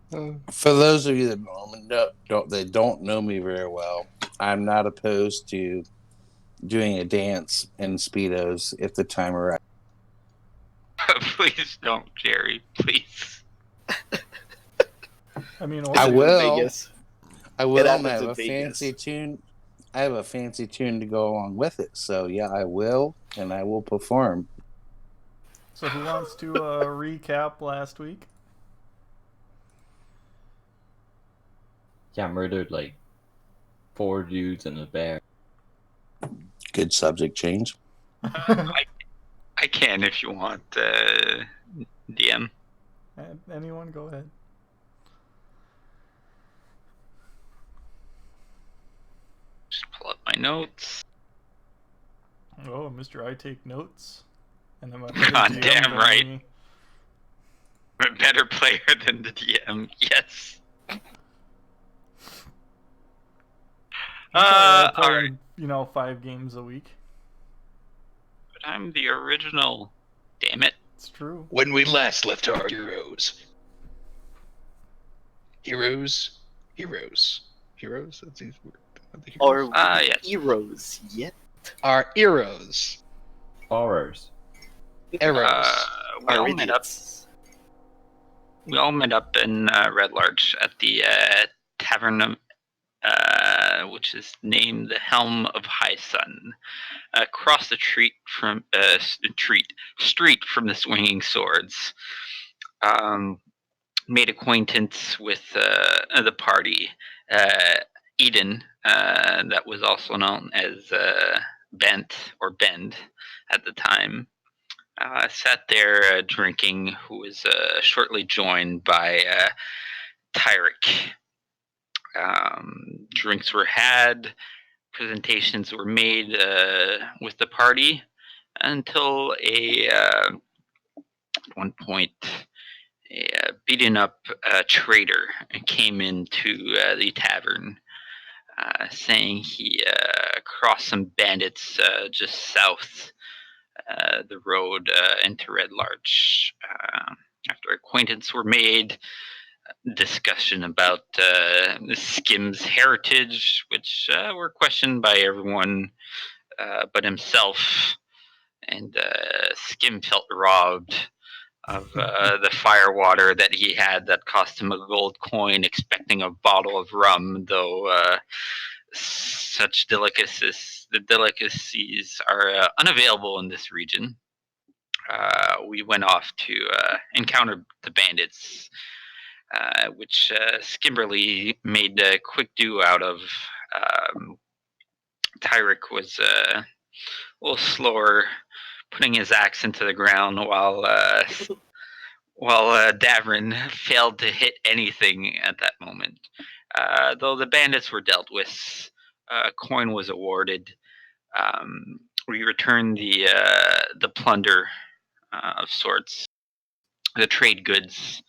For those of you that don't know me very well, I'm not opposed to doing a dance in speedos if the time arrives. Please don't, Jerry. Please. I mean, I or will. Vegas. I will, and I happens have in a Vegas. fancy tune. I have a fancy tune to go along with it. So yeah, I will, and I will perform. so who wants to recap last week? Yeah, murdered like 4 dudes and a bear. Good subject change. I can if you want, DM. Anyone, go ahead. Just pull up my notes. Oh, Mr. I take notes. And then my God damn right. I'm a better player than the DM. Yes. Playing, Alright. 5 games a week. But I'm the original. Damn it. It's true. When we last left our heroes. Heroes? That seems weird. Or yes. heroes yet? Our heroes. Horrors. Arrows. We all met up in Red Larch at the tavern, which is named the Helm of High Sun, across the street from the Swinging Swords. Made acquaintance with the party. Eden, that was also known as Bent or Bend at the time, sat there drinking, who was shortly joined by Tyrick. Drinks were had, presentations were made with the party until at one point a beaten up trader came into the tavern, saying he crossed some bandits just south the road into Red Larch. After acquaintance were made, discussion about Skim's heritage, which were questioned by everyone but himself, and Skim felt robbed of the fire water that he had that cost him a gold coin, expecting a bottle of rum, though such delicacies are unavailable in this region. We went off to encounter the bandits, which Skimberly made a quick do out of. Tyrick was a little slower, putting his axe into the ground, while Davrin failed to hit anything at that moment. Though the bandits were dealt with, a coin was awarded. We returned the plunder of sorts, the trade goods,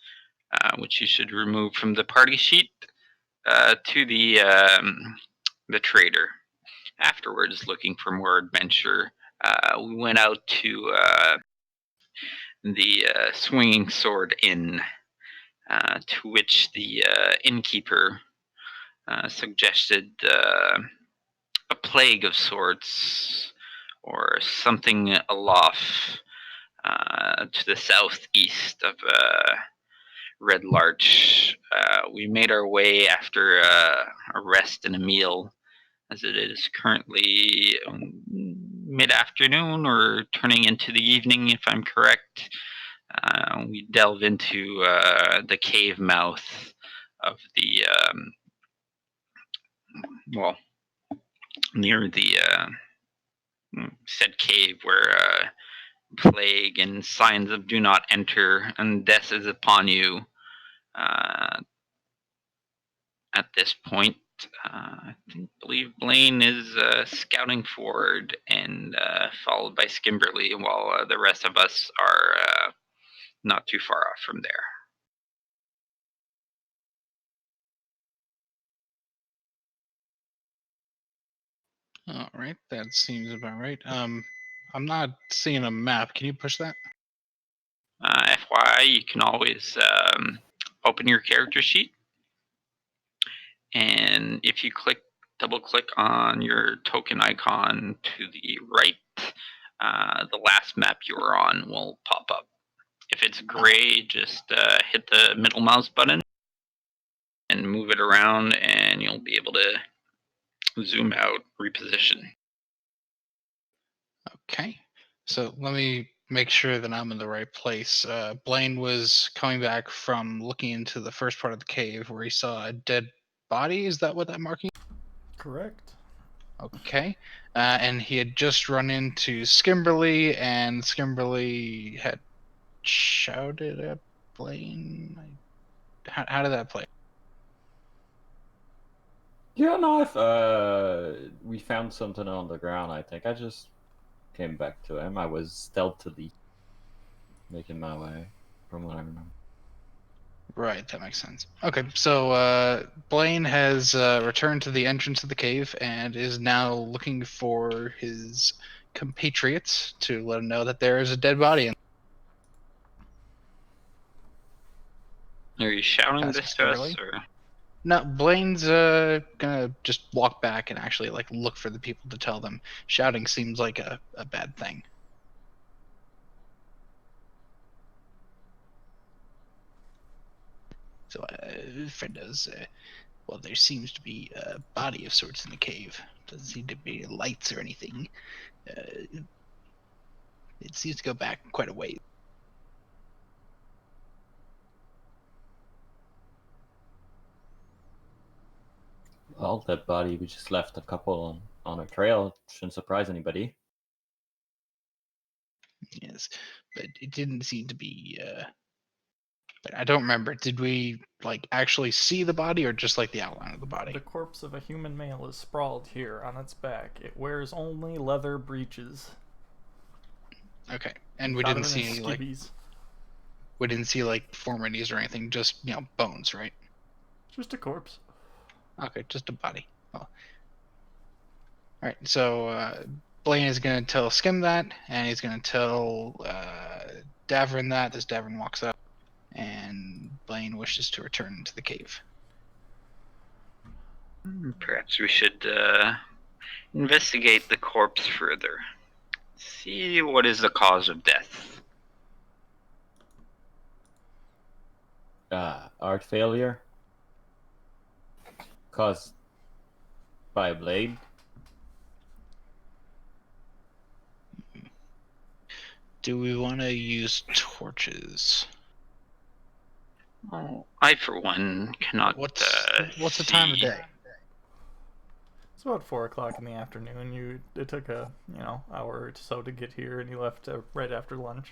which you should remove from the party sheet, to the trader. Afterwards, looking for more adventure, we went out to the Swinging Sword Inn, to which the innkeeper suggested a plague of sorts, or something aloft to the southeast of Red Larch. We made our way after a rest and a meal, as it is currently mid-afternoon or turning into the evening, if I'm correct. We delve into the cave mouth of the near the said cave, where plague and signs of do not enter and death is upon you. At this point, I believe Blaine is scouting forward, and followed by Skimberly, while the rest of us are not too far off from there. All right, that seems about right. I'm not seeing a map. Can you push that? FYI, you can always open your character sheet, and if you double click on your token icon to the right, the last map you were on will pop up. If it's gray, just hit the middle mouse button and move it around, and you'll be able to zoom out, reposition. Okay. So let me make sure that I'm in the right place. Blaine was coming back from looking into the first part of the cave where he saw a dead body. Is that what that marking? Correct. Okay. And he had just run into Skimberly, and Skimberly had shouted at Blaine. How did that play? Yeah, no, if we found something on the ground, I think I just came back to him. I was stealthily making my way, from what I remember. Right, that makes sense. Okay, so Blaine has returned to the entrance of the cave and is now looking for his compatriots to let him know that there is a dead body in. Are you shouting That's this to us, early. or? No, Blaine's gonna just walk back and actually like look for the people to tell them. Shouting seems like a bad thing. So Fred well, there seems to be a body of sorts in the cave. Doesn't seem to be lights or anything. It seems to go back quite a ways. Well, that body, we just left a couple on a trail. Shouldn't surprise anybody. Yes, but it didn't seem to be. But I don't remember. Did we like actually see the body, or just like the outline of the body? The corpse of a human male is sprawled here on its back. It wears only leather breeches. Okay, and we Thought didn't of it see as any like skivvies. we didn't see like deformities or anything. Just bones, right? Just a corpse. Okay, just a body. Well, all right. So Blaine is gonna tell Skim that, and he's gonna tell Davern that as Davern walks up, and Blaine wishes to return to the cave. Perhaps we should investigate the corpse further. See what is the cause of death. Art failure caused by a blade. Do we want to use torches? Oh, I, for one, cannot. What's the time of see. day? It's about 4 o'clock in the afternoon. It took a hour or so to get here, and you left right after lunch,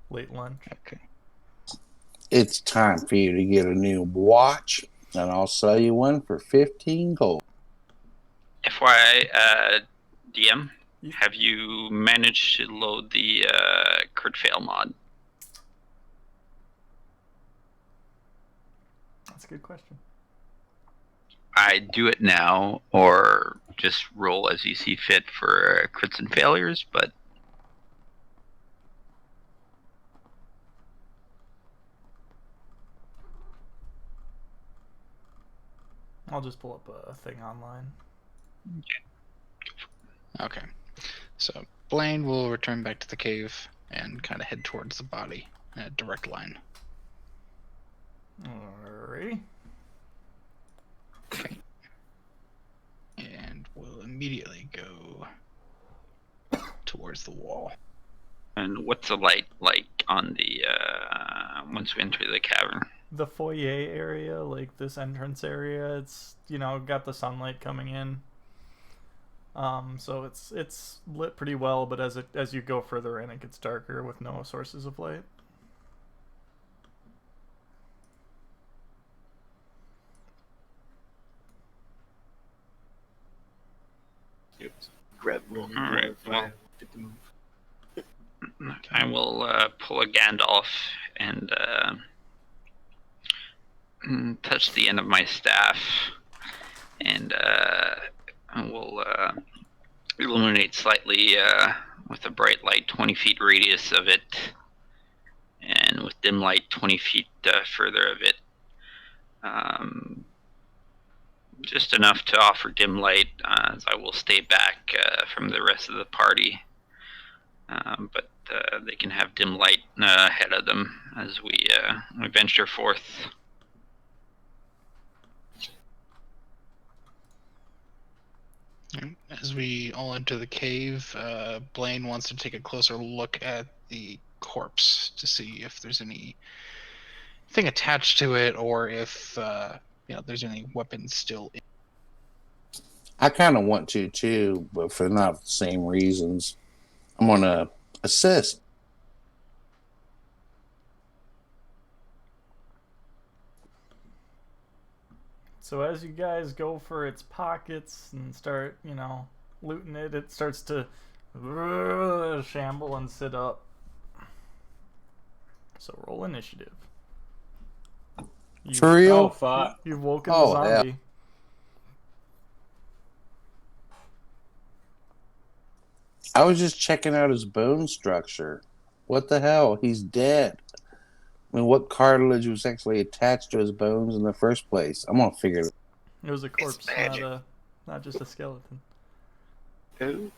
late lunch. Okay. It's time for you to get a new watch, and I'll sell you one for 15 gold. FYI, DM, have you managed to load the crit fail mod? That's a good question. I do it now, or just roll as you see fit for crits and failures, but I'll just pull up a thing online. Okay. So Blaine will return back to the cave and kind of head towards the body in a direct line. Alrighty. Okay. And we'll immediately go towards the wall. and what's the light like on the once we enter the cavern? The foyer area, like this entrance area, it's got the sunlight coming in. So it's lit pretty well, but as you go further in, it gets darker with no sources of light. Grab roll. All right, well. Get the move. I will pull a Gandalf and touch the end of my staff, and I will illuminate slightly with a bright light, 20 feet radius of it, and with dim light 20 feet further of it. Just enough to offer dim light, as I will stay back from the rest of the party. But they can have dim light ahead of them as we venture forth. As we all enter the cave, Blaine wants to take a closer look at the corpse to see if there's anything attached to it, or if there's any weapons still in. I kind of want to too, but for not the same reasons. I'm gonna assist. So as you guys go for its pockets and start, looting it, it starts to shamble and sit up. So roll initiative. For real? Oh, fuck. You've woken Oh, the yeah. zombie. I was just checking out his bone structure. What the hell? He's dead. I mean, what cartilage was actually attached to his bones in the first place? I'm gonna figure it. It was a corpse, magic. not just a skeleton. Who?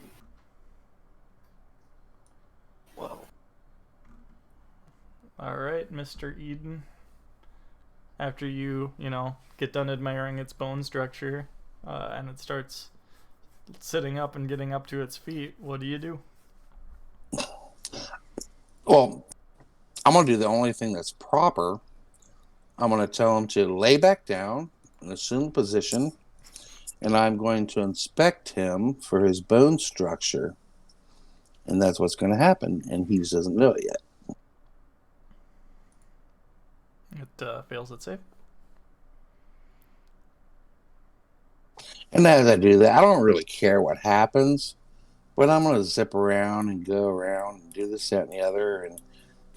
Well, All right, Mr. Eden. After you, get done admiring its bone structure, and it starts sitting up and getting up to its feet, what do you do? Well, I'm gonna do the only thing that's proper. I'm gonna tell him to lay back down and assume position, and I'm going to inspect him for his bone structure, and that's what's going to happen. And he just doesn't know it yet. It fails its save. And as I do that, I don't really care what happens, but I'm going to zip around and go around and do this, that, and the other, and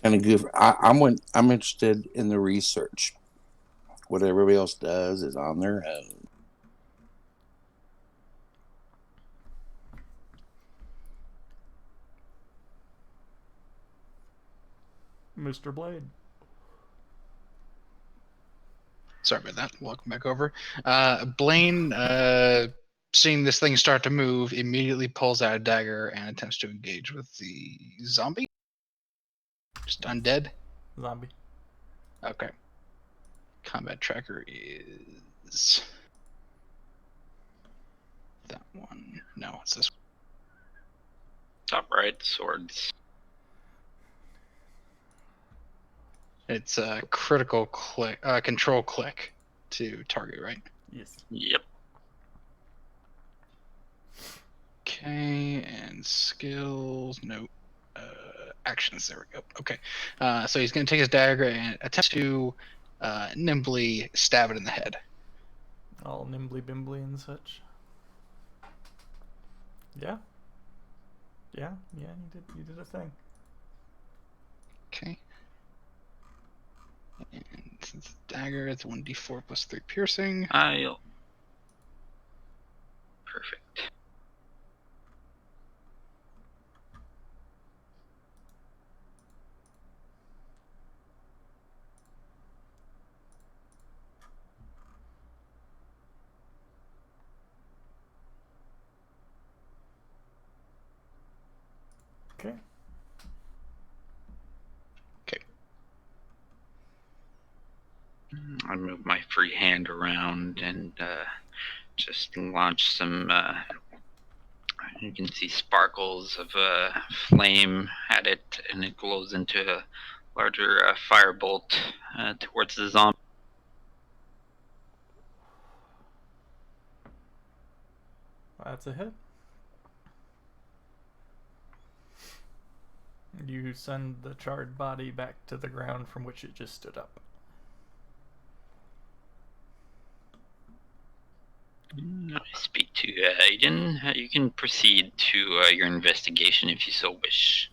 kind of goof. I'm interested in the research. What everybody else does is on their own. Mr. Blade. Sorry about that. Welcome back over. Blaine, seeing this thing start to move, immediately pulls out a dagger and attempts to engage with the zombie. Just undead. Zombie. Okay. Combat tracker is that one. No, it's this one. Top right, swords. It's a critical click, control click to target, right? Yes. Yep. Okay, and skills. Nope. Actions. There we go. Okay. So he's going to take his dagger and attempt to nimbly stab it in the head. All nimbly bimbly and such. Yeah. Yeah, you did a thing. Okay. And since it's dagger, it's 1d4 plus 3 piercing. I'll. Perfect. Okay. I move my free hand around and just launch some. You can see sparkles of flame at it, and it glows into a larger firebolt towards the zombie. That's a hit. You send the charred body back to the ground from which it just stood up. I speak to Aiden. You can proceed to your investigation if you so wish.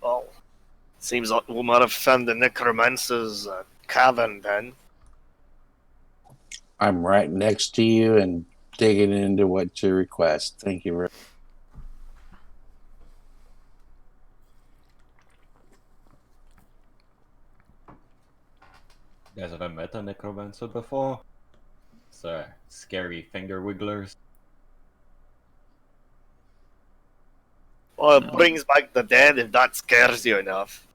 well, seems like we might have found the necromancer's cavern then. I'm right next to you and digging into what you request. Thank you very You guys ever met a necromancer before? It's scary finger wigglers. Well, it No. brings back the dead if that scares you enough.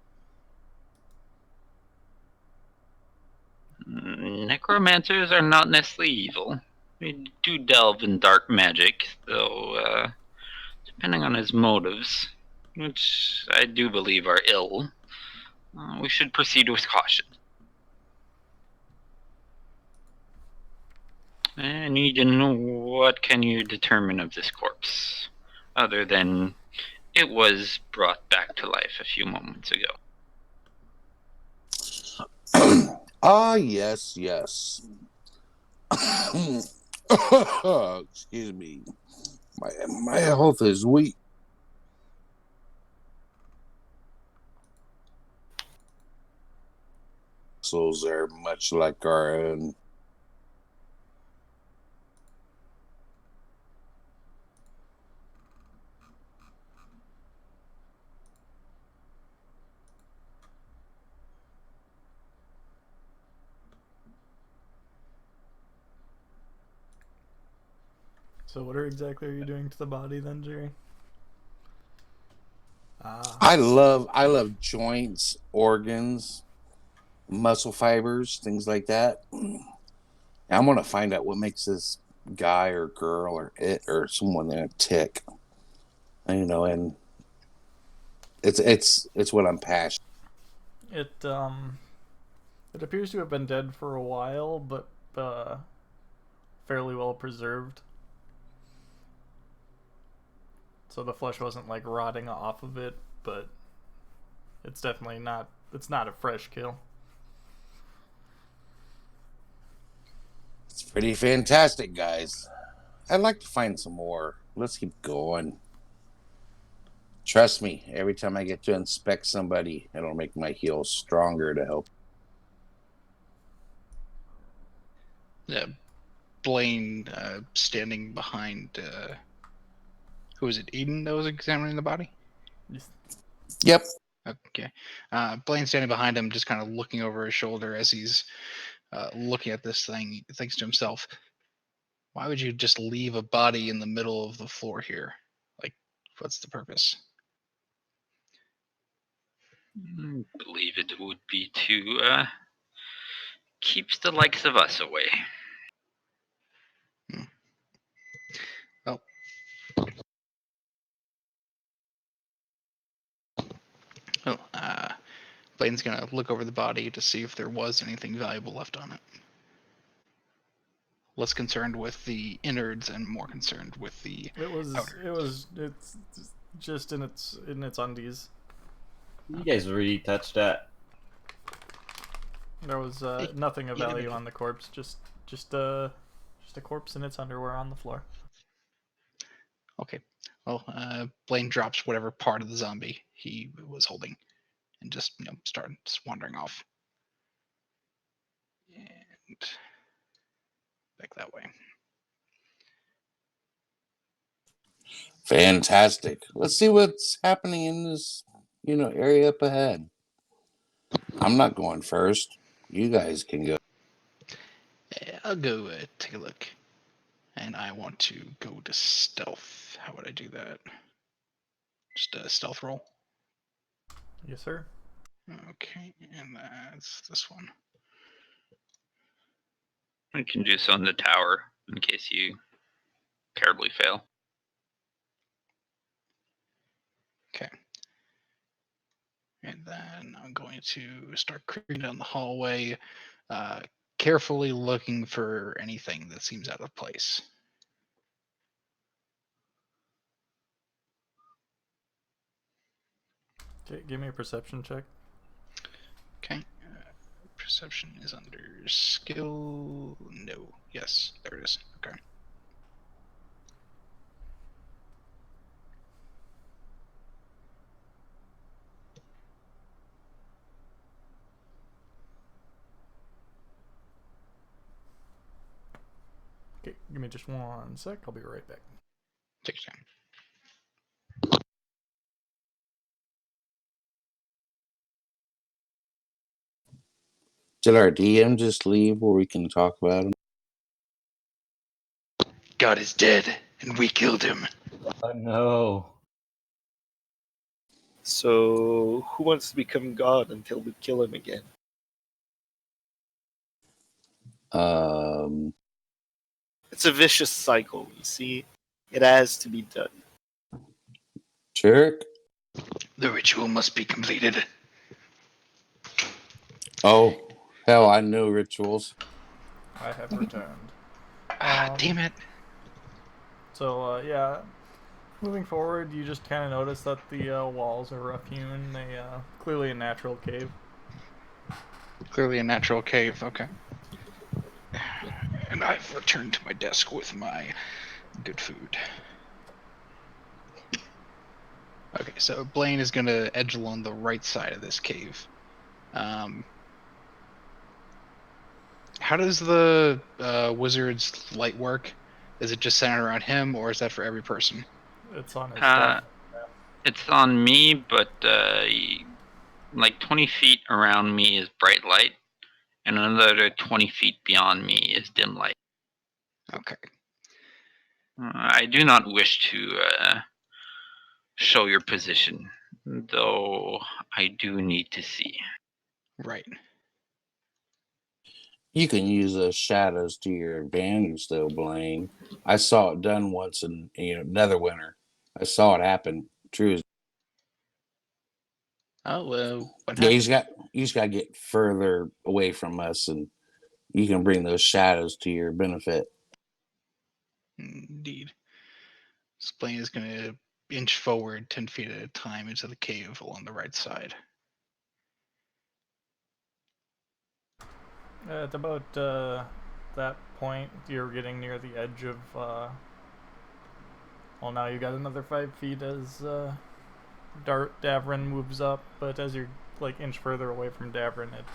Necromancers are not necessarily evil. They do delve in dark magic, though, depending on his motives, which I do believe are ill, we should proceed with caution. I need to know, what can you determine of this corpse, other than it was brought back to life a few moments ago. Yes, yes. Excuse me. My health is weak. Souls are much like our own. So what exactly are you doing to the body then, Jerry? I love joints, organs, muscle fibers, things like that. I want to find out what makes this guy or girl or it or someone there tick. And it's what I'm passionate. It appears to have been dead for a while, but fairly well preserved. So the flesh wasn't like rotting off of it, but it's definitely not. It's not a fresh kill. It's pretty fantastic, guys. I'd like to find some more. Let's keep going. Trust me, every time I get to inspect somebody, it'll make my heels stronger to help. Yeah, Blaine standing behind. Who was it? Eden that was examining the body. Yep. Okay. Blaine standing behind him, just kind of looking over his shoulder as he's looking at this thing. He thinks to himself, "Why would you just leave a body in the middle of the floor here? Like, what's the purpose?" I believe it would be to keep the likes of us away. Well, Blaine's gonna look over the body to see if there was anything valuable left on it. Less concerned with the innards and more concerned with the outer. It's just in its undies. You guys really touched that. There was nothing of value on the corpse. Just a corpse in its underwear on the floor. Okay. Well, Blaine drops whatever part of the zombie he was holding and just starts wandering off. And back that way. Fantastic. Let's see what's happening in this, area up ahead. I'm not going first. You guys can go. I'll go take a look. And I want to go to stealth. How would I do that? Just a stealth roll. Yes, sir. Okay, and that's this one. We can do so in the tower in case you terribly fail. Okay. And then I'm going to start creeping down the hallway, carefully looking for anything that seems out of place. Okay, give me a perception check. Okay. Perception is under skill. No. Yes, there it is. Okay. Okay, give me just 1 sec. I'll be right back. Take your time. Did our DM just leave where we can talk about him? God is dead, and we killed him. Oh no. So, who wants to become God until we kill him again? It's a vicious cycle, you see. It has to be done. Cherrick? The ritual must be completed. Oh, hell, I know rituals. I have returned. Damn it. So yeah, moving forward, you just kind of notice that the walls are rough hewn. They clearly a natural cave. Clearly a natural cave, okay. And I've returned to my desk with my good food. Okay, so Blaine is going to edge along the right side of this cave. How does the wizard's light work? Is it just centered around him, or is that for every person? It's on his Uh, stuff. it's on me, but like 20 feet around me is bright light, and another 20 feet beyond me is dim light. Okay. I do not wish to show your position, though I do need to see. Right. You can use those shadows to your advantage, though, Blaine. I saw it done once in Netherwinter. I saw it happen. True. Oh, what Yeah, happened? you just got to get further away from us, and you can bring those shadows to your benefit. Indeed. So Blaine is going to inch forward 10 feet at a time into the cave along the right side. At about that point, you're getting near the edge of. Well, now you got another 5 feet as Davrin moves up, but as you're like inch further away from Davrin, it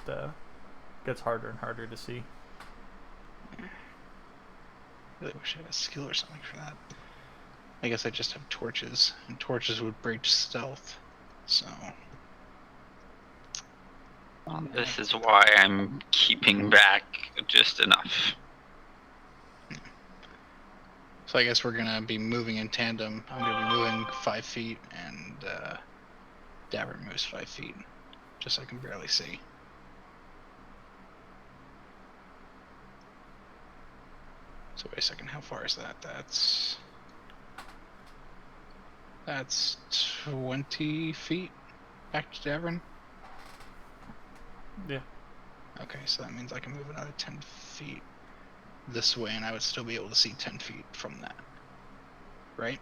gets harder and harder to see. Really wish I had a skill or something for that. I guess I just have torches, and torches would break stealth. So. This is why I'm keeping back just enough. So I guess we're gonna be moving in tandem. I'm gonna be moving 5 feet, and Davin moves 5 feet, just so I can barely see. So wait a second, how far is that? That's 20 feet back to Davin. Yeah. Okay, so that means I can move another 10 feet this way, and I would still be able to see 10 feet from that. Right?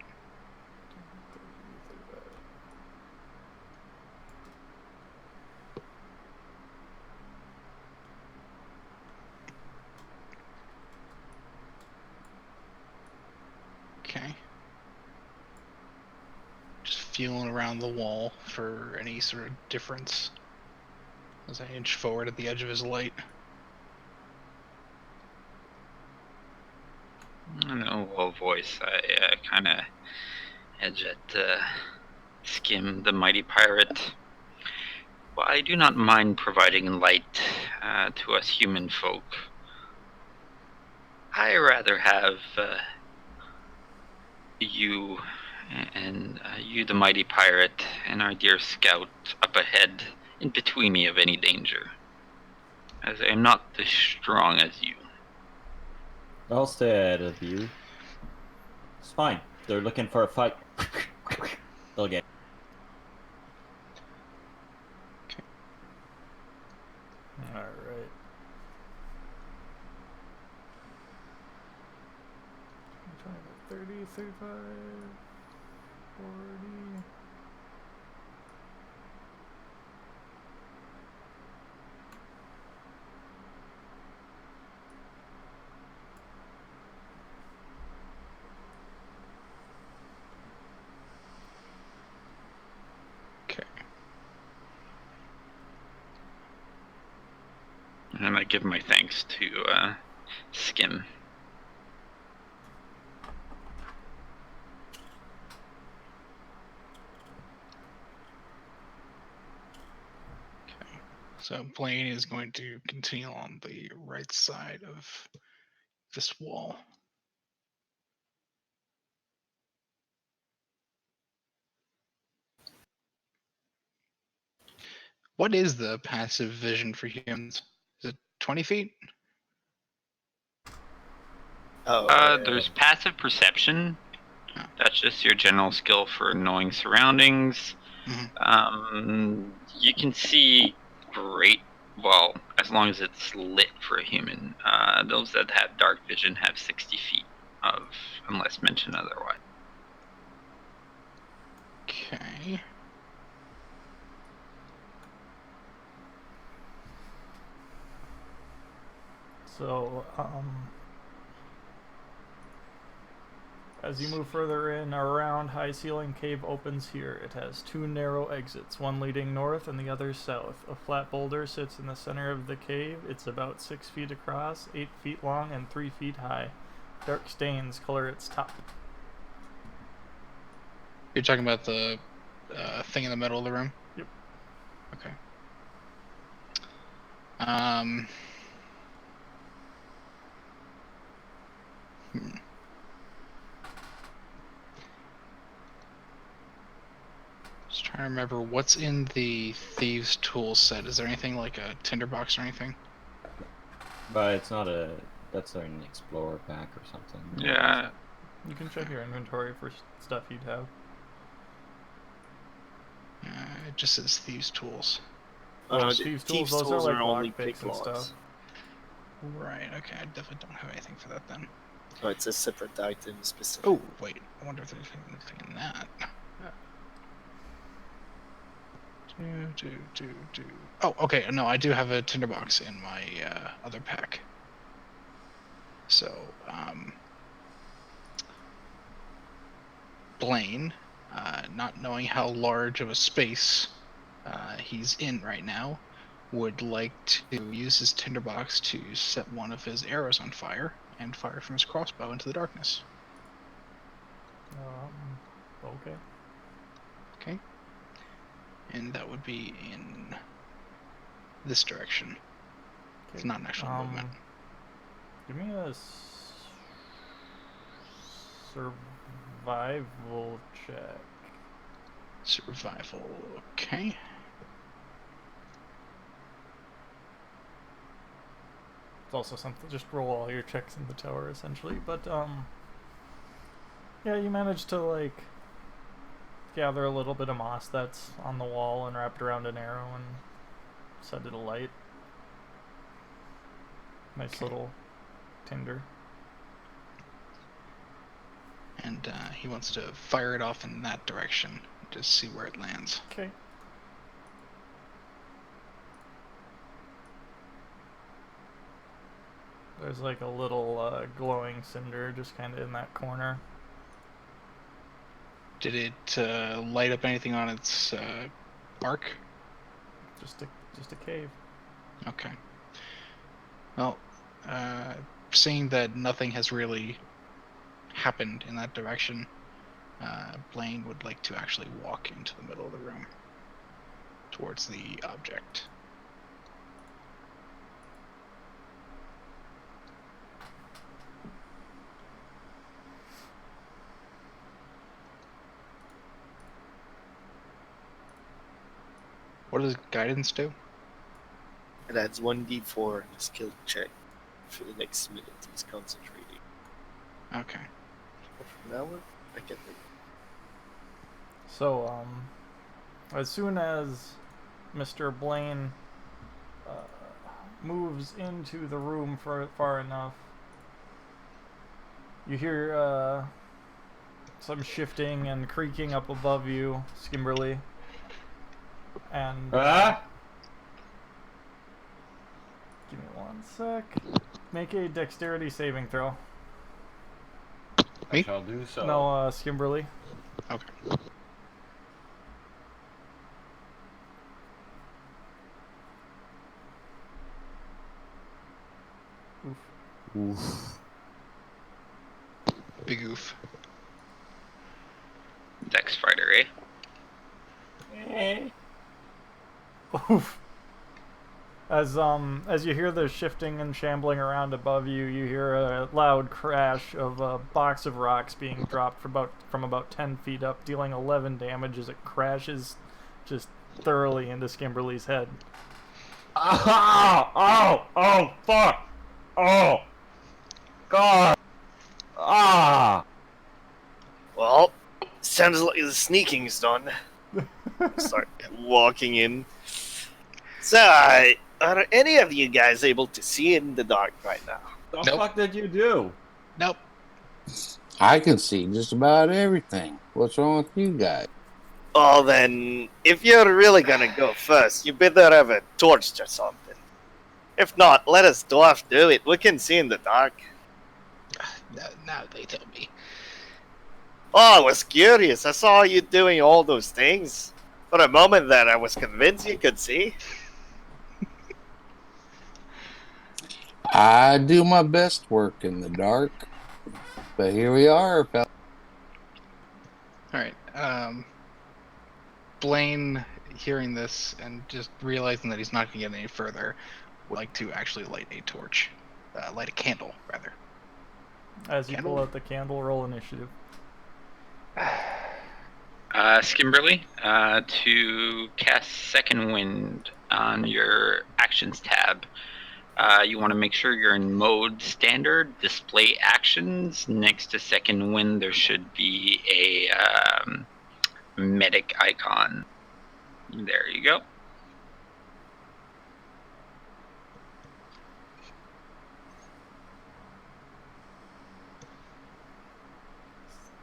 Okay. Just feeling around the wall for any sort of difference as I inch forward at the edge of his light. In a low voice, I kind of edge at Skim, the mighty pirate. Well, I do not mind providing light to us human folk. I rather have you and you, the mighty pirate, and our dear scout up ahead in between me of any danger, as I am not as strong as you. I'll stay ahead of you. It's fine. They're looking for a fight. They'll get. Alright. I'm trying to 30, 35, 40. Okay. And I give my thanks to Skim. So Blaine is going to continue on the right side of this wall. What is the passive vision for humans? Is it 20 feet? Oh, There's passive perception. Oh. That's just your general skill for knowing surroundings. Mhm. You can see great, well, as long as it's lit for a human. Those that have dark vision have 60 feet of, unless mentioned otherwise. Okay. So, as you move further in, a round, high-ceiling cave opens here. It has 2 narrow exits, one leading north and the other south. A flat boulder sits in the center of the cave. It's about 6 feet across, 8 feet long, and 3 feet high. Dark stains color its top. You're talking about the thing in the middle of the room? Yep. Okay. Just trying to remember what's in the thieves' tool set. Is there anything like a tinderbox or anything? But it's not a. That's an explorer pack or something. Yeah. You can check your inventory for stuff you'd have. It just says thieves' tools. Thieves' tools, those are like only lock picks and stuff. Right. Okay. I definitely don't have anything for that then. Oh, it's a separate item specific. Oh wait. I wonder if there's anything in that. Oh, okay. No, I do have a tinderbox in my other pack. So, Blaine, not knowing how large of a space he's in right now, would like to use his tinderbox to set one of his arrows on fire and fire from his crossbow into the darkness. Okay. Okay. And that would be in this direction. Okay. It's not an actual movement. Give me a survival check. Survival. Okay. It's also something, just roll all your checks in the tower essentially, but yeah, you managed to like gather a little bit of moss that's on the wall and wrapped around an arrow and set it alight. Nice little tinder. And he wants to fire it off in that direction to see where it lands. Okay. There's like a little glowing cinder just kind of in that corner. Did it light up anything on its arc? Just a cave. Okay. Well, seeing that nothing has really happened in that direction, Blaine would like to actually walk into the middle of the room towards the object. What does guidance do? It adds 1d4 in the skill check for the next minute he's concentrating. Okay. From now on, I can think. So, as soon as Mr. Blaine moves into the room far enough, you hear some shifting and creaking up above you, Skimberly. And give me one sec. Make a dexterity saving throw. I shall do so. No, Skimberly. Okay. Oof. Big oof. Dex fighter, eh? Oof. As you hear the shifting and shambling around above you, you hear a loud crash of a box of rocks being dropped from about 10 feet up, dealing 11 damage as it crashes just thoroughly into Skimberly's head. Oh, fuck! Oh, God! Ah! Well, sounds like the sneaking's done. Start walking in. So, are any of you guys able to see in the dark right now? The Nope. fuck did you do? Nope. I can see just about everything. What's wrong with you guys? Oh, then, if you're really gonna go first, you better have a torch or something. If not, let us dwarf do it. We can see in the dark. Now they tell me. Oh, I was curious. I saw you doing all those things. For a moment there, I was convinced you could see. I do my best work in the dark, but here we are, fellas. All right. Blaine, hearing this and just realizing that he's not going to get any further, would like to actually light a torch, light a candle rather. As you Candle? pull out the candle, roll initiative. Skimberly, to cast Second Wind on your Actions tab, you want to make sure you're in mode standard, display actions. Next to Second Wind, there should be a medic icon. There you go.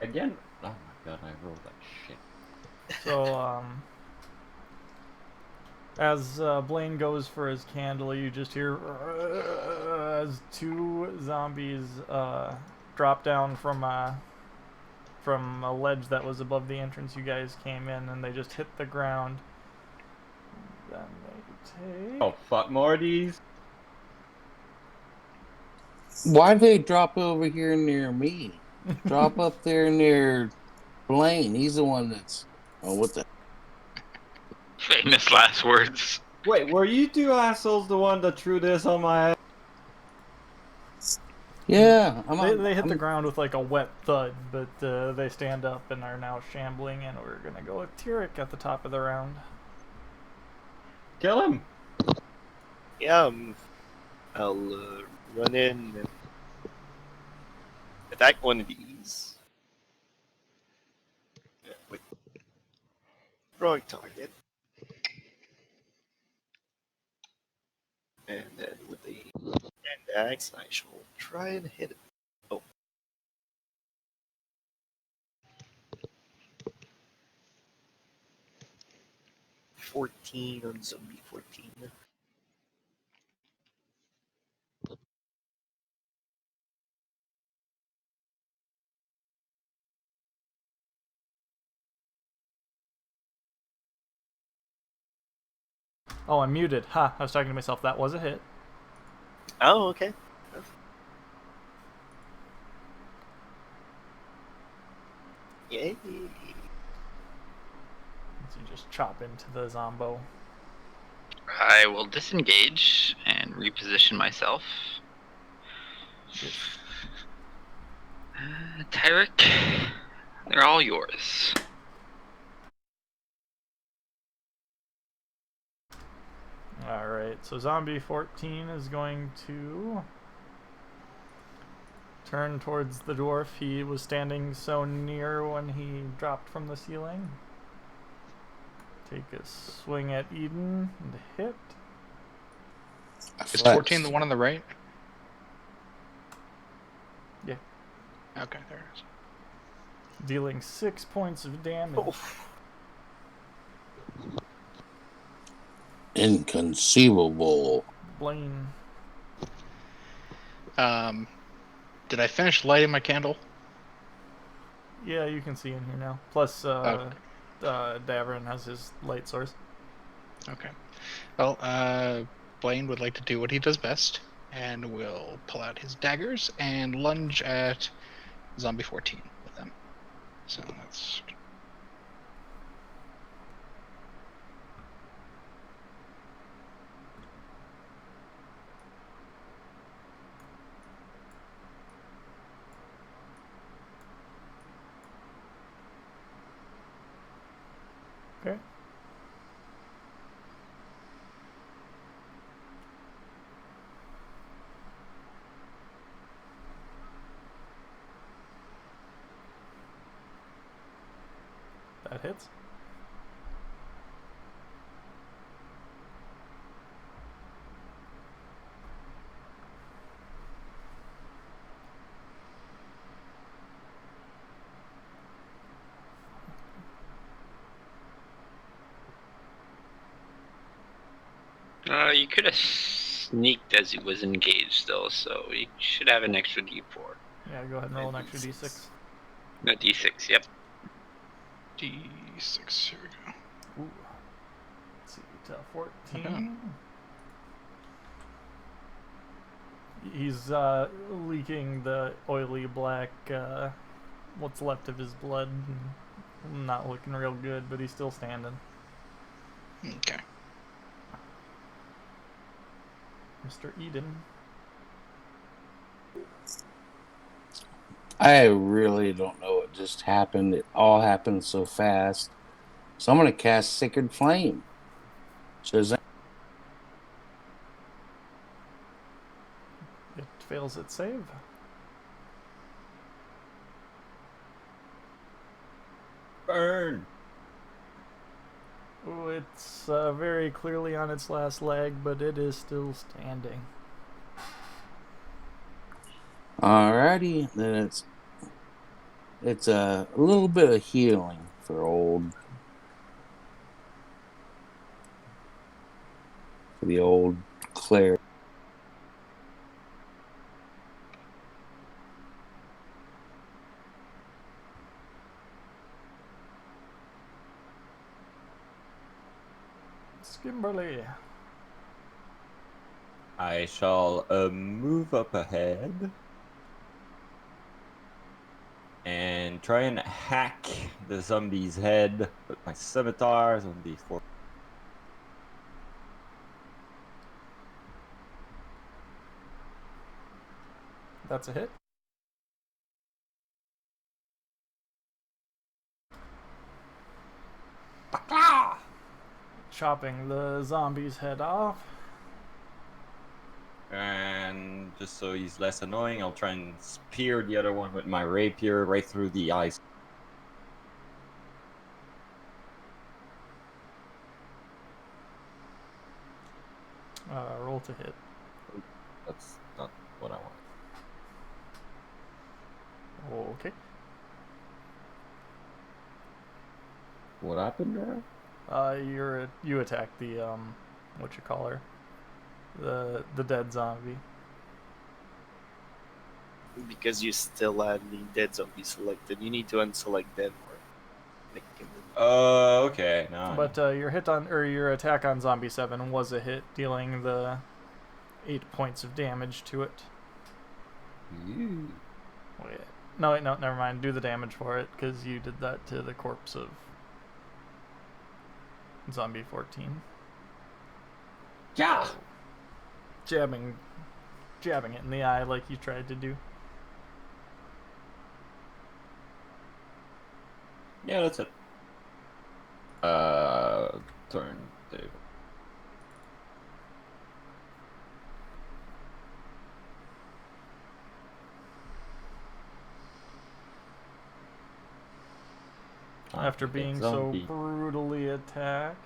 Again? Oh my God, I rolled that shit. So, as Blaine goes for his candle, you just hear as two zombies drop down from a ledge that was above the entrance you guys came in, and they just hit the ground. Then they take... Oh, fuck more of these? Why'd they drop over here near me? Drop up there near Blaine. He's the one that's. Oh, what the? Famous last words. Wait, were you two assholes the one that threw this on my head? Yeah, They hit the ground with like a wet thud, but they stand up and are now shambling, and we're gonna go with Tyrek at the top of the round. Kill him! Yeah, I'll run in and attack one of these. Wait. Wrong target. And then with the hand axe, I shall try and hit it. Oh. $14 on zombie 14. Oh, I'm muted. Ha! I was talking to myself. That was a hit. Oh, okay. Yay. So you just chop into the zombo. I will disengage and reposition myself. Tyrek, they're all yours. Alright, so zombie 14 is going to turn towards the dwarf. He was standing so near when he dropped from the ceiling. Take a swing at Eden and hit. Is 14 the one on the right? Yeah. Okay, there it is. Dealing 6 points of damage. Oh. Inconceivable. Blaine. Did I finish lighting my candle? Yeah, you can see in here now. Plus, Davern has his light source. Okay. Well, Blaine would like to do what he does best, and will pull out his daggers and lunge at Zombie 14 with them. So that's... hits. You could have sneaked as he was engaged, though, so you should have an extra d4. Yeah, go ahead and roll an extra d6. No, d6, yep. D6. Here we go. Ooh. Let's see, to 14. He's leaking the oily black, what's left of his blood. Not looking real good, but he's still standing. Okay. Mr. Eden. I really don't know what just happened. It all happened so fast. So I'm going to cast Sacred Flame. Shazam. It fails its save. Burn! Oh, it's very clearly on its last leg, but it is still standing. Alrighty, then it's a little bit of healing for the old cleric. Skimberly. I shall move up ahead and try and hack the zombie's head with my scimitars on d4. That's a hit. Chopping the zombie's head off. And just so he's less annoying, I'll try and spear the other one with my rapier right through the eyes. Roll to hit. That's not what I want. Okay. What happened there? You attack the what you call her, the dead zombie. Because you still had the dead zombie selected, you need to unselect them or make him. Okay. No. But your attack on zombie 7 was a hit, dealing the 8 points of damage to it. Ooh. Wait, no, never mind. Do the damage for it, because you did that to the corpse of zombie 14. Yeah. Jabbing it in the eye like you tried to do. Yeah, that's it. Turn table. After being so brutally attacked,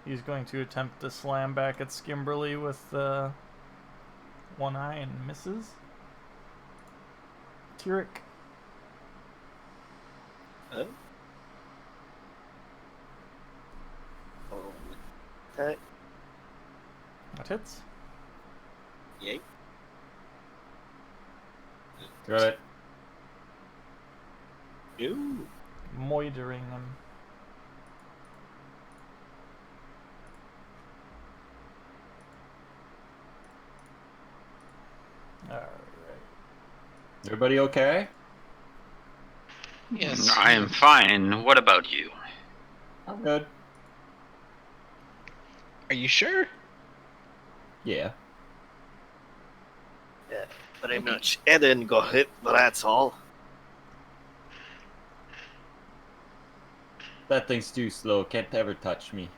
he's going to attempt to slam back at Skimberly with one eye and misses. Tyrek. Huh? Oh, attack. That hits. Yay. Got it. Ooh. Moidering him. Alright. Everybody okay? Yes. I am fine. What about you? I'm good. Are you sure? Yeah. Yeah, but I'm not. I didn't go hit, but that's all. That thing's too slow. Can't ever touch me.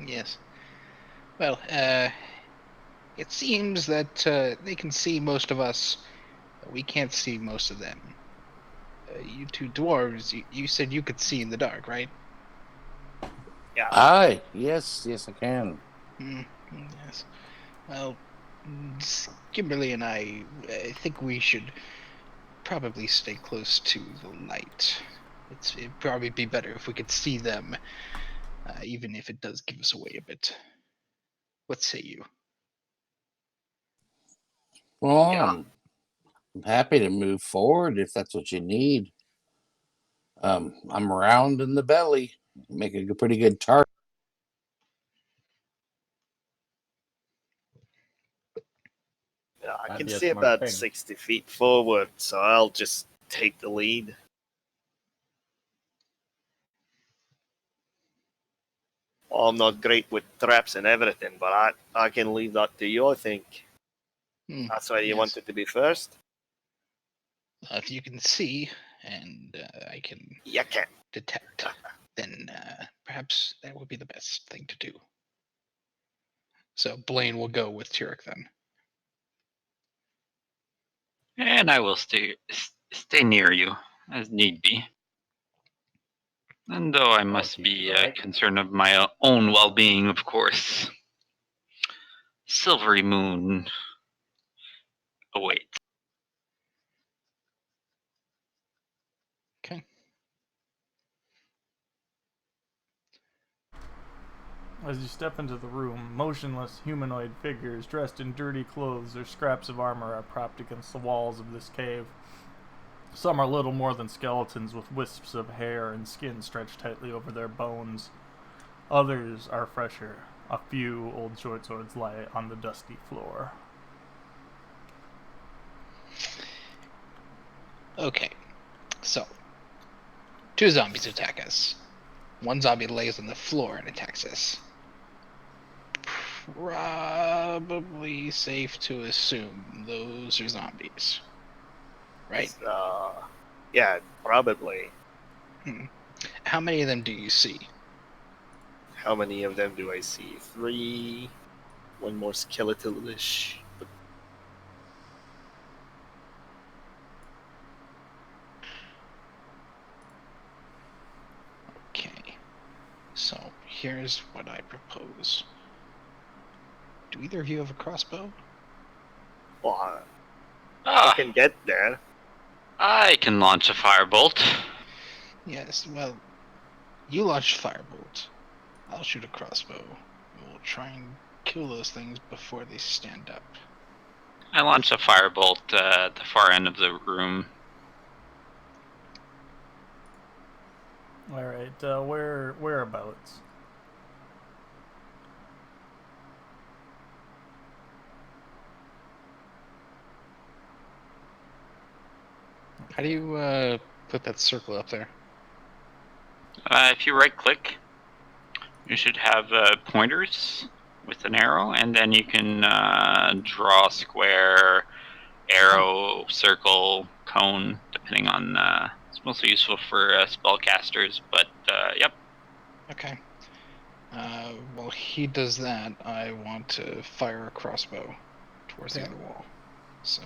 Yes. Well, It seems that they can see most of us, but we can't see most of them. You two dwarves, you said you could see in the dark, right? Yeah. Aye, yes, I can. Yes. Well, Kimberly and I think we should probably stay close to the light. It'd probably be better if we could see them, even if it does give us away a bit. What say you? Well, Yeah. I'm happy to move forward if that's what you need. I'm round in the belly, make a pretty good target. Yeah, I That'd can be a see smart about thing. 60 feet forward, so I'll just take the lead. Well, I'm not great with traps and everything, but I can leave that to you, I think. That's why you Yes. wanted to be first? If you can see, and I can You can. detect, then perhaps that would be the best thing to do. So Blaine will go with Turek then. And I will stay near you as need be. And though I must keep be you right. concerned of my own well-being, of course. Silvery Moon awaits. Okay. As you step into the room, motionless humanoid figures dressed in dirty clothes or scraps of armor are propped against the walls of this cave. Some are little more than skeletons with wisps of hair and skin stretched tightly over their bones. Others are fresher. A few old short swords lie on the dusty floor. Okay. So, two zombies attack us. One zombie lays on the floor and attacks us. Probably safe to assume those are zombies. Right? Yeah, probably. How many of them do you see? How many of them do I see? 3. One more skeletalish. Okay. So, here's what I propose. Do either of you have a crossbow? Well, I can get there. I can launch a firebolt. Yes, well, you launch firebolt. I'll shoot a crossbow. We'll try and kill those things before they stand up. I launch a firebolt at the far end of the room. All right, whereabouts? How do you put that circle up there? If you right-click, you should have pointers with an arrow, and then you can draw a square, arrow, circle, cone, depending on. It's mostly useful for spellcasters, but yep. Okay. While he does that, I want to fire a crossbow towards the Okay. other wall. So,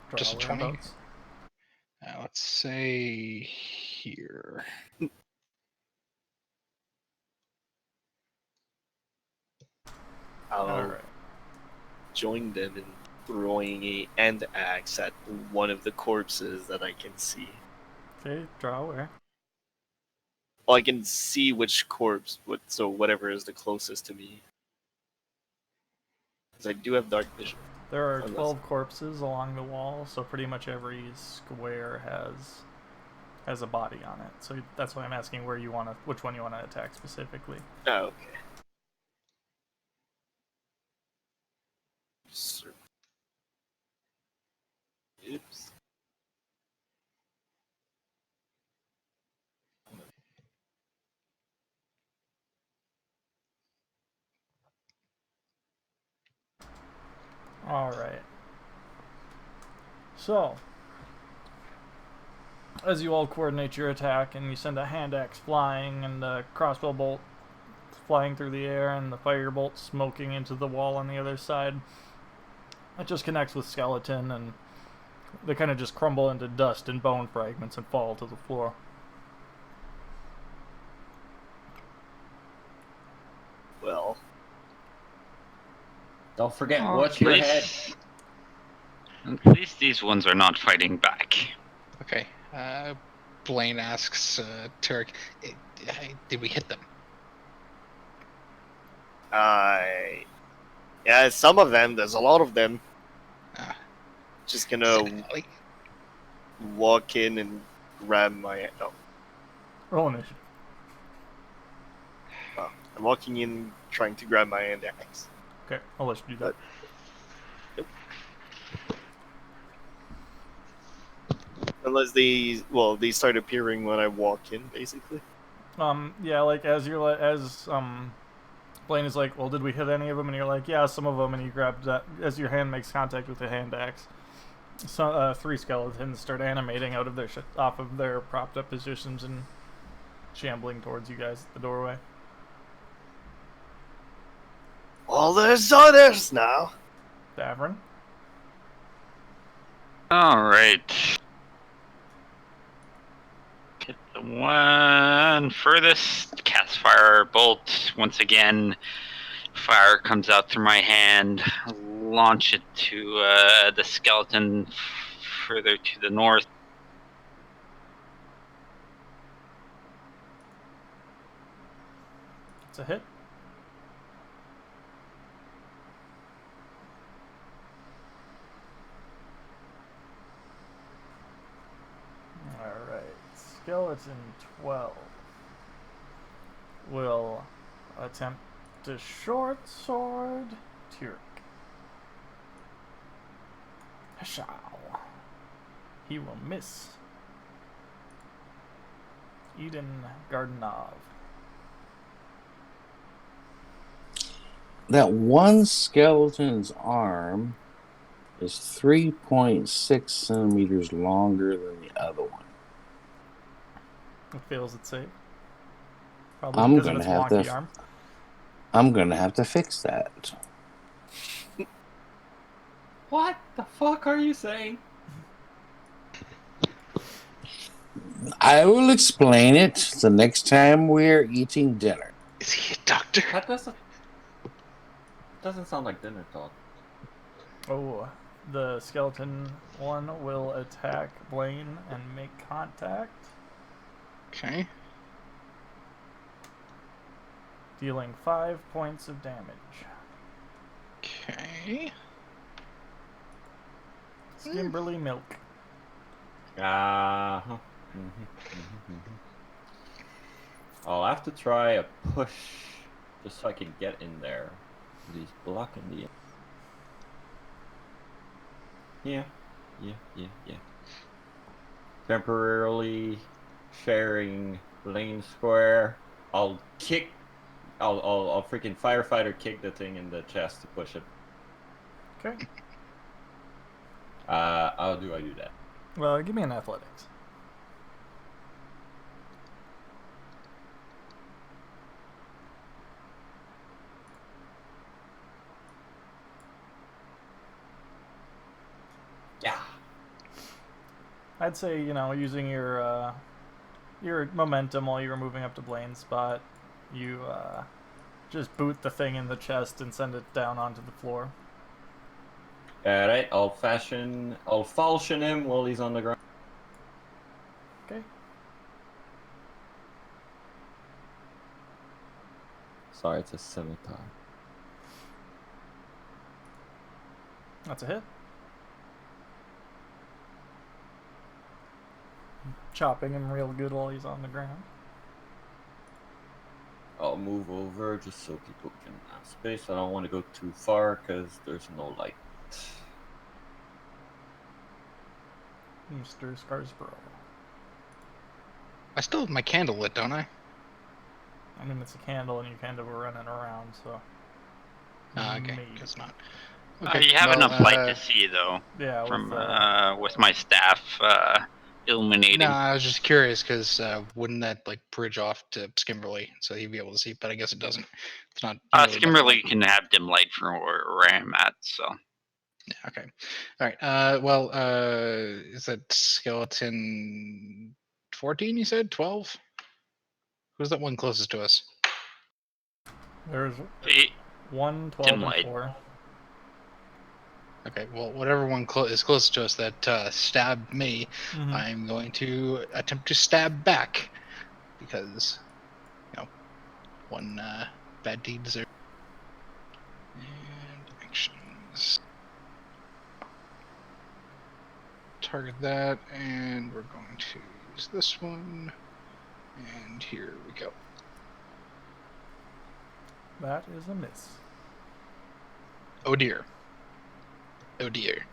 Draw just a 20? whereabouts. Let's say here. I'll All right. join them in throwing a end axe at one of the corpses that I can see. Okay, draw where? Well, I can see which corpse, so whatever is the closest to me. Because I do have dark vision. There are Unless- 12 corpses along the wall, so pretty much every square has a body on it. So that's why I'm asking which one you want to attack specifically. Oh, okay. Oops. All right. So, as you all coordinate your attack and you send a hand axe flying and a crossbow bolt flying through the air and the firebolt smoking into the wall on the other side. It just connects with skeleton, and they kind of just crumble into dust and bone fragments and fall to the floor. Well, Don't forget, Oh, watch your head. At least these ones are not fighting back. Okay. Blaine asks Turek, did we hit them? yeah, some of them. There's a lot of them. Ah. Just gonna Like, walk in and grab my. Oh, Roll initiative. well, I'm walking in, trying to grab my hand axe. Okay, I'll let you do that. Unless they start appearing when I walk in, basically. Yeah, like as Blaine is like, well, did we hit any of them? And you're like, yeah, some of them. And you grab that as your hand makes contact with the hand axe. So 3 skeletons start animating out of off of their propped up positions and shambling towards you guys at the doorway. Well, there's others now. Davern. Alright. Get the one furthest. Cast fire bolt. Once again, fire comes out through my hand. Launch it to the skeleton further to the north. It's a hit. Alright. Skeleton 12 will attempt to short sword Turek. Hashow. He will miss. Eden Gardenov. That one skeleton's arm is 3.6 centimeters longer than the other one. It fails its save. Probably I'm because of gonna its have wonky to. arm. I'm gonna have to fix that. What the fuck are you saying? I will explain it the next time we're eating dinner. is he a doctor? That doesn't sound like dinner talk. Oh, the skeleton one will attack Blaine and make contact, Okay. dealing 5 points of damage. Okay. Skimberly milk. Uh-huh. I'll have to try a push just so I can get in there. He's blocking the. Yeah. Temporarily sharing lane square. I'll freaking firefighter kick the thing in the chest to push it. Okay. How do I do that? Well, give me an athletics. Yeah. I'd say, using your momentum while you were moving up to Blaine's spot, you just boot the thing in the chest and send it down onto the floor. Alright, I'll falchion him while he's on the ground. Okay. Sorry, it's a scimitar. That's a hit. Chopping him real good while he's on the ground. I'll move over just so people can have space. I don't want to go too far because there's no light. Mr. Scarsborough. I still have my candle lit, don't I? I mean, it's a candle and you kind of were running around, so. Okay, Maybe. guess not. You have enough light to see, though, Yeah, from with with my staff illuminating. No, I was just curious because wouldn't that like bridge off to Skimberley so he'd be able to see? But I guess it doesn't. It's not. Nearly enough Skimmerly light. can have dim light from where I'm at, so. Yeah, okay. All right. Well, is that skeleton 14? You said 12. Who's that one closest to us? There's Eh, 1, 12, Dim and light. 4. Okay. Well, whatever one is closest to us that stabbed me, Mhm. I'm going to attempt to stab back because, one bad deed deserves. And actions. Target that, and we're going to use this one. And here we go. That is a miss. Oh dear. Oh dear.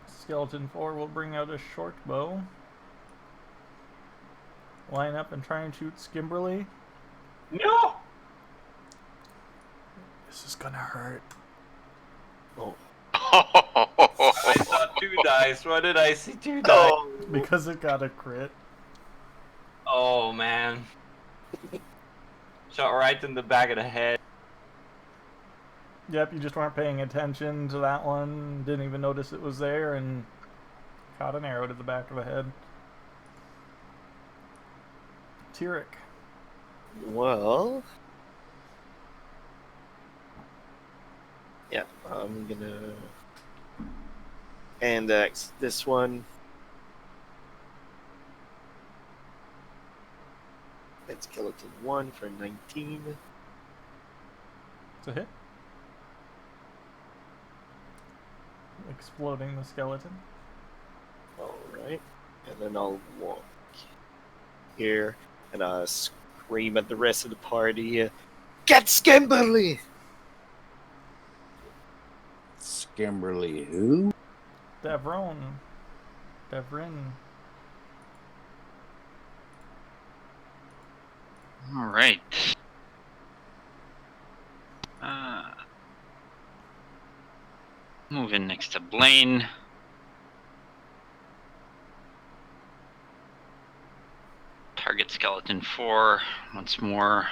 Skeleton 4 will bring out a short bow. Line up and try and shoot Skimberly. No! This is gonna hurt. Oh. I saw 2 dice. Why did I see 2 dice? Oh. Because it got a crit. Oh, man. Shot right in the back of the head. Yep, you just weren't paying attention to that one. Didn't even notice it was there and caught an arrow to the back of the head. Tyrek. Well. Yeah, I'm gonna hand axe this one. That's skeleton 1 for 19. It's a hit. Exploding the skeleton. Alright. And then I'll walk here and scream at the rest of the party. Get Skimberly! Skimberly who? Devrin. All right. Moving next to Blaine. Target skeleton 4. Once more,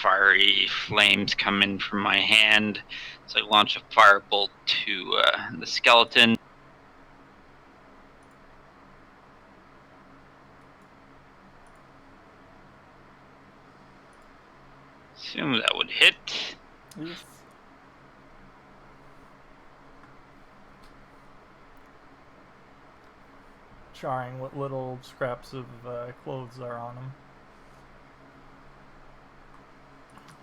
fiery flames come in from my hand. So I launch a firebolt to the skeleton. Assume that would hit. Yes. Charring what little scraps of clothes are on him.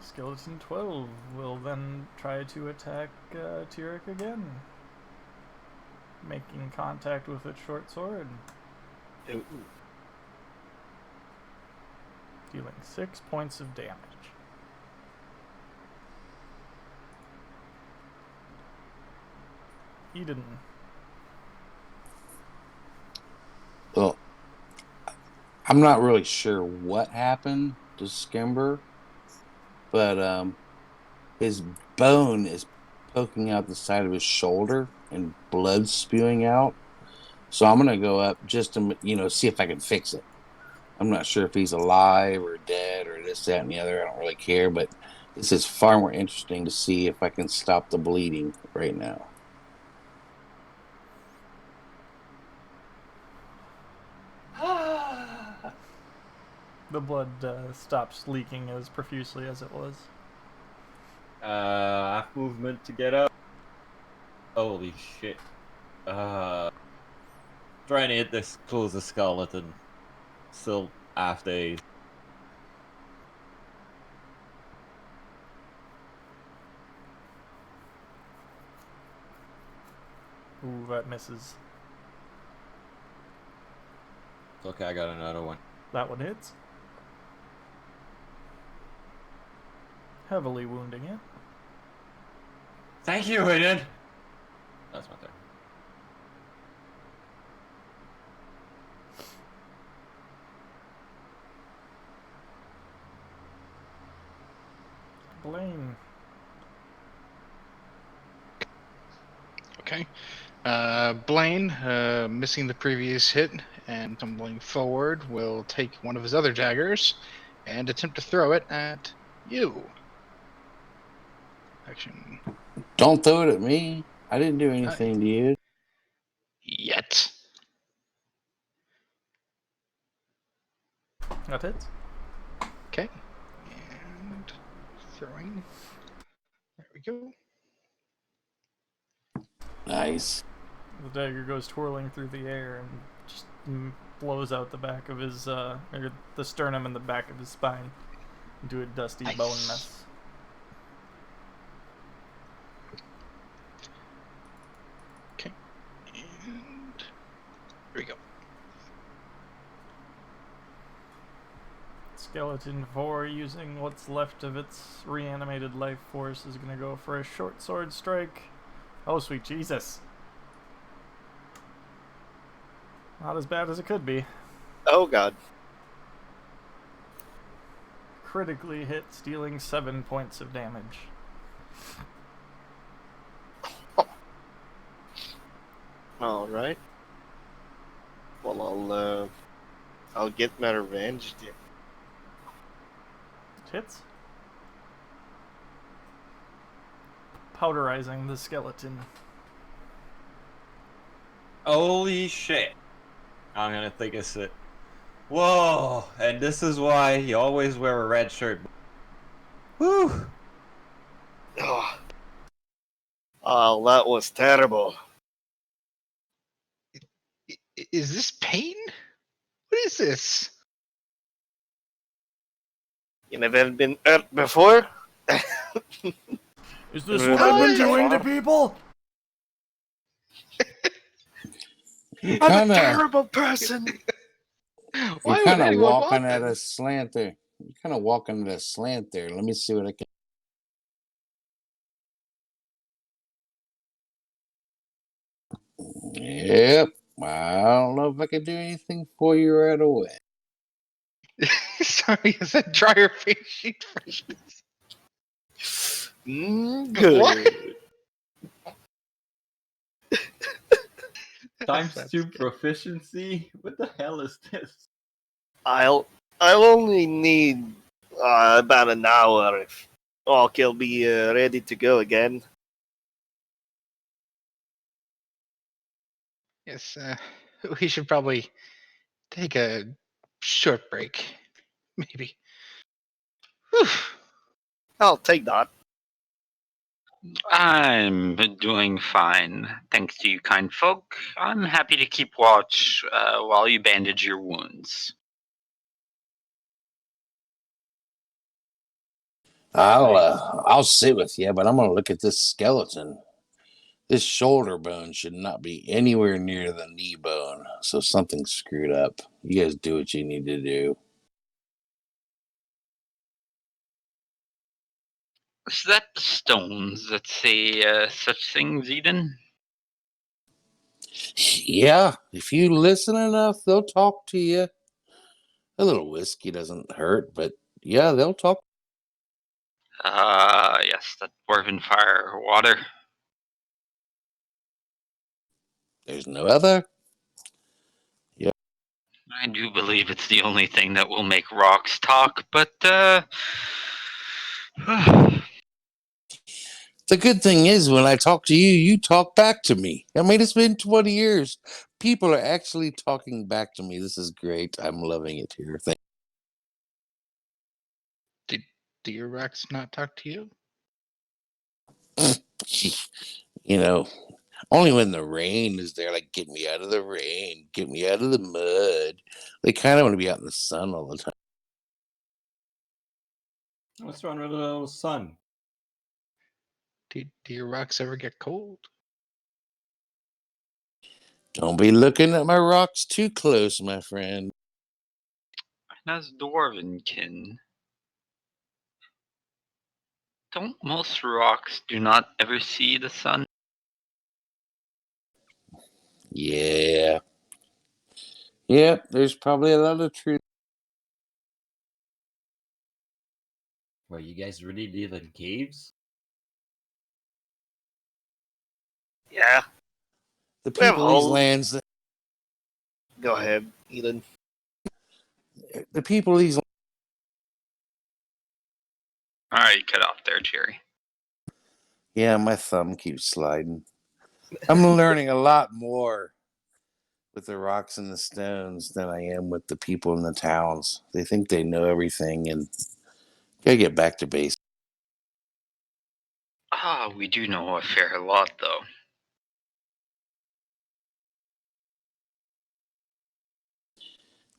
Skeleton 12 will then try to attack Tyrek again. Making contact with its short sword. Ooh. Dealing 6 points of damage. Eden. Well, I'm not really sure what happened to Skimber, but his bone is poking out the side of his shoulder and blood spewing out. So I'm gonna go up just to see if I can fix it. I'm not sure if he's alive or dead or this, that, and the other. I don't really care, but this is far more interesting to see if I can stop the bleeding right now. The blood stops leaking as profusely as it was. Half movement to get up. Holy shit. Trying to hit this closest skeleton. Still half days. Ooh, that misses. It's okay, I got another one. That one hits. Heavily wounding it. Thank you, Aiden! That's my turn. Blaine. Okay. Blaine, missing the previous hit and tumbling forward, will take one of his other daggers and attempt to throw it at you. Action. Don't throw it at me. I didn't do anything to you. Yet. That hits. Okay. And throwing. There we go. Nice. The dagger goes twirling through the air and just blows out the back of his, or the sternum and the back of his spine into a dusty Nice. bone mess. Okay. And there we go. Skeleton 4, using what's left of its reanimated life force, is going to go for a short sword strike. Oh, sweet Jesus. Not as bad as it could be. Oh god. Critically hit, stealing 7 points of damage. All right. Well, I'll get my revenge. It hits. Powderizing the skeleton. Holy shit. I'm gonna think it's it. Whoa! And this is why you always wear a red shirt. Whew! Oh, oh that was terrible. Is this pain? What is this? You never been hurt before? Is this what what I've I've been been doing to people? I'm a terrible person. You're Why would kind of anyone walking want at a this? slant there. You're kind of walking at a slant there. Let me see what I can. Yep. I don't know if I can do anything for you right away. Sorry, is that dryer face sheet freshness? Good. What? Times That's 2 good. proficiency? What the hell is this? I'll only need about an hour if Orc will be ready to go again. Yes, we should probably take a short break. Maybe. Whew. I'll take that. I'm doing fine. Thanks to you, kind folk. I'm happy to keep watch while you bandage your wounds. I'll sit with you, but I'm gonna look at this skeleton. This shoulder bone should not be anywhere near the knee bone, so something's screwed up. You guys do what you need to do. Is that the stones that say such things, Eden? Yeah, if you listen enough, they'll talk to you. A little whiskey doesn't hurt, but yeah, they'll talk. Yes, that dwarven fire water. There's no other. I do believe it's the only thing that will make rocks talk, but The good thing is, when I talk to you, you talk back to me. I mean, it's been 20 years. People are actually talking back to me. This is great. I'm loving it here. Do your rocks not talk to you? You know, only when the rain is there, like, get me out of the rain, get me out of the mud. They kind of want to be out in the sun all the time. What's wrong with a little sun? Do your rocks ever get cold? Don't be looking at my rocks too close, my friend. as dwarvenkin, don't most rocks do not ever see the sun? Yeah. Yep, there's probably a lot of truth. Well, you guys really live in caves? Yeah, The We have people of these all- lands, Go ahead, Eden. the people of these. All right, cut off there, Jerry. Yeah, my thumb keeps sliding. I'm learning a lot more with the rocks and the stones than I am with the people in the towns. They think they know everything, and gotta get back to basics. Ah, we do know a fair lot, though.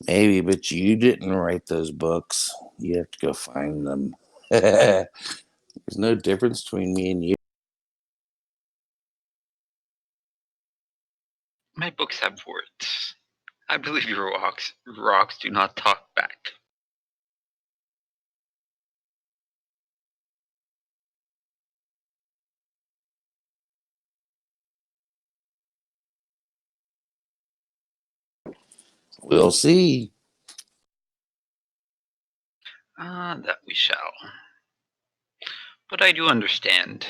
Maybe, but you didn't write those books. You have to go find them. There's no difference between me and you. My books have words. I believe your rocks do not talk back. We'll see. Ah, that we shall. But I do understand.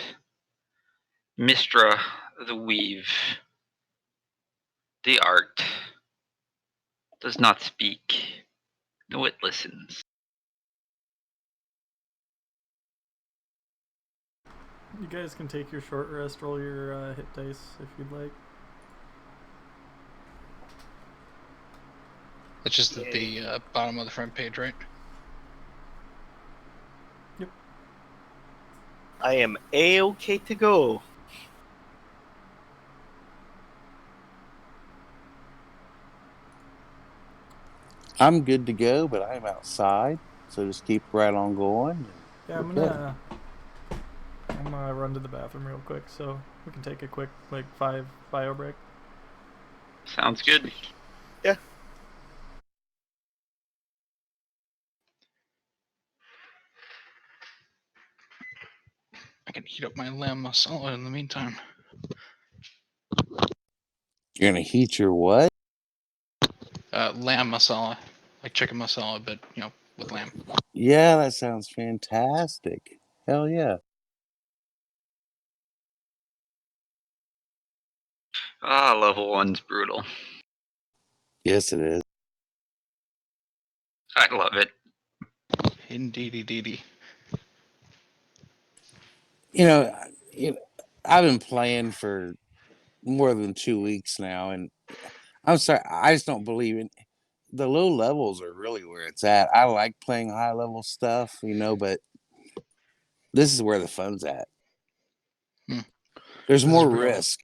Mistra, the weave, the art, does not speak, though it listens. You guys can take your short rest, roll your hit dice if you'd like. It's just at the bottom of the front page, right? Yep. I am A-okay to go. I'm good to go, but I'm outside, so just keep right on going. Yeah, I'm gonna run to the bathroom real quick, so we can take a quick 5 bio break. Sounds good. Yeah. I can heat up my lamb masala in the meantime. You're gonna heat your what? Lamb masala, like chicken masala, but with lamb. Yeah, that sounds fantastic. Hell yeah. Ah, level 1's brutal. Yes, it is. I love it. Indeedy. You know, I've been playing for more than 2 weeks now, and I'm sorry, I just don't believe in the low levels are really where it's at. I like playing high level stuff, but this is where the fun's at. Hmm. There's This is more real. risk.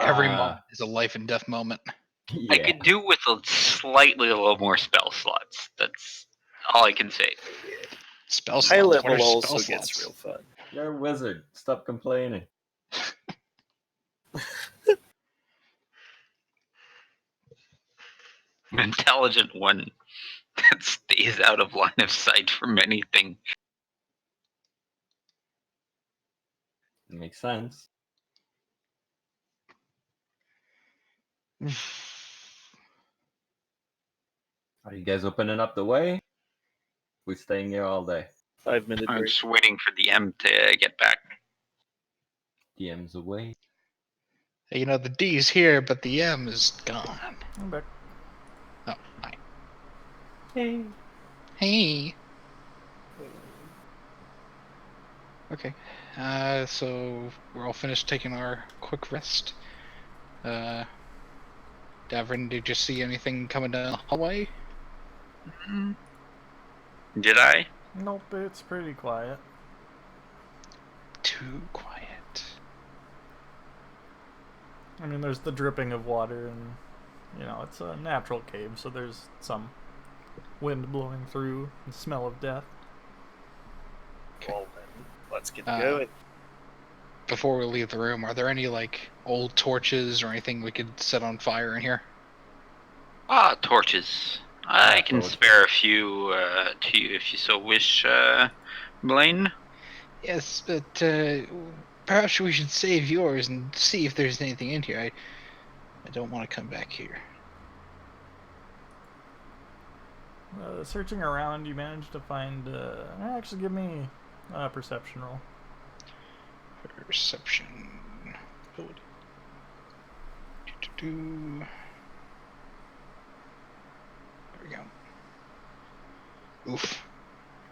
Every moment is a life and death moment. I could do with a little more spell slots. That's all I can say. Spell slots. High What are level spell also slots? gets real fun. You're a wizard. Stop complaining. An intelligent one that stays out of line of sight from anything. Makes sense. Are you guys opening up the way? We're staying here all day. 5-minute I'm break. just waiting for the M to get back. DM's away. The D's here, but the M is gone. I'm back. Oh, hi. Hey. Hey. Okay. So we're all finished taking our quick rest. Davrin, did you see anything coming down the hallway? Did I? Nope, it's pretty quiet. Too quiet. I mean, there's the dripping of water, and it's a natural cave, so there's some wind blowing through, the smell of death. Well, then, let's get going. Before we leave the room, are there any old torches or anything we could set on fire in here? Ah, torches. I can spare a few to you if you so wish, Blaine. Yes, but perhaps we should save yours and see if there's anything in here. I don't want to come back here. Searching around, you managed to find. Actually, give me a perception roll. Perception. There we go. Oof.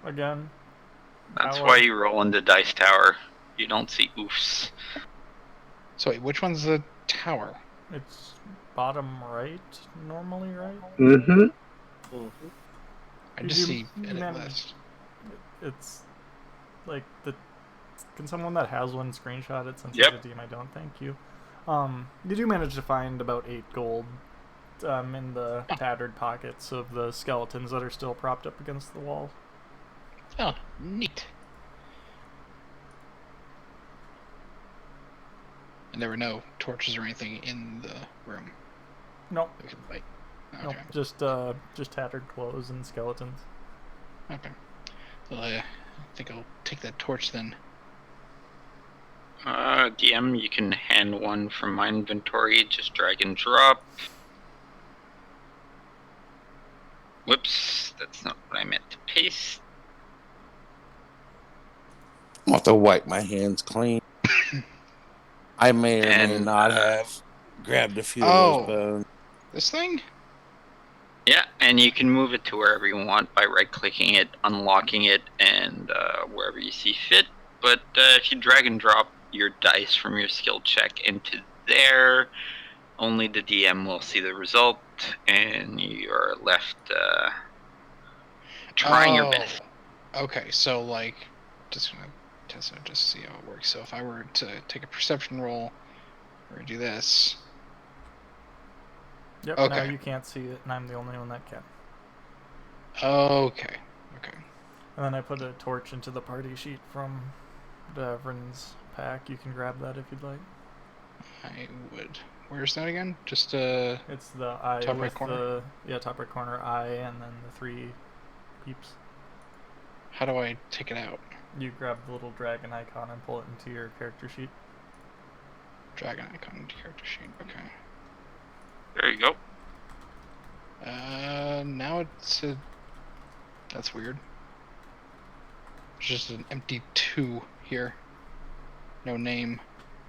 Again. That's Tower. why you roll in the dice tower. You don't see oofs. So wait, which one's the tower? It's bottom right normally, right? Mm-hmm. Mhm. I You just do see edit manage- list. It's like the. Can someone that has one screenshot it since Yep. as a DM I don't? Thank you. You do manage to find about 8 gold in the tattered pockets of the skeletons that are still propped up against the wall. Oh, neat. And there were no torches or anything in the room Nope. that we could light. Nope. Okay. Just tattered clothes and skeletons. Okay. So I think I'll take that torch then. DM, you can hand one from my inventory. Just drag and drop. Whoops, that's not what I meant to paste. I'm have to wipe my hands clean. I may or may And, not have grabbed a few of Oh. those bones. This thing? Yeah, and you can move it to wherever you want by right-clicking it, unlocking it, and wherever you see fit. But if you drag and drop your dice from your skill check into there, only the DM will see the result, and you are left trying your best. Okay, so like, just gonna test it just to see how it works. So if I were to take a perception roll, or do this, Yep. Okay. Now you can't see it, and I'm the only one that can. okay, And then I put a torch into the party sheet from Davrin's pack. You can grab that if you'd like. I would. Where's that again? Just It's the eye Top right with corner? the top right corner eye, and then the 3 peeps. how do I take it out? You grab the little dragon icon and pull it into your character sheet. Dragon icon into character sheet. Okay. There you go. Now it's a. That's weird. It's just an empty 2 here. No name.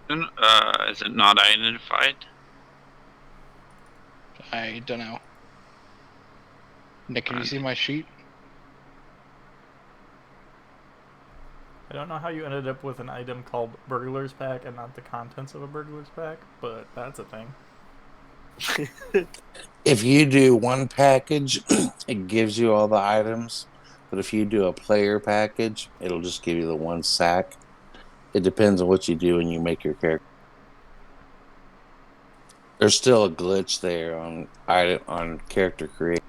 Is it not identified? I don't know. Nick, can you see my sheet? I don't know how you ended up with an item called Burglar's Pack and not the contents of a Burglar's Pack, but that's a thing. If you do one package, it gives you all the items. But if you do a player package, it'll just give you the one sack. It depends on what you do when you make your character. There's still a glitch there on character creation.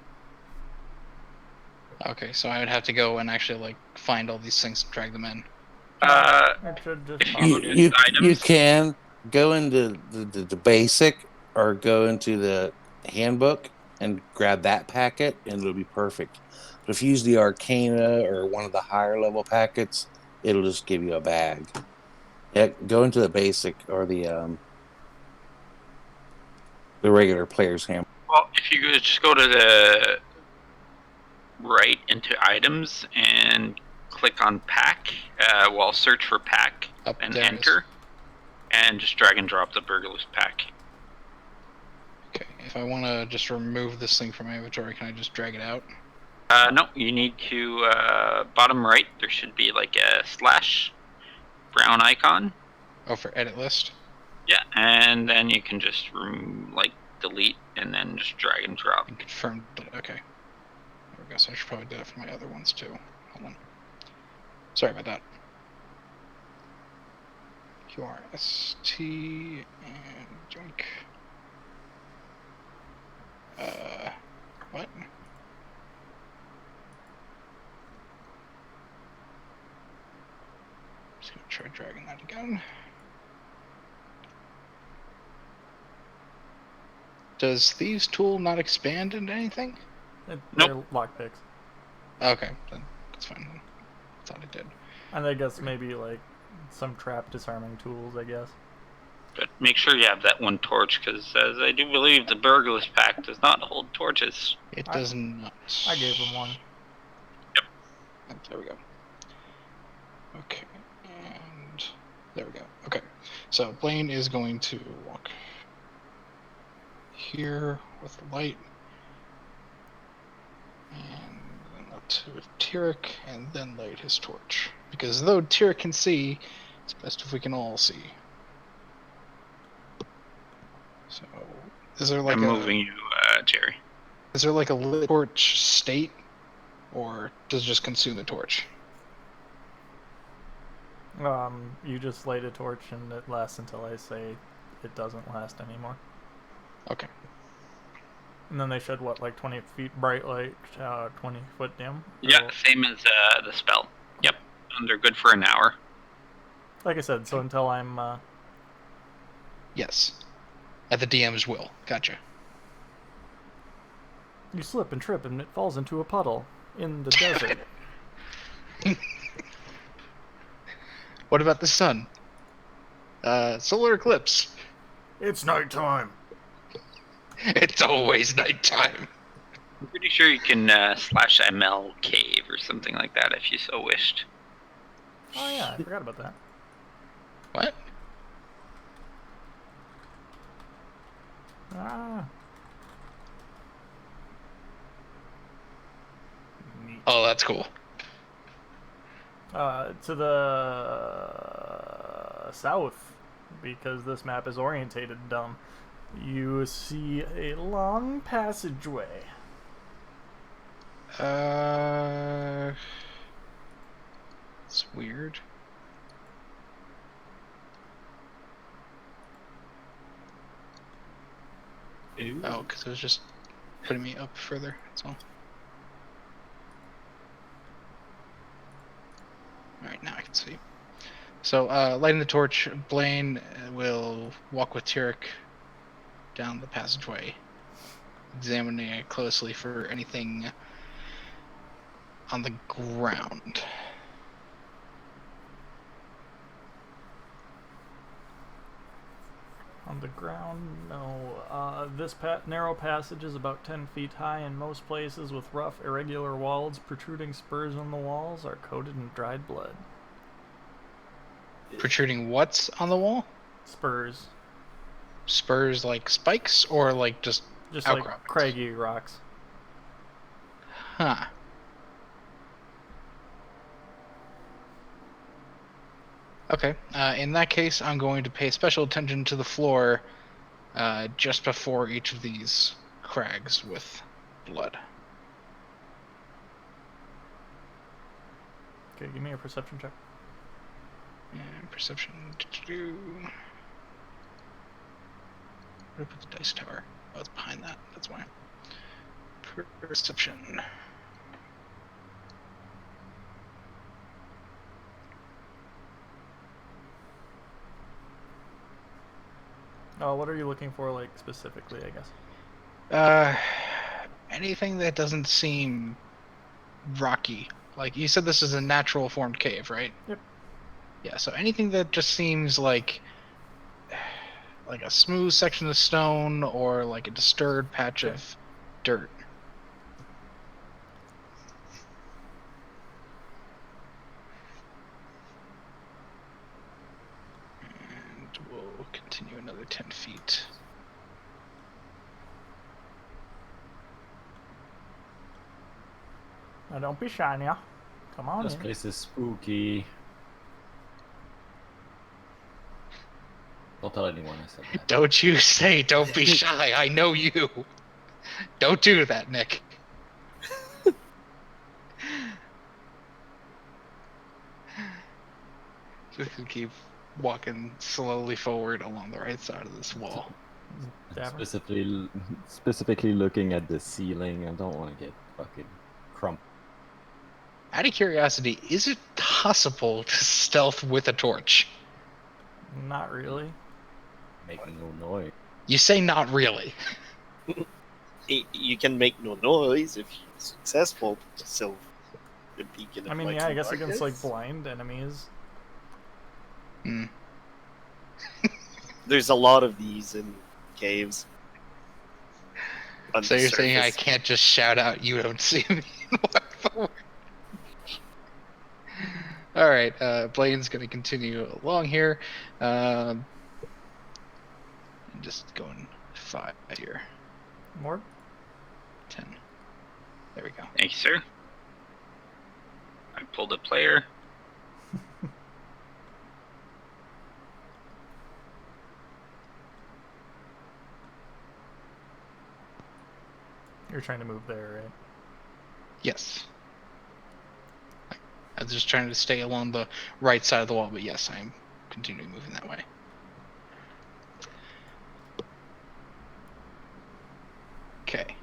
Okay, so I would have to go and actually like find all these things and drag them in. It should just If pop you- up. You items? can go into the basic or go into the handbook and grab that packet, and it'll be perfect. But if you use the Arcana or one of the higher level packets, it'll just give you a bag. Yeah, go into the basic or the regular player's handbook. Well, if you could just go to the right into items and click on pack, well, search for pack Up and there it is. enter, and just drag and drop the Burglar's Pack. Okay, if I want to just remove this thing from my inventory, can I just drag it out? No, you need to, bottom right, there should be like a slash brown icon. Oh, for edit list? Yeah, and then you can just delete and then just drag and drop. And confirm. Okay. There we go. So I should probably do that for my other ones too. Hold on. Sorry about that. QRST and junk. What? Just gonna try dragging that again. Does Thieves' Tool not expand into anything? They're lockpicks. Okay, then that's fine. Then. Thought it did. And I guess maybe like some trap disarming tools, I guess. But make sure you have that one torch, because as I do believe the Burglar's Pack does not hold torches. It does not. I gave them one. Oh, there we go. Okay, and there we go. Okay, so Blaine is going to walk here with light. And then up to Tyrek, and then light his torch. Because though Tyrek can see, it's best if we can all see. So, is there like I'm moving you, Jerry. Is there like a lit torch state, or does it just consume the torch? You just light a torch and it lasts until I say it doesn't last anymore. Okay. And then they shed what, like 20 feet bright light, 20 foot dim? Yeah, same as the spell. Yep, and they're good for an hour. Like I said, so until I'm Yes. At the DM's will. Gotcha. you slip and trip and it falls into a puddle in the desert. What about the sun? Solar eclipse. It's nighttime. It's always nighttime. I'm pretty sure you can slash ML cave or something like that if you so wished. Oh yeah, I forgot about that. What? Ah. Neat. Oh, that's cool. To the south, because this map is orientated dumb, you see a long passageway. It's weird. Oh, because it was just putting me up further, that's all. Alright, now I can see. So, lighting the torch, Blaine will walk with Tyrek down the passageway, examining it closely for anything on the ground. On the ground, no. This narrow passage is about 10 feet high in most places, with rough, irregular walls. Protruding spurs on the walls are coated in dried blood. Protruding what's on the wall? Spurs. Spurs like spikes, or like just Just outcroppings? like craggy rocks. Huh. Okay. In that case, I'm going to pay special attention to the floor just before each of these crags with blood. Okay, give me a perception check. And perception. Where did I put the dice tower? Oh, it's behind that. That's why. Perception. Oh, what are you looking for, like, specifically, I guess? Anything that doesn't seem rocky. Like, you said this is a natural formed cave, right? Yep. Yeah, so anything that just seems like a smooth section of stone or like a disturbed patch of dirt. And we'll continue another 10 feet. Now, don't be shy now. Come on This in. place is spooky. Don't tell anyone I said that. Don't you say don't be shy. I know you. Don't do that, Nick. Just keep walking slowly forward along the right side of this wall. Davin? Specifically looking at the ceiling. I don't want to get fucking crump. Out of curiosity, is it possible to stealth with a torch? Not really. Making no noise. You say not really. You can make no noise if you're successful. So the beacon. I mean, of yeah, I guess against, like, darkness. blind enemies. Hmm. There's a lot of these in caves. On So the you're saying I surface. can't just shout out, "You don't see me"? and walk forward? All right, Blaine's going to continue along here, and just going 5 here. More? 10. There we go. Thank you, sir. I pulled a player. You're trying to move there, right? Yes. I was just trying to stay along the right side of the wall, but yes, I'm continuing moving that way. Okay.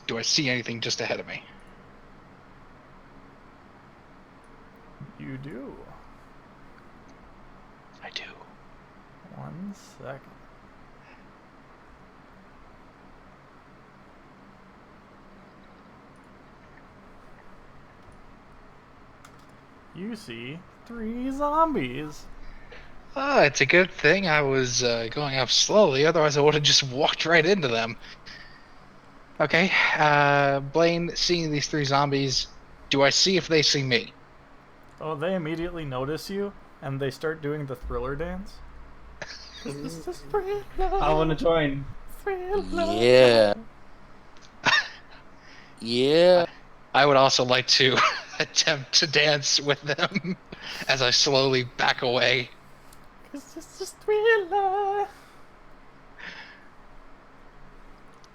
Do I see anything just ahead of me? You do. I do. 1 second. You see 3 zombies. Oh, it's a good thing I was going up slowly, otherwise I would have just walked right into them. Okay, Blaine, seeing these 3 zombies, do I see if they see me? Oh, they immediately notice you, and they start doing the thriller dance. This is thriller. I want to join. Thriller. Yeah. Yeah. I would also like to attempt to dance with them as I slowly back away. 'Cause this is thriller.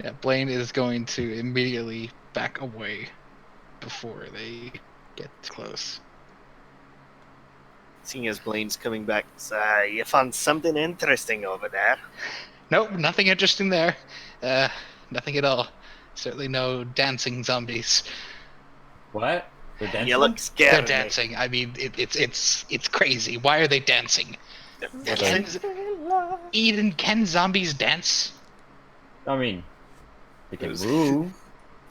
Yeah, Blaine is going to immediately back away before they get close. Seeing as Blaine's coming back, so you found something interesting over there. Nope, nothing interesting there. Nothing at all. Certainly no dancing zombies. What? They're dancing? You look They're scared. dancing. I mean, it's crazy. Why are they dancing? Dancing? Thriller. Eden, can zombies dance? I mean, they can Those- move.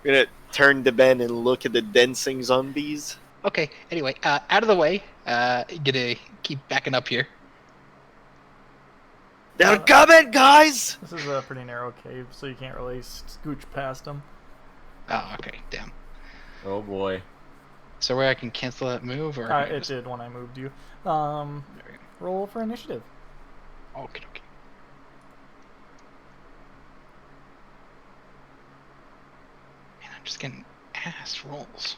We're gonna turn the bend and look at the dancing zombies. Okay. Anyway, out of the way. Gonna keep backing up here. They're coming, guys! This is a pretty narrow cave, so you can't really scooch past them. Oh, okay. Damn. Oh boy. So where I can cancel that move, or It did when I moved you. Roll for initiative. Okay. Man, I'm just getting ass rolls.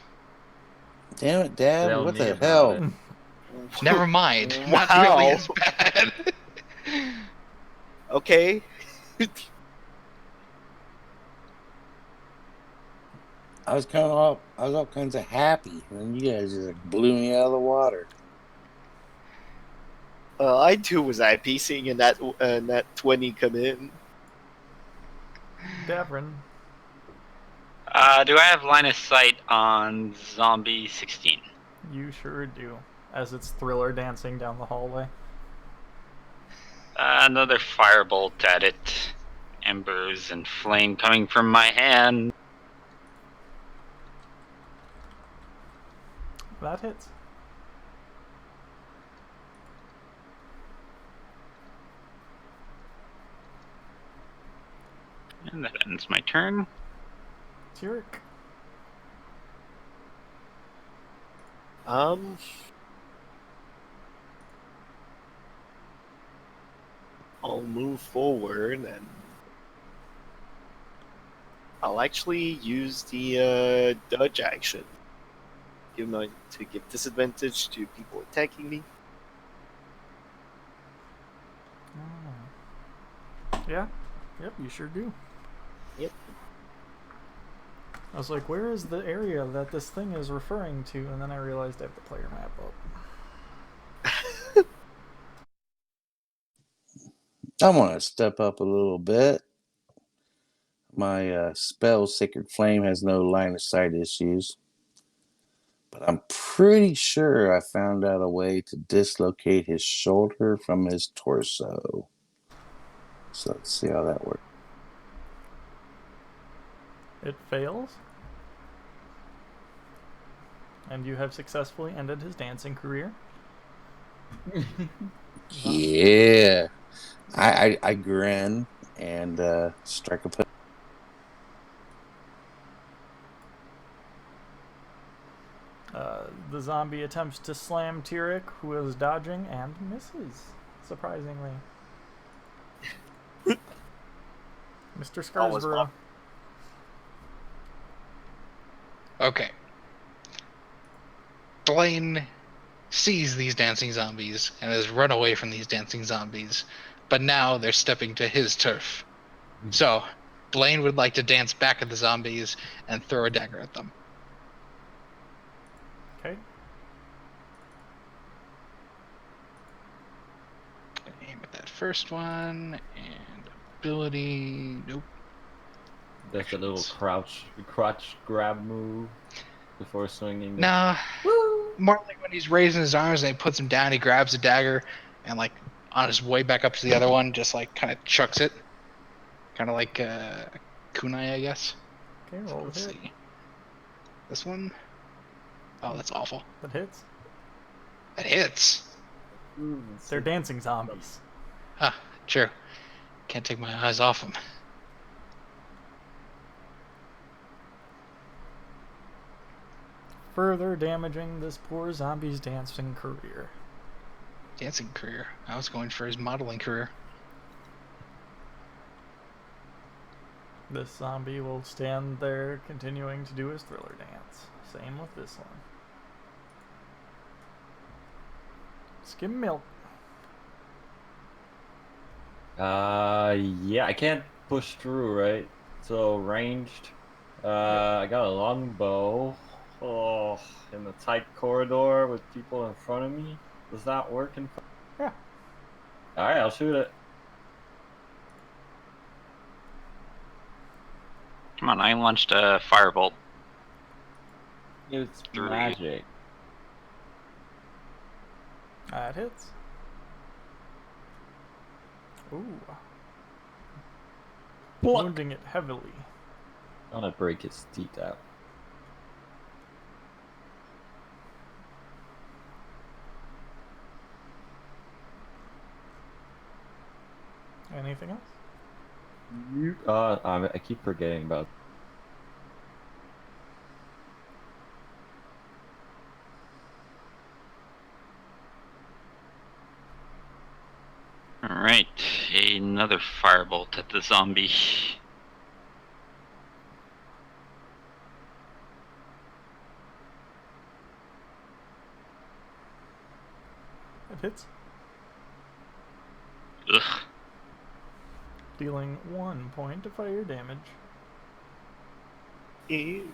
Damn it, Dad. Tell What me the about hell? it. Never mind. Not Wow. really as bad. Okay. I was all kinds of happy, and you guys just blew me out of the water. I too was happy seeing that 20 come in. Davrin. Do I have line of sight on zombie 16? You sure do. As it's thriller dancing down the hallway. Another firebolt at it. Embers and flame coming from my hand. That hits. And that ends my turn. Tyrek. I'll move forward and I'll actually use the dodge action. To give disadvantage to people attacking me. Yeah. Yep, you sure do. Yep. I was like, where is the area that this thing is referring to? And then I realized I have the player map up. I want to step up a little bit. My spell, Sacred Flame, has no line of sight issues. But I'm pretty sure I found out a way to dislocate his shoulder from his torso. So let's see how that works. It fails. And you have successfully ended his dancing career. Yeah. I grin and strike a pose. The zombie attempts to slam Tyrek, who is dodging, and misses, surprisingly. Mr. Always Scarsborough. Okay. Blaine sees these dancing zombies and has run away from these dancing zombies, but now they're stepping to his turf. So, Blaine would like to dance back at the zombies and throw a dagger at them. Okay. Aim at that first one, and ability. Nope. That's a little Actions. crotch grab move before swinging. Nah. More like when he's raising his arms and he puts him down, he grabs a dagger and, like, on his way back up to the other one, just, like, kind of chucks it. Kind of like kunai, I guess. Okay, roll Let's hit. see. This one. Oh, that's awful. That hits. That hits. They're dancing zombies. Huh, true. Can't take my eyes off him. Further damaging this poor zombie's dancing career. Dancing career. I was going for his modeling career. This zombie will stand there continuing to do his thriller dance. Same with this one. Skim milk. Yeah, I can't push through, right? So ranged. I got a long bow. Oh, in a tight corridor with people in front of me. Does that work in front? Yeah. Alright, I'll shoot it. Come on, I launched a firebolt. It's 3. magic. That hits. Ooh. Wounding it heavily. I'm gonna break his teeth out. Anything else? I keep forgetting about. Alright, another firebolt at the zombie. It hits. Ugh. Dealing 1 point of fire damage. Ew.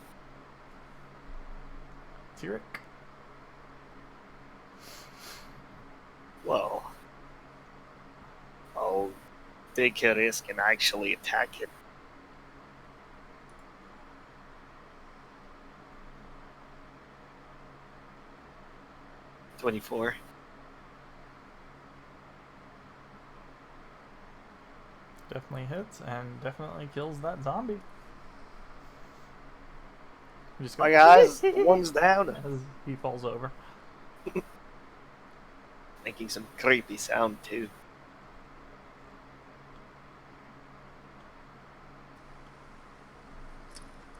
Tyrek. Well, I'll take a risk and actually attack it. $24. Definitely hits and definitely kills that zombie. You just go, My guys, one's down. as he falls over. Making some creepy sound too.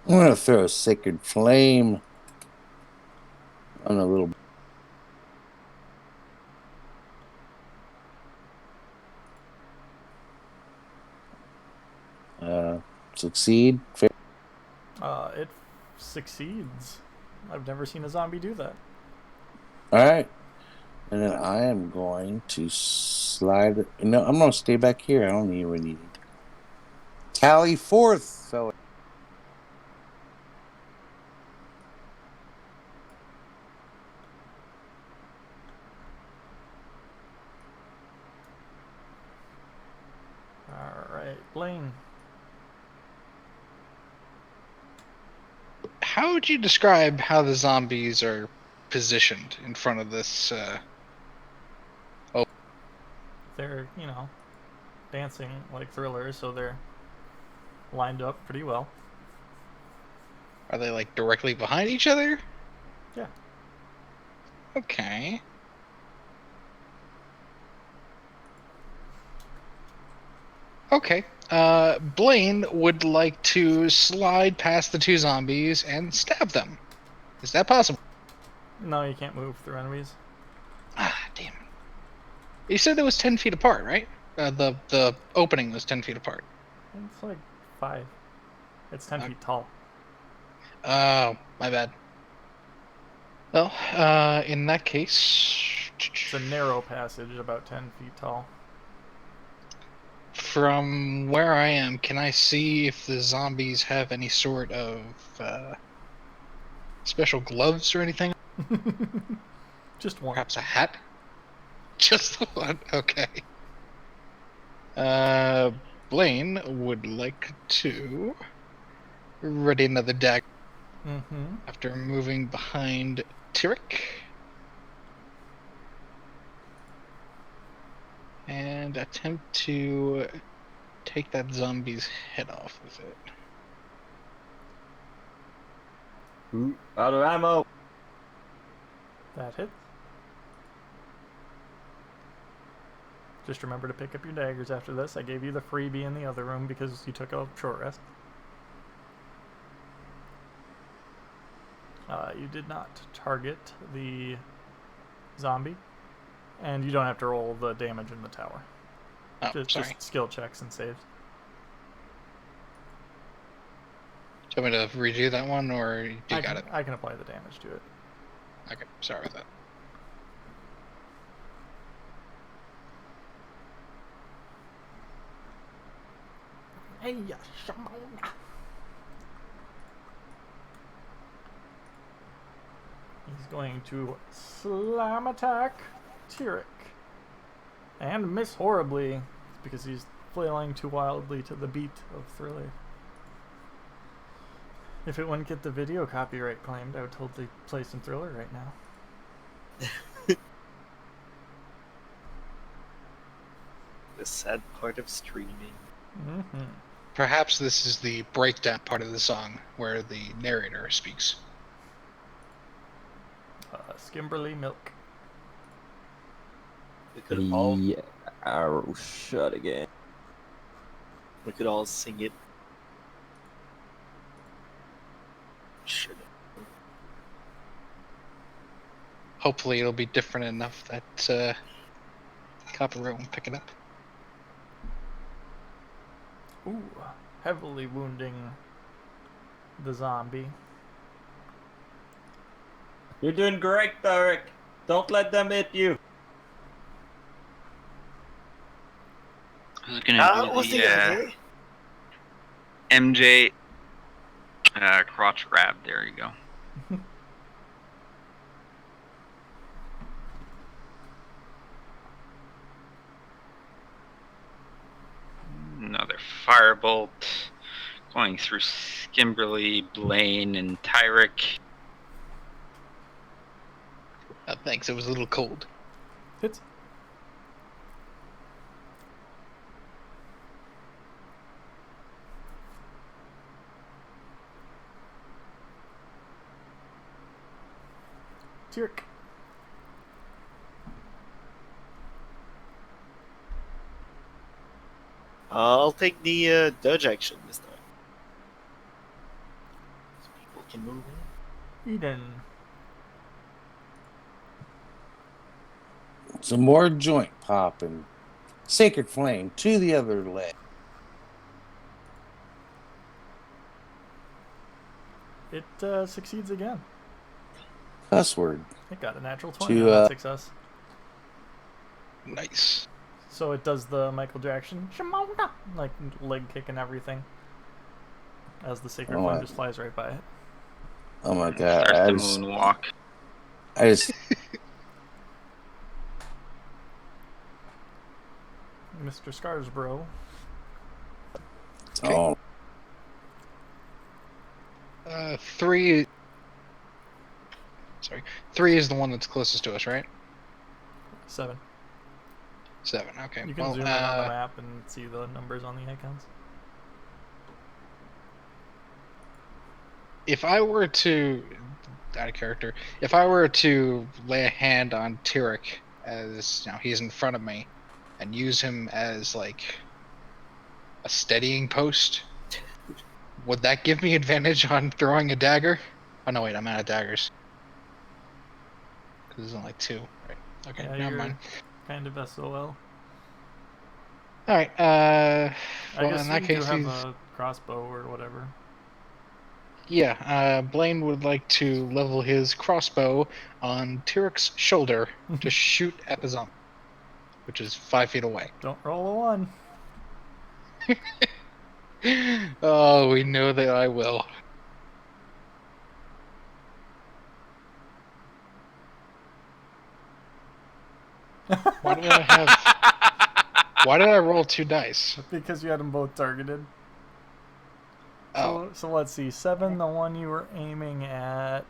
I'm gonna throw a sacred flame on a little. Succeed. It succeeds. I've never seen a zombie do that. All right. And then I am going to slide. No, I'm going to stay back here. I don't need what need. Tally forth, fella. Alright, Blaine. How would you describe how the zombies are positioned in front of this? They're, dancing like thrillers, so they're lined up pretty well. Are they like directly behind each other? Yeah. Okay. Okay. Blaine would like to slide past the two zombies and stab them. Is that possible? No, you can't move through enemies. Ah, damn. You said it was 10 feet apart, right? The opening was 10 feet apart. It's like 5. It's 10 feet tall. Oh, my bad. Well, in that case, It's a narrow passage, about 10 feet tall. from where I am, can I see if the zombies have any sort of special gloves or anything? Just one. Perhaps a hat? Just one? Okay. Blaine would like to ready another dagger Mm-hmm. after moving behind Tyrek. And attempt to take that zombie's head off with it. Ooh, out of ammo. That hits. Just remember to pick up your daggers after this. I gave you the freebie in the other room because you took a short rest. You did not target the zombie, and you don't have to roll the damage in the tower. Oh, sorry. Just skill checks and saves. Do you want me to redo that one, or you got it? I can apply the damage to it. Okay, sorry about that. Hey, Shamona. He's going to slam attack Tyrek. And miss horribly because he's flailing too wildly to the beat of Thriller. If it wouldn't get the video copyright claimed, I would totally play some Thriller right now. The sad part of streaming. Mm-hmm. Perhaps this is the breakdown part of the song where the narrator speaks. Skimberly Milk. We could all The arrow shot again. sing it. Should. Hopefully it'll be different enough that copyright won't pick it up. Ooh, heavily wounding the zombie. You're doing great, Derek. Don't let them hit you. I was gonna do What's the the idea? MJ crotch grab. There you go. Another firebolt going through Skimberly, Blaine, and Tyrek. Thanks, it was a little cold. Hits. Tyrek. I'll take the dodge action this time. So people can move in. Eden. Some more joint popping. Sacred Flame to the other leg. It succeeds again. Cuss word. It got a natural 20 To, on that success. Nice. So it does the Michael Jackson, Shimona, like leg kick and everything. As the Sacred Flame just flies right by it. Oh my god. Starts the moonwalk. I just Mr. Scarsbro. Okay. oh 3. Sorry, 3 is the one that's closest to us, right? 7. 7. Okay. You can zoom in on the map and see the numbers on the icons. If I were to, out of character, if I were to lay a hand on Tyrek as he's in front of me, and use him as like a steadying post, would that give me advantage on throwing a dagger? Oh no, wait, I'm out of daggers. Because there's only 2, right? Okay, Yeah, never you're mind. kind of SOL. All right. I Well, guess in that you case, do have he's a crossbow or whatever. yeah. Blaine would like to level his crossbow on Tyrek's shoulder to shoot at the zombie, which is 5 feet away. Don't roll a 1. Oh, we know that I will. Why did I have? Why did I roll 2 dice? Because you had them both targeted. Oh, So let's see. 7, the one you were aiming at.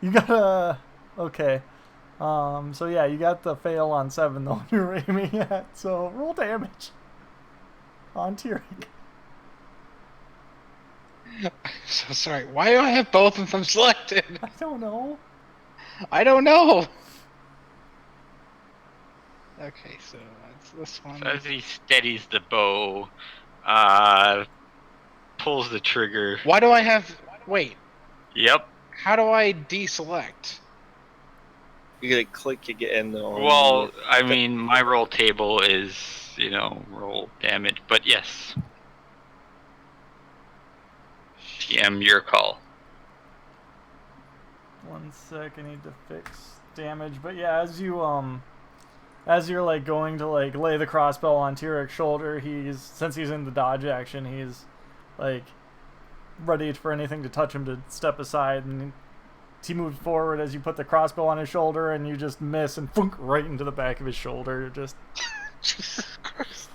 You got a. Okay. So yeah, you got the fail on 7, the one you were aiming at. So roll damage on Tyrick. so sorry. Why do I have both of them selected? I don't know. I don't know. Okay, so that's this one. So as he steadies the bow, pulls the trigger. Why do I have? Wait. Yep. How do I deselect? You gotta click again on. Well, I mean, my roll table is, roll damage, but yes. PM, your call. 1 sec. I need to fix damage. But yeah, as you're like going to like lay the crossbow on Tyrick's shoulder, since he's in the dodge action, he's like ready for anything to touch him to step aside, and he moves forward as you put the crossbow on his shoulder, and you just miss and thunk right into the back of his shoulder. Just Jesus Christ.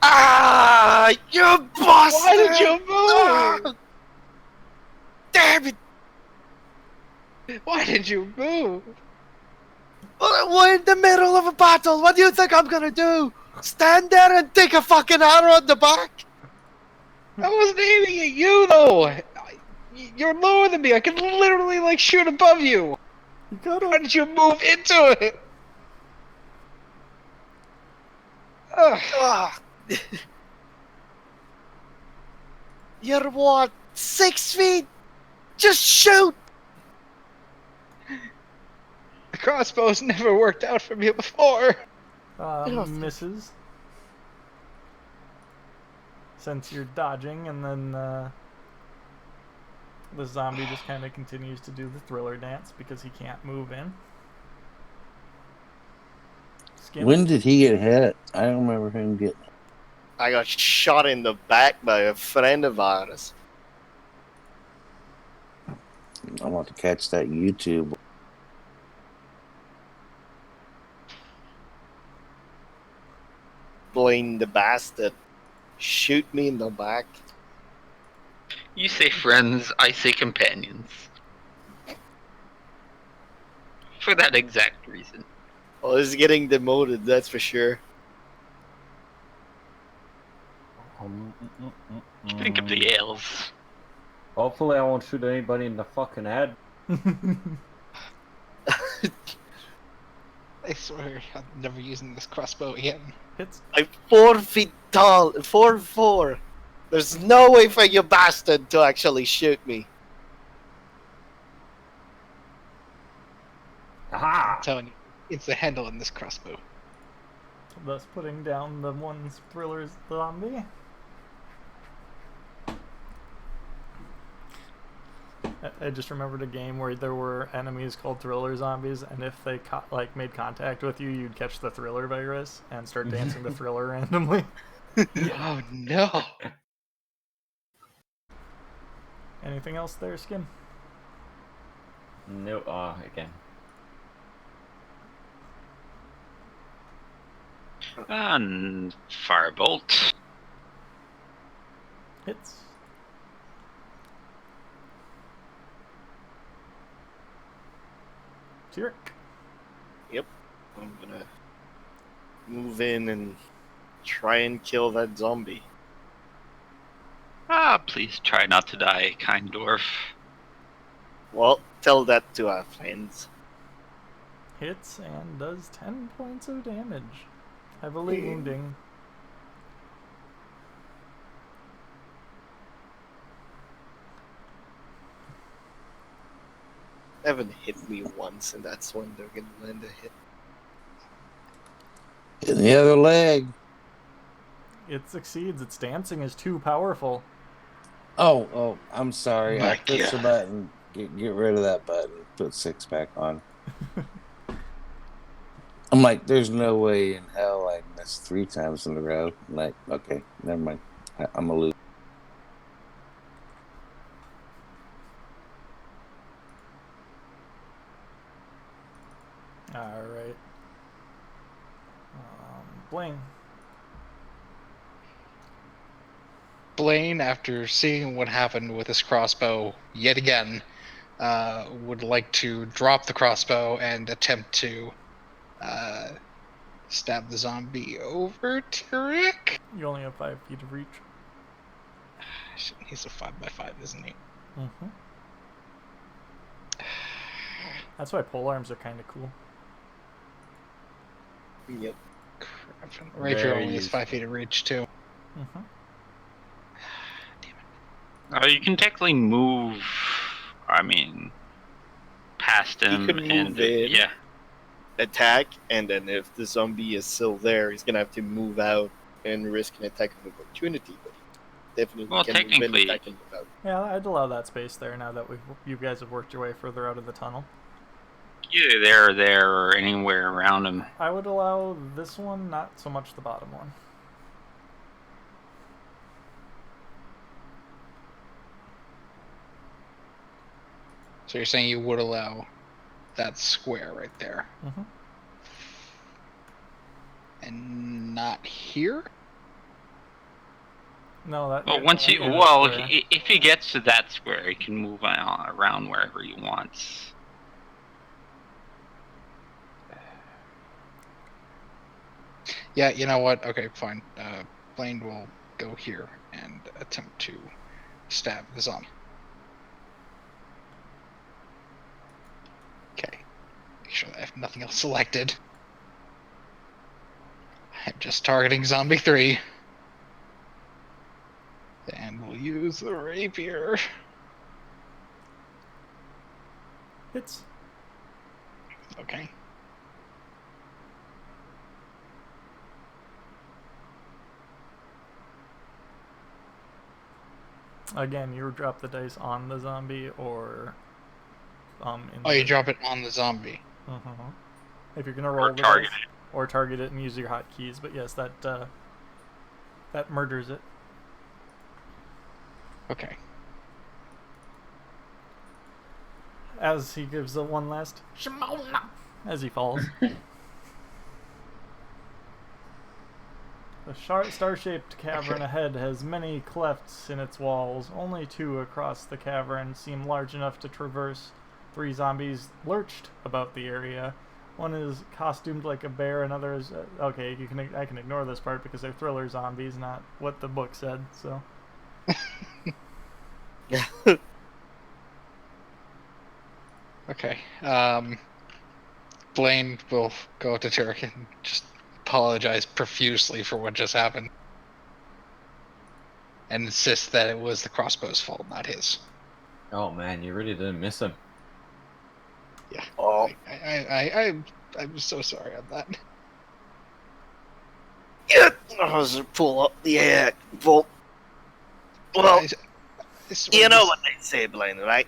Ah, you bastard! Why did you move? Ah, damn it! Why did you move? We're in the middle of a battle. What do you think I'm gonna do? Stand there and take a fucking arrow at the back? I wasn't aiming at you though. You're lower than me. I can literally like shoot above you. you gotta. Why did you move into it? Ugh. Ah. You're what? 6 feet? Just shoot! The crossbow's never worked out for me before. Misses. Since you're dodging, and then the zombie just kind of continues to do the thriller dance because he can't move in. Skim. When did he get hit? I don't remember him getting. I got shot in the back by a friend of ours. I want to catch that YouTube. Blaine the bastard. Shoot me in the back. You say friends, I say companions. For that exact reason. Well, he's getting demoted, that's for sure. Think of the ales. Hopefully I won't shoot anybody in the fucking head. I swear I'm never using this crossbow again. Hits. I'm 4 feet tall, 4'4". There's no way for you bastard to actually shoot me. Aha! I'm telling you, it's the handle in this crossbow. Thus putting down the one thriller's zombie. I just remembered a game where there were enemies called thriller zombies, and if they made contact with you, you'd catch the thriller virus and start dancing the thriller randomly. Oh no! Anything else there, Skim? No, again. And firebolt. Hits. Tyrick. I'm gonna move in and try and kill that zombie. Please try not to die, kind dwarf. Well, tell that to our friends. Hits and does 10 points of damage. Heavily wounding. They haven't hit me once, and that's when they're gonna land a hit. In the other leg. It succeeds. Its dancing is too powerful. Oh, I'm sorry. My I pushed the God. button. Get rid of that button. Put 6 back on. I'm like, there's no way in hell I missed 3 times in a row. I'm like, okay, never mind. I'm a loser. All right. Blaine. Blaine, after seeing what happened with his crossbow yet again, would like to drop the crossbow and attempt to stab the zombie over Tyrek. You only have 5 feet of reach. He's a 5x5, isn't he? Mm-hmm. That's why polearms are kind of cool. Yep. Crap. Rapier Very only has useful. 5 feet of reach, too. Mm-hmm. You can technically move. I mean, past him can move and in. yeah. Attack, and then if the zombie is still there, he's gonna have to move out and risk an attack of opportunity. But he definitely Well, can move in, technically- attack, and move out. Yeah, I'd allow that space there now that you guys have worked your way further out of the tunnel. Either there, or anywhere around him. I would allow this one, not so much the bottom one. So you're saying you would allow that square right there, Mm-hmm. and not here? No, that. Well, once you yeah, well, square. if he gets to that square, he can move around wherever he wants. Yeah, you know what? Okay, fine. Blaine will go here and attempt to stab the zombie. Okay. Make sure that I have nothing else selected. I'm just targeting zombie 3. And we'll use the rapier. Hits. Okay. Again, you drop the dice on the zombie or in Oh, you drop it on the zombie. Mm-hmm. If you're gonna roll Or the target dice, or target it and use your hotkeys, but yes, that murders it. Okay. As he gives a one last Shimona as he falls. The star-shaped cavern ahead has many clefts in its walls. Only 2 across the cavern seem large enough to traverse. 3 zombies lurched about the area. One is costumed like a bear, another is okay. I can ignore this part because they're thriller zombies, not what the book said. So. Okay. Blaine will go to Turek and just apologize profusely for what just happened. And insist that it was the crossbow's fault, not his. Oh man, you really didn't miss him. Yeah. Oh, I'm so sorry on that. yeah. I'll just pull up the bolt. Well, I swear you know this- what they say, Blaine, right?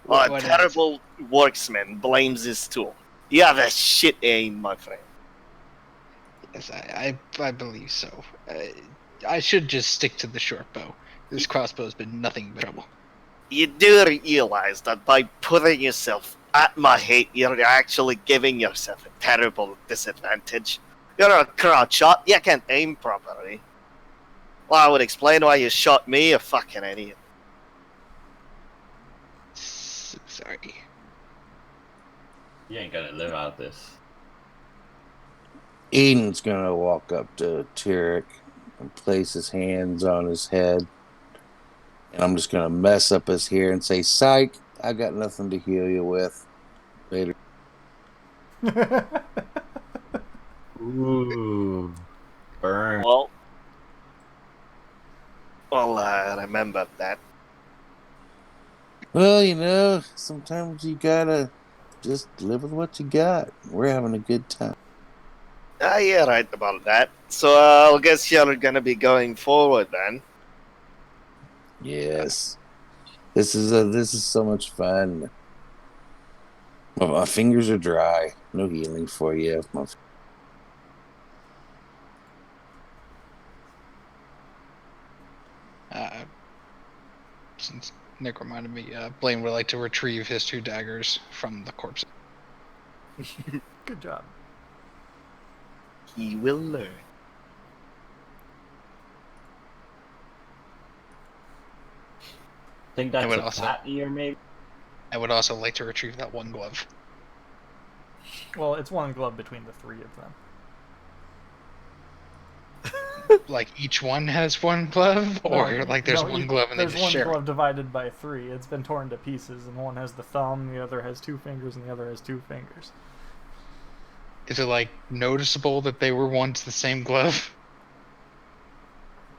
What- A what is- terrible worksman blames his tool. You have a shit aim, my friend. Yes, I believe so. I should just stick to the short bow. This crossbow's been nothing but trouble. You do realize that by putting yourself at my height, you're actually giving yourself a terrible disadvantage. You're a crowd shot, you can't aim properly. Well, I would explain why you shot me, you fucking idiot. So sorry. You ain't gonna live out this. Eden's gonna walk up to Tyrek and place his hands on his head. And I'm just gonna mess up his hair and say, "Psych, I got nothing to heal you with." Later. Ooh. Burn. Well, remember that. Well, sometimes you gotta just live with what you got. We're having a good time. Yeah, right about that. So I guess you're gonna be going forward then. Yes. This is so much fun. My fingers are dry. No healing for you. Since Nick reminded me, Blaine would like to retrieve his 2 daggers from the corpse. Good job. He will learn. Think that's would a also- cat ear, maybe? I would also like to retrieve that 1 glove. Well, it's one glove between the 3 of them. Like each one has 1 glove, or No, like there's no, 1 glove and they there's just one share glove it. divided by 3. It's been torn to pieces, and one has the thumb, the other has 2 fingers, and the other has 2 fingers. Is it like noticeable that they were once the same glove?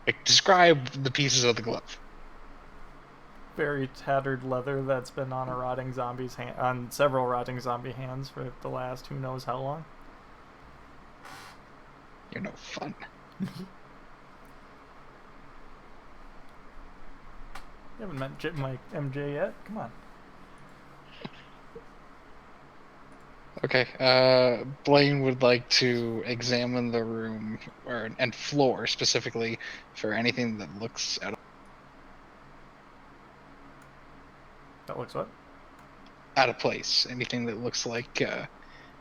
Like describe the pieces of the glove. Very tattered leather that's been on on several rotting zombie hands for the last who knows how long. You're no fun. You haven't met Mike MJ yet? Come on. Okay, Blaine would like to examine the room and floor specifically for anything that looks That looks what? out of place. Anything that looks like it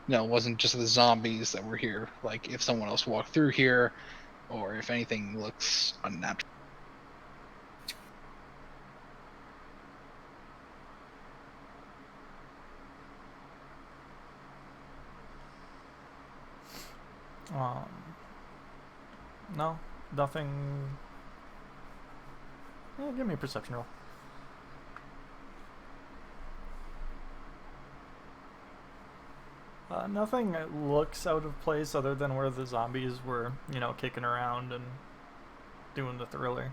wasn't just the zombies that were here. Like if someone else walked through here, or if anything looks unnatural. No, nothing. Yeah, give me a perception roll. Nothing looks out of place other than where the zombies were, kicking around and doing the thriller.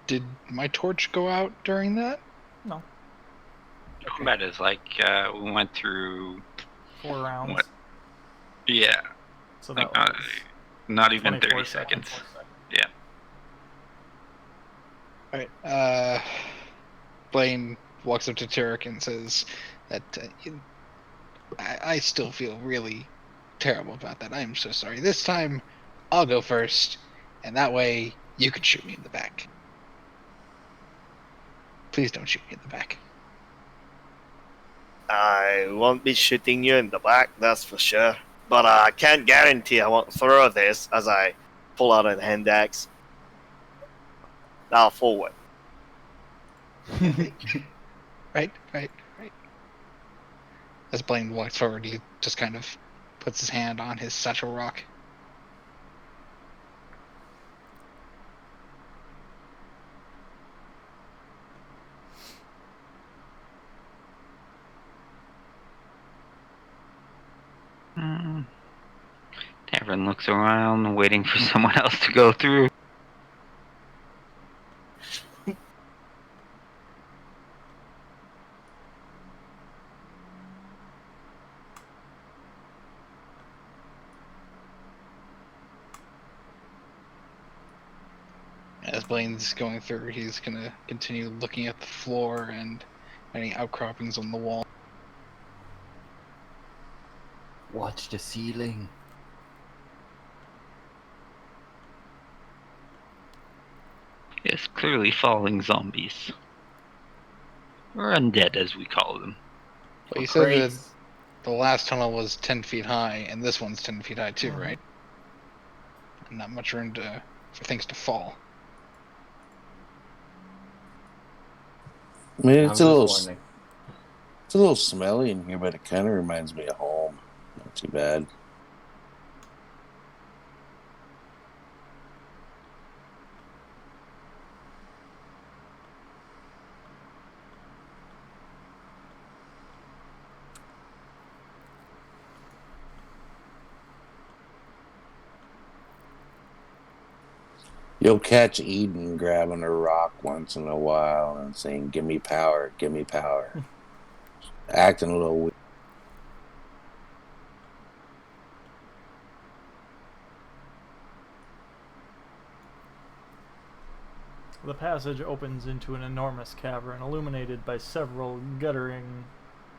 Did my torch go out during that? No. Combat is like we went through 4 rounds. What? Yeah, So like that was not even 24 30 seconds. Yeah. Alright, Blaine walks up to Tarek and says that I still feel really terrible about that. I'm so sorry. This time, I'll go first, and that way you can shoot me in the back. Please don't shoot me in the back. I won't be shooting you in the back, that's for sure. But I can't guarantee I won't throw this as I pull out a hand axe. Now forward. Right. As Blaine walks forward, he just kind of puts his hand on his satchel rock. Everyone looks around, waiting for someone else to go through. As Blaine's going through, he's gonna continue looking at the floor and any outcroppings on the wall. Watch the ceiling. Yes, clearly falling zombies. Or undead, as we call them. Well, you said that Crates. the last tunnel was 10 feet high, and this one's 10 feet high too, Mhm. right? Not much room for things to fall. I mean, I'm it's just wondering. a little smelly in here, but it kind of reminds me of home. Not too bad. You'll catch Eden grabbing a rock once in a while and saying, "Give me power, give me power." Acting a little weird. The passage opens into an enormous cavern illuminated by several guttering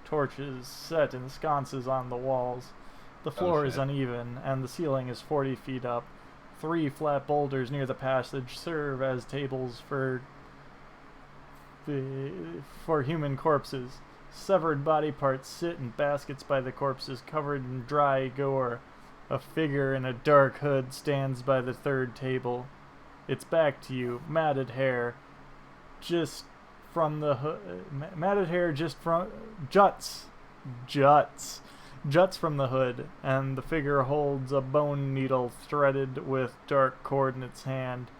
torches set in sconces on the walls. The floor is shit. uneven, and the ceiling is 40 feet up. 3 flat boulders near the passage serve as tables for human corpses. Severed body parts sit in baskets by the corpses, covered in dry gore. A figure in a dark hood stands by the third table. Its back to you, matted hair, just from the matted hair just from juts from the hood, and the figure holds a bone needle threaded with dark cord in its hand.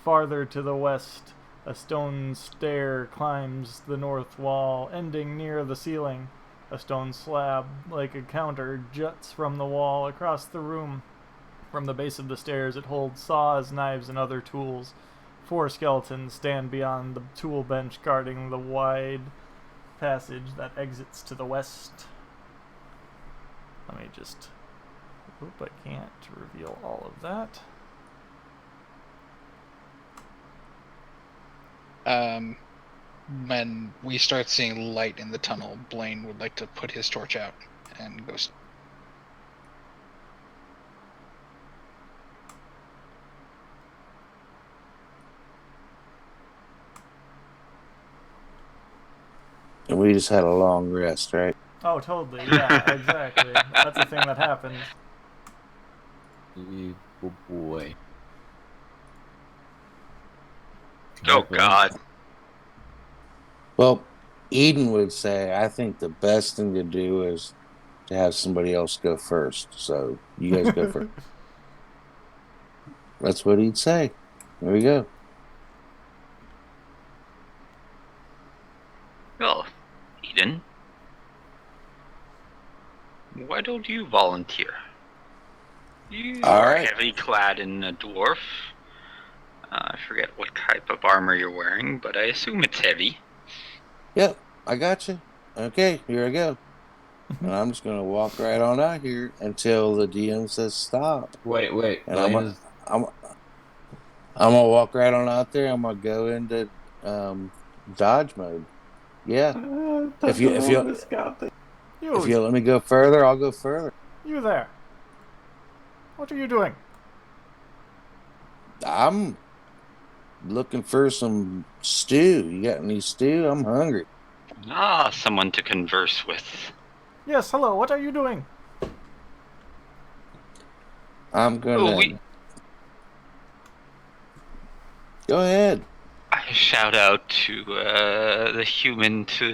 Farther to the west, a stone stair climbs the north wall, ending near the ceiling. A stone slab, like a counter, juts from the wall across the room. From the base of the stairs, it holds saws, knives, and other tools. 4 skeletons stand beyond the tool bench, guarding the wide passage that exits to the west. Let me just... Oop, I can't reveal all of that. When we start seeing light in the tunnel, Blaine would like to put his torch out and go. And we just had a long rest, right? Oh, totally. Yeah, exactly. That's the thing that happens. Oh boy. Oh God. Well, Eden would say, I think the best thing to do is to have somebody else go first. So you guys go first. That's what he'd say. There we go. Well, Eden, why don't you volunteer? You All are right. heavily clad in a dwarf. I forget what type of armor you're wearing, but I assume it's heavy. Yep, I got you. Okay, here I go. And I'm just going to walk right on out here until the DM says stop. Wait. And I'm going to walk right on out there. I'm going to go into dodge mode. Yeah. If you let me go further, I'll go further. You there. What are you doing? I'm looking for some stew. You got any stew? I'm hungry. Ah, someone to converse with. Yes, hello, what are you doing? I'm gonna go ahead. I shout out to the human to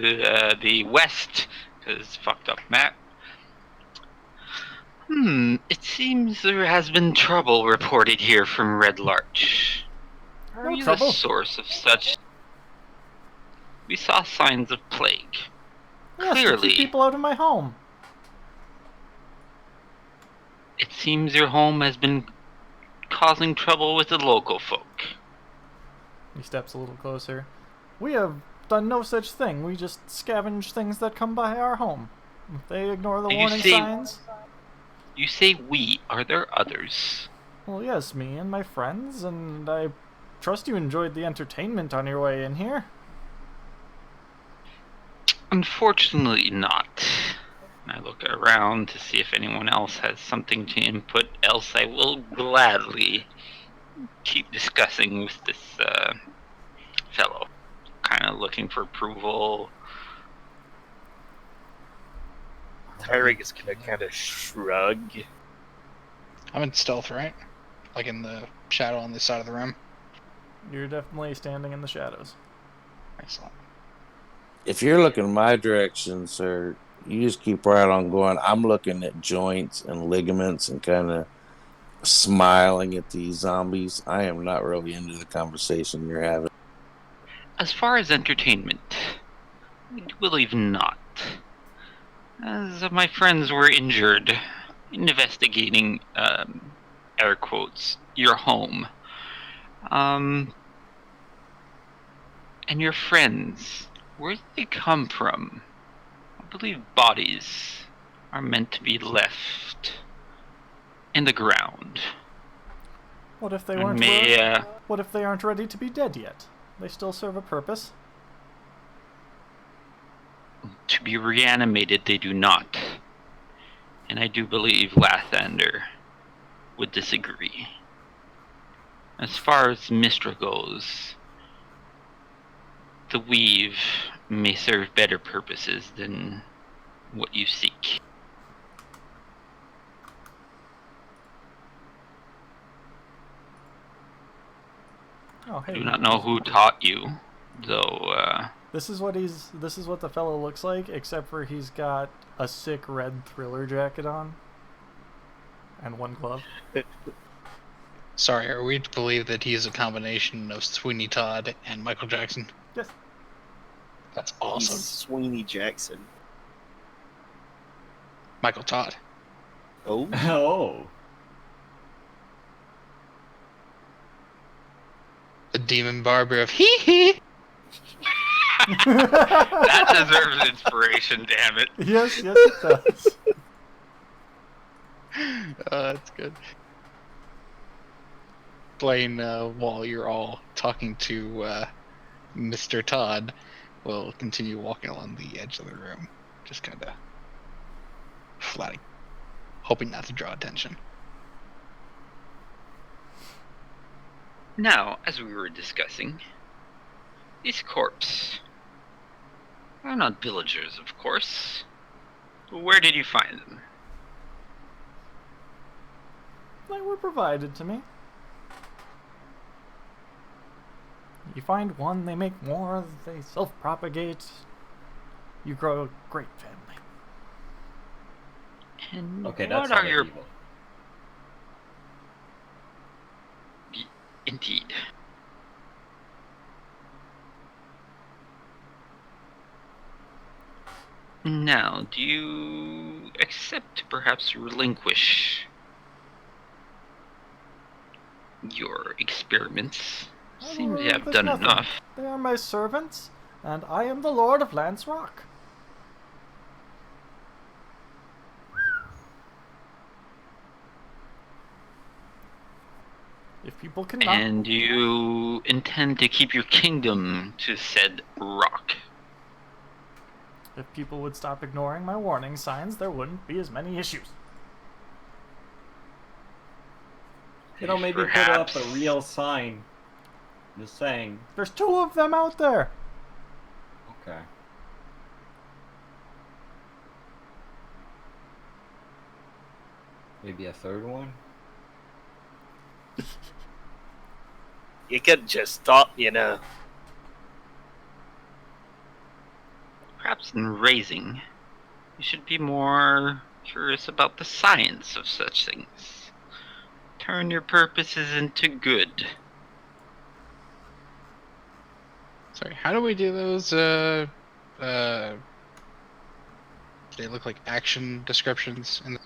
the west, because fucked up Matt. It seems there has been trouble reported here from Red Larch. Are No you trouble. the source of such? We saw signs of plague. Yes, to Clearly, keep people out of my home. it seems your home has been causing trouble with the local folk. He steps a little closer. We have done no such thing. We just scavenge things that come by our home. If they ignore the You warning say- signs... You say we. Are there others? Well, yes, me and my friends, and I trust you enjoyed the entertainment on your way in here. Unfortunately not. I look around to see if anyone else has something to input, else I will gladly keep discussing with this fellow. Kind of looking for approval. Tyrick is gonna kind of shrug. I'm in stealth, right? Like in the shadow on this side of the room. You're definitely standing in the shadows. Excellent. If you're looking my direction, sir, you just keep right on going. I'm looking at joints and ligaments and kind of smiling at these zombies. I am not really into the conversation you're having. As far as entertainment, I believe not. As my friends were injured investigating, air quotes, your home, And your friends, where did they come from? I believe bodies are meant to be left in the ground. What if they And weren't? may, What if they aren't ready to be dead yet? They still serve a purpose. to be reanimated, they do not. And I do believe Lathander would disagree. As far as Mistra goes, the weave may serve better purposes than what you seek. Oh, I hey. do not know who taught you, though. This is what the fellow looks like, except for he's got a sick red Thriller jacket on. And one glove. Sorry, are we to believe that he is a combination of Sweeney Todd and Michael Jackson? Yes. That's He's awesome. Sweeney Jackson. Michael Todd. Oh, Oh. The demon barber of hee hee. That deserves inspiration, damn it. Yes, it does. That's good. Blaine, while you're all talking to Mr. Todd, will continue walking along the edge of the room, just kind of flatting, hoping not to draw attention. Now, as we were discussing, these corpses are not villagers, of course. Where did you find them? They were provided to me. You find one, they make more, they self-propagate. You grow a great family. And Okay, what that's are not your... evil. Indeed. Now, do you accept to perhaps relinquish your experiments? Seems you have There's done nothing. enough. They are my servants, and I am the Lord of Lance Rock. If people cannot... And you intend to keep your kingdom to said rock. If people would stop ignoring my warning signs, there wouldn't be as many issues. You know, maybe Perhaps. put up a real sign. Just saying. There's 2 of them out there. Okay. Maybe a third one? you could just stop, you know. Perhaps in raising, you should be more curious about the science of such things. Turn your purposes into good. Sorry, how do we do those? They look like action descriptions. In the...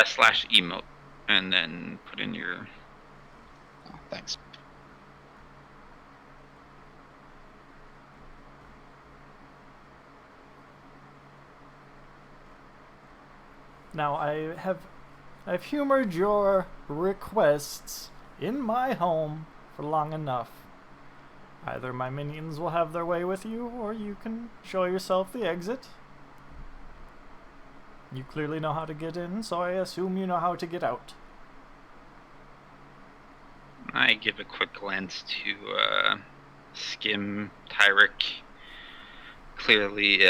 Slash emote, and then put in your... Oh, thanks. Now, I've humored your requests in my home for long enough. Either my minions will have their way with you, or you can show yourself the exit. You clearly know how to get in, so I assume you know how to get out. I give a quick glance to Skim, Tyric. Clearly,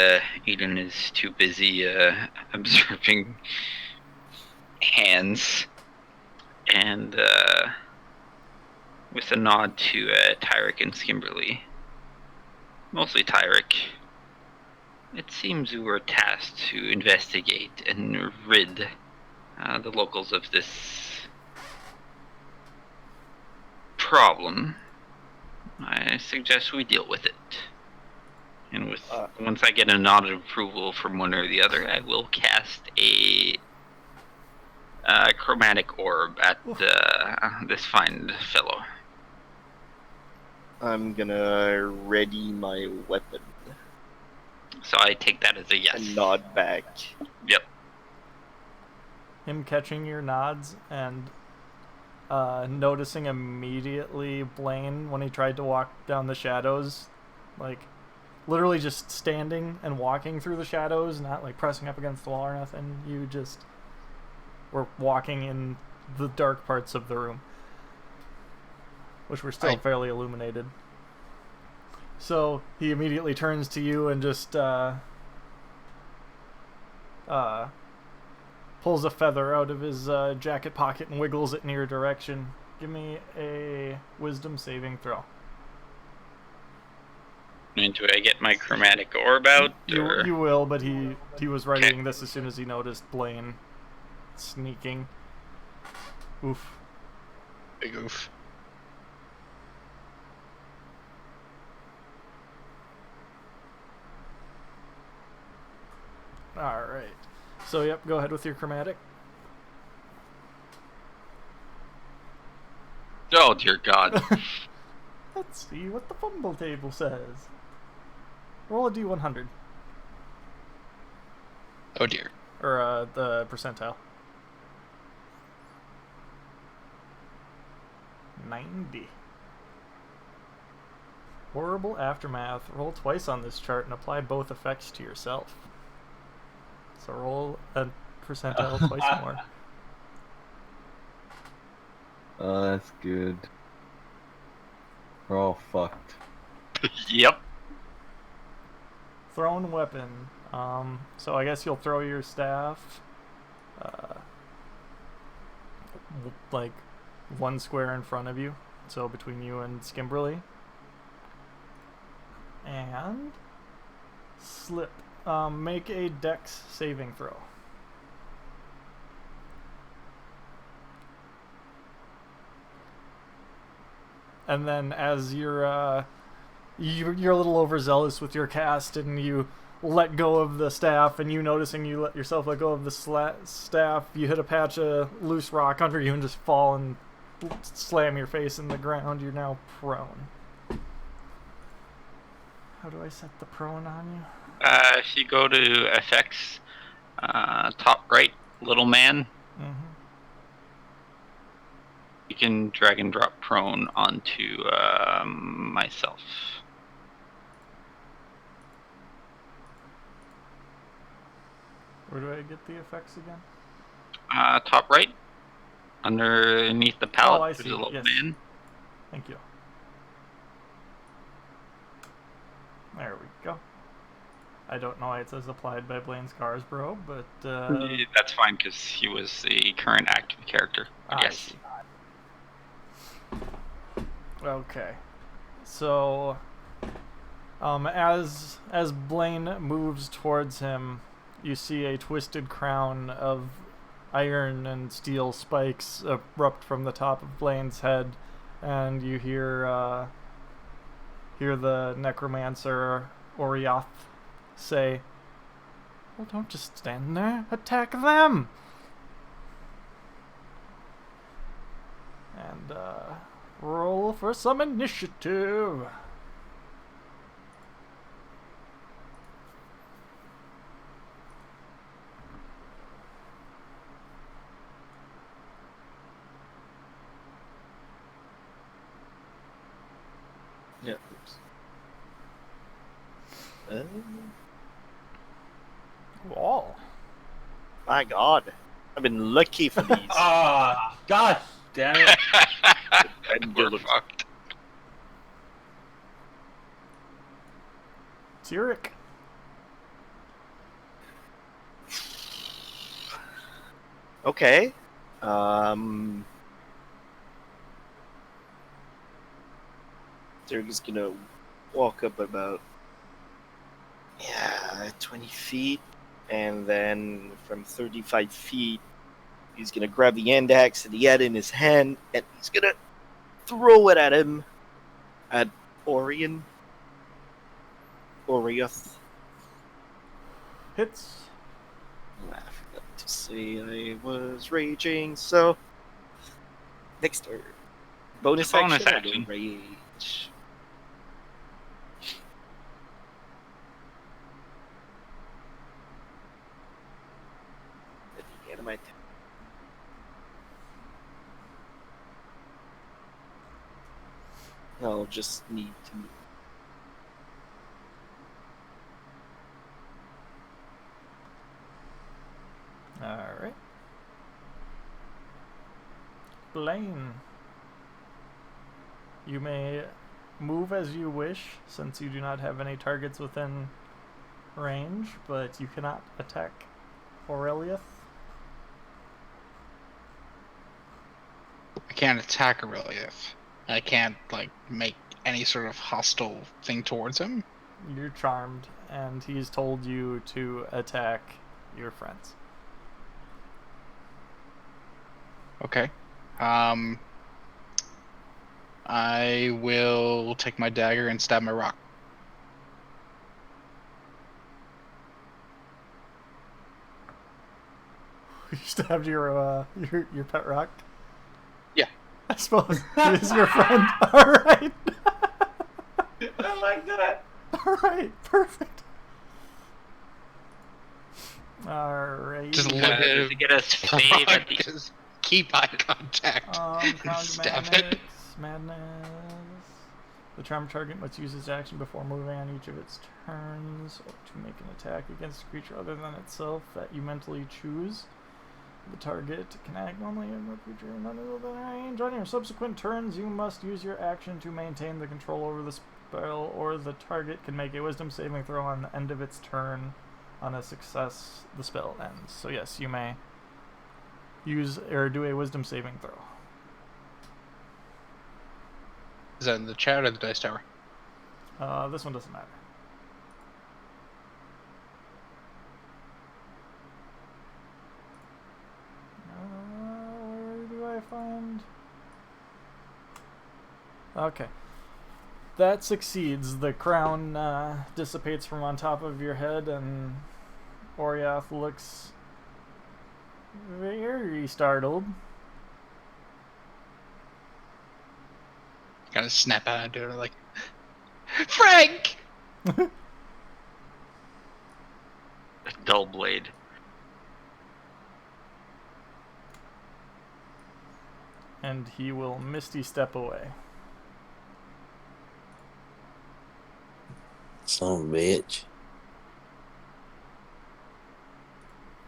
Eden is too busy observing hands. And with a nod to Tyric and Skimberly. Mostly Tyric. It seems we were tasked to investigate and rid the locals of this problem. I suggest we deal with it. And with once I get a nod of approval from one or the other, I will cast a chromatic orb at this fine fellow. I'm gonna ready my weapon So I take that as a yes. and nod back. Yep. Him catching your nods and noticing immediately Blaine when he tried to walk down the shadows, like literally just standing and walking through the shadows, not like pressing up against the wall or nothing. You just were walking in the dark parts of the room, which were still fairly illuminated. So he immediately turns to you and just pulls a feather out of his jacket pocket and wiggles it in your direction. Give me a wisdom saving throw. And do I get my chromatic orb out? Or... You will, but he was writing this as soon as he noticed Blaine sneaking. Oof. Big oof. Alright. So, yep, go ahead with your chromatic. Oh, dear God. Let's see what the fumble table says. Roll a d100. Oh dear. Or the percentile. 90. Horrible aftermath. Roll twice on this chart and apply both effects to yourself. So roll a percentile twice more. Oh, that's good. We're all fucked. Yep. Thrown weapon. So I guess you'll throw your staff like one square in front of you, so between you and Skimberly. And slip. Make a dex saving throw. And then as you're a little overzealous with your cast, and you let go of the staff, and you noticing you let yourself let go of the staff, you hit a patch of loose rock under you and just fall and slam your face in the ground. You're now prone. How do I set the prone on you? If you go to effects, top right, little man, you can drag and drop prone onto myself. Where do I get the effects again? Top right, underneath the palette, Oh, I there's see. a little Yes. man. Thank you. There we go. I don't know why it says applied by Blaine Scarsborough, but That's fine because he was the current active character. I Yes. see. Okay. So, as Blaine moves towards him, you see a twisted crown of iron and steel spikes erupt from the top of Blaine's head, and you hear the necromancer Orioth say, "Well, don't just stand there. Attack them!" And roll for some initiative. Yeah. Oops. Wall. My God, I've been lucky for these. Ah, god damn it! We're fucked. Zurich. Okay. They're just gonna walk up about 20 feet, and then from 35 feet, he's gonna grab the end axe that he had in his hand, and he's gonna throw it at him. At Orioth. Hits. I forgot to say I was raging, so next turn. Bonus Bonus action. action. Rage. I'll just need to. Alright. Blaine. You may move as you wish, since you do not have any targets within range, but you cannot attack Aurelius. I can't attack Aurelius. I can't like make any sort of hostile thing towards him. You're charmed, and he's told you to attack your friends. Okay. I will take my dagger and stab my rock. You stabbed your pet rock? Yeah. I suppose he is your friend. Alright. I like that. Alright, perfect. Alright. Just look at to him. get us fade at the Just keep eye contact. Crown Stab Madness. it. Madness. The charmed target must use its action before moving on each of its turns or to make an attack against a creature other than itself that you mentally choose. The target can act normally in the creature none other than range. On your subsequent turns, you must use your action to maintain the control over the spell, or the target can make a wisdom saving throw on the end of its turn. On a success, the spell ends. So yes, you may use or do a wisdom saving throw. Is that in the chat or the dice tower? This one doesn't matter. Where do I find? Okay. That succeeds. The crown dissipates from on top of your head, and Oriath looks very startled. Kind of snap out and do it like, Frank! a dull blade. And he will misty step away. Son of a bitch.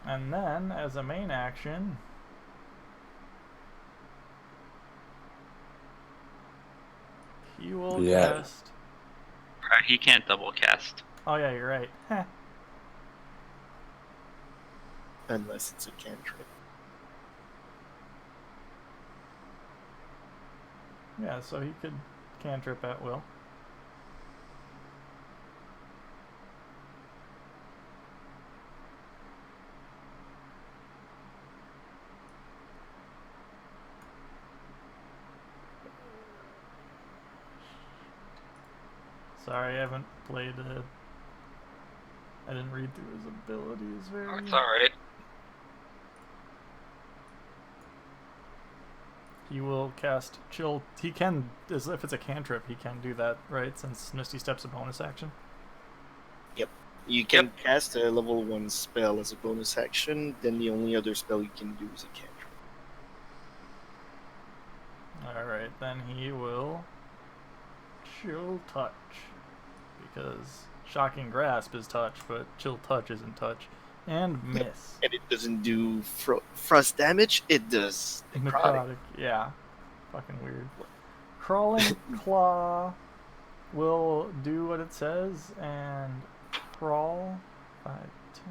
And then, as a main action, he will Yeah. cast. He can't double cast. Oh yeah, you're right. Heh. Unless it's a cantrip. Yeah, so he could cantrip at will. Sorry, I haven't played it. I didn't read through his abilities very. Oh, it's alright. He will cast chill. He can, as if it's a cantrip, he can do that, right? Since Misty Step's a bonus action. You can cast a level 1 spell as a bonus action, then the only other spell you can do is a cantrip. Alright, then he will chill touch. Because shocking grasp is touch, but chill touch isn't touch. And miss. And it doesn't do frost damage, it does necrotic. Yeah. Fucking weird. Crawling Claw will do what it says and crawl 5, 10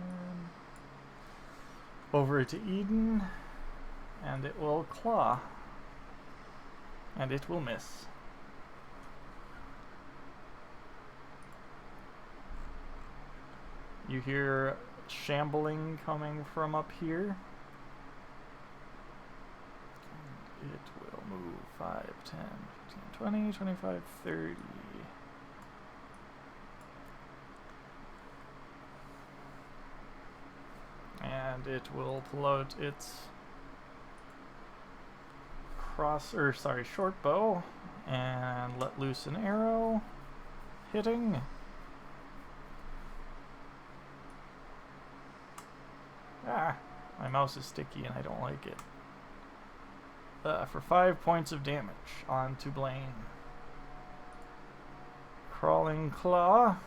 over to Eden, and it will claw. And it will miss. You hear shambling coming from up here. And it will move 5, 10, 15, 20, 25, 30. And it will pull out its short bow and let loose an arrow, hitting. Ah, my mouse is sticky and I don't like it. For 5 points of damage on to Blaine. Crawling Claw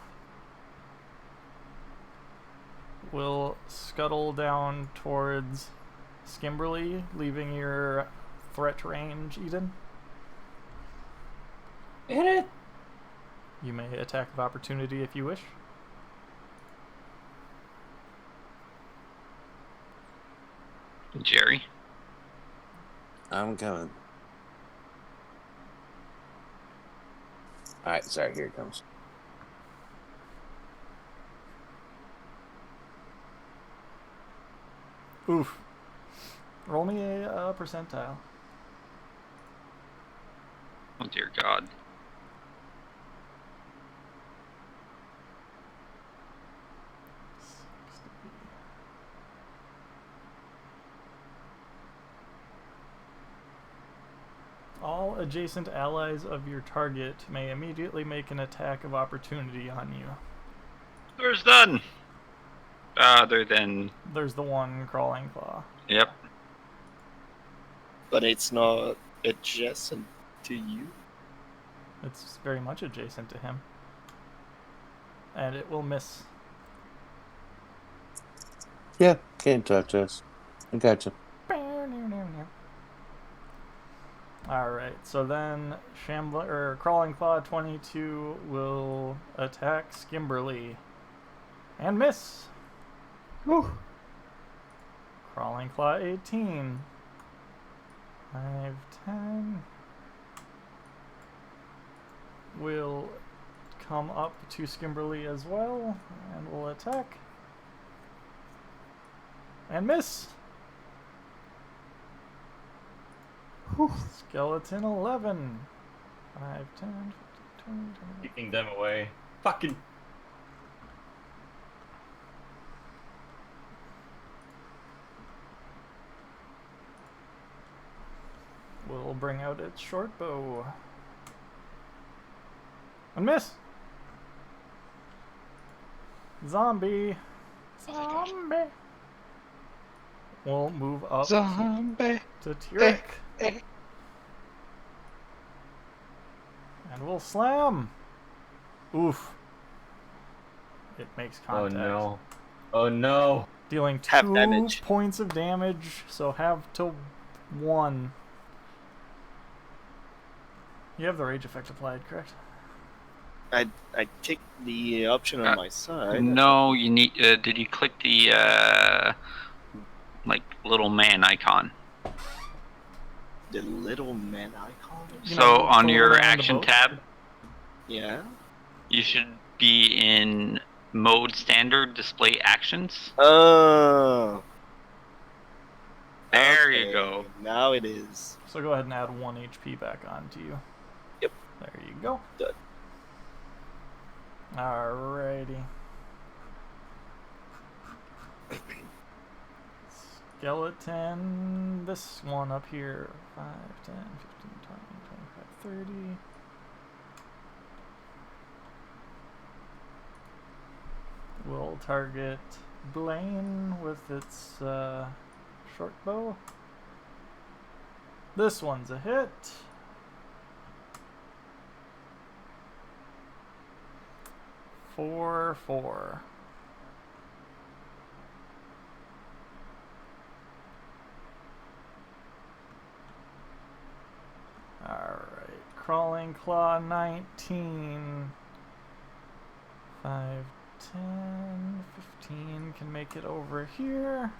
will scuttle down towards Skimberly, leaving your threat range, Eden. Hit it! You may attack of opportunity if you wish. Jerry. I'm coming. All right, sorry. Here it comes. Oof. Roll me a percentile. Oh dear God. All adjacent allies of your target may immediately make an attack of opportunity on you. There's none. Other than. There's the one Crawling Claw. Yep. But it's not adjacent to you. It's very much adjacent to him. And it will miss. Yeah, can't touch us. I gotcha. Alright, so then Crawling Claw 22 will attack Skimberly. And miss! Whew. Crawling Claw 18. 5, 10. Will come up to Skimberly as well, and will attack. And miss! Whew. Skeleton 11. 5, 10, 15, 20, 21. Kicking them away. Fucking. Will bring out its short bow. And miss! Zombie! Zombie! Will move up Zombie. to Tyrek. eh. And we'll slam! Oof. It makes Oh contact. no. Oh no. Dealing Half 2 damage. points of damage, so have to 1. You have the rage effect applied, correct? I take the option on my side. No, you need. Did you click the like little man icon? The little man icon. You So know, on the your little man on the action boat? tab, Yeah. you should be in mode standard display actions. Oh. There Okay, you go. Now it is. So go ahead and add 1 HP back onto you. Yep. There you go. Done. Alrighty. Skeleton. This one up here. 5, 10, 15, 20, 25, 30. We'll target Blaine with its short bow. This one's a hit. Four. Alright. Crawling Claw 19. 5, 10, 15 can make it over here.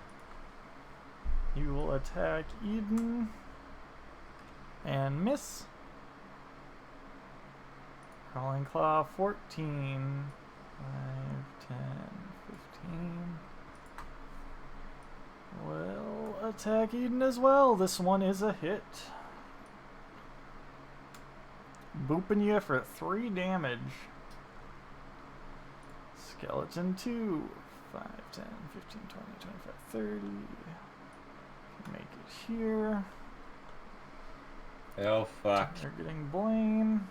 You will attack Eden and miss. Crawling Claw 14. 5, 10, 15. Will attack Eden as well. This one is a hit. Booping you for 3 damage. Skeleton 2. 5, 10, 15, 20, 25, 30. Make it here. Oh fuck. They're getting Blaine.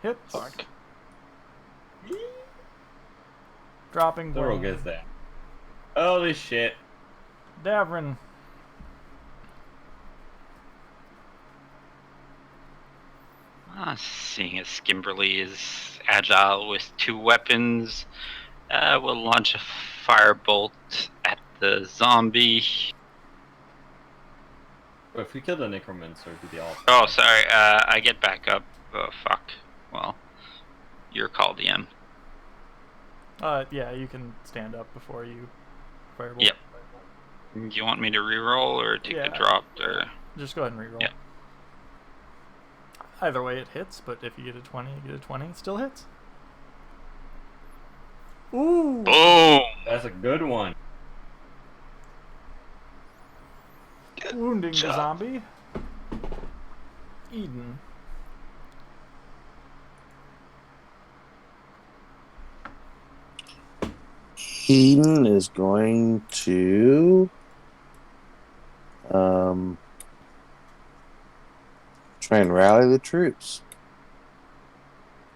Hits. Fuck. Dropping Thorough Blaine. gets that. Holy shit. Davrin. Seeing as Skimberly is agile with 2 weapons, we'll launch a firebolt at the zombie. If we kill the necromancer, it'd be awesome. Oh, sorry. I get back up. Oh, fuck. Well, you're called DM. Yeah, you can stand up before you firebolt. Yep. Do you want me to reroll or take the Yeah. drop? Or Just go ahead and reroll. Yeah. Either way, it hits, but if you get a 20, you get a 20. It still hits. Ooh! boom! That's a good one. Wounding the job. zombie. Eden. Eden is going to try and rally the troops.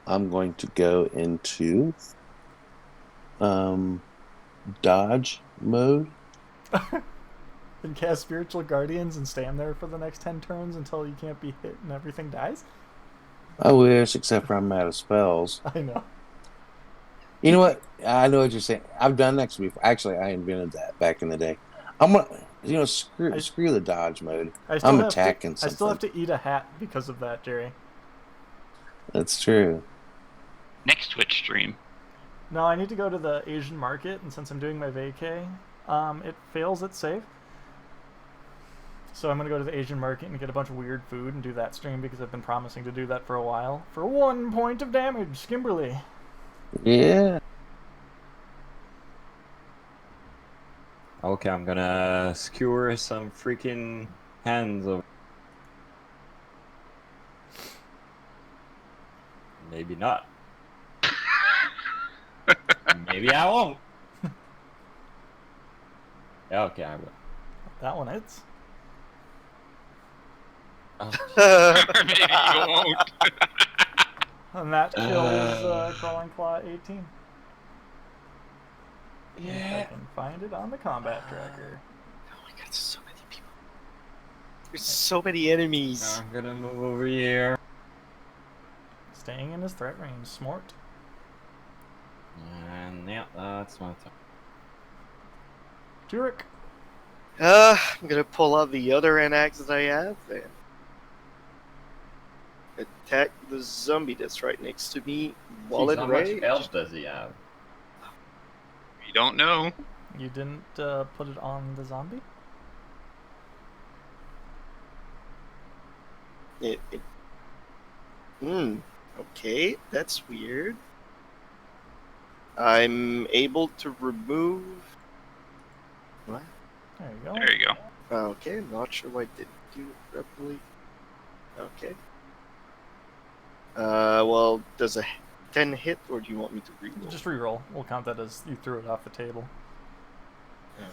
I'm going to go into dodge mode. And cast Spiritual Guardians and stand there for the next 10 turns until you can't be hit and everything dies? I wish, except for I'm out of spells. I know. You know what? I know what you're saying. I've done that before. Actually, I invented that back in the day. I'm gonna, screw the dodge mode. I'm attacking I still have something. to eat a hat because of that, Jerry. That's true. Next Twitch stream. No, I need to go to the Asian market, and since I'm doing my vacay, it fails at save. So I'm gonna go to the Asian market and get a bunch of weird food and do that stream because I've been promising to do that for a while. For 1 point of damage, Skimberly. Yeah. Okay, I'm gonna skewer some freaking hands over. Maybe not. Maybe I won't. Yeah, okay, I will. That one hits. Or maybe you won't. And that kills Crawling Claw 18. If I Yeah. can find it on the combat tracker. Oh my god, so many people. There's so many enemies. I'm gonna move over here. Staying in his threat range. Smart. And yeah, that's my turn. Turek. I'm gonna pull out the other axe that I have and attack the zombie that's right next to me while Jeez, in how much rage. health does he have? We don't know. You didn't put it on the zombie? Okay, that's weird. I'm able to remove. What? There you go. There you go. Okay, not sure why I didn't do it properly. Okay. Well, does a 10 hit, or do you want me to reroll? Just reroll. We'll count that as you threw it off the table. Okay.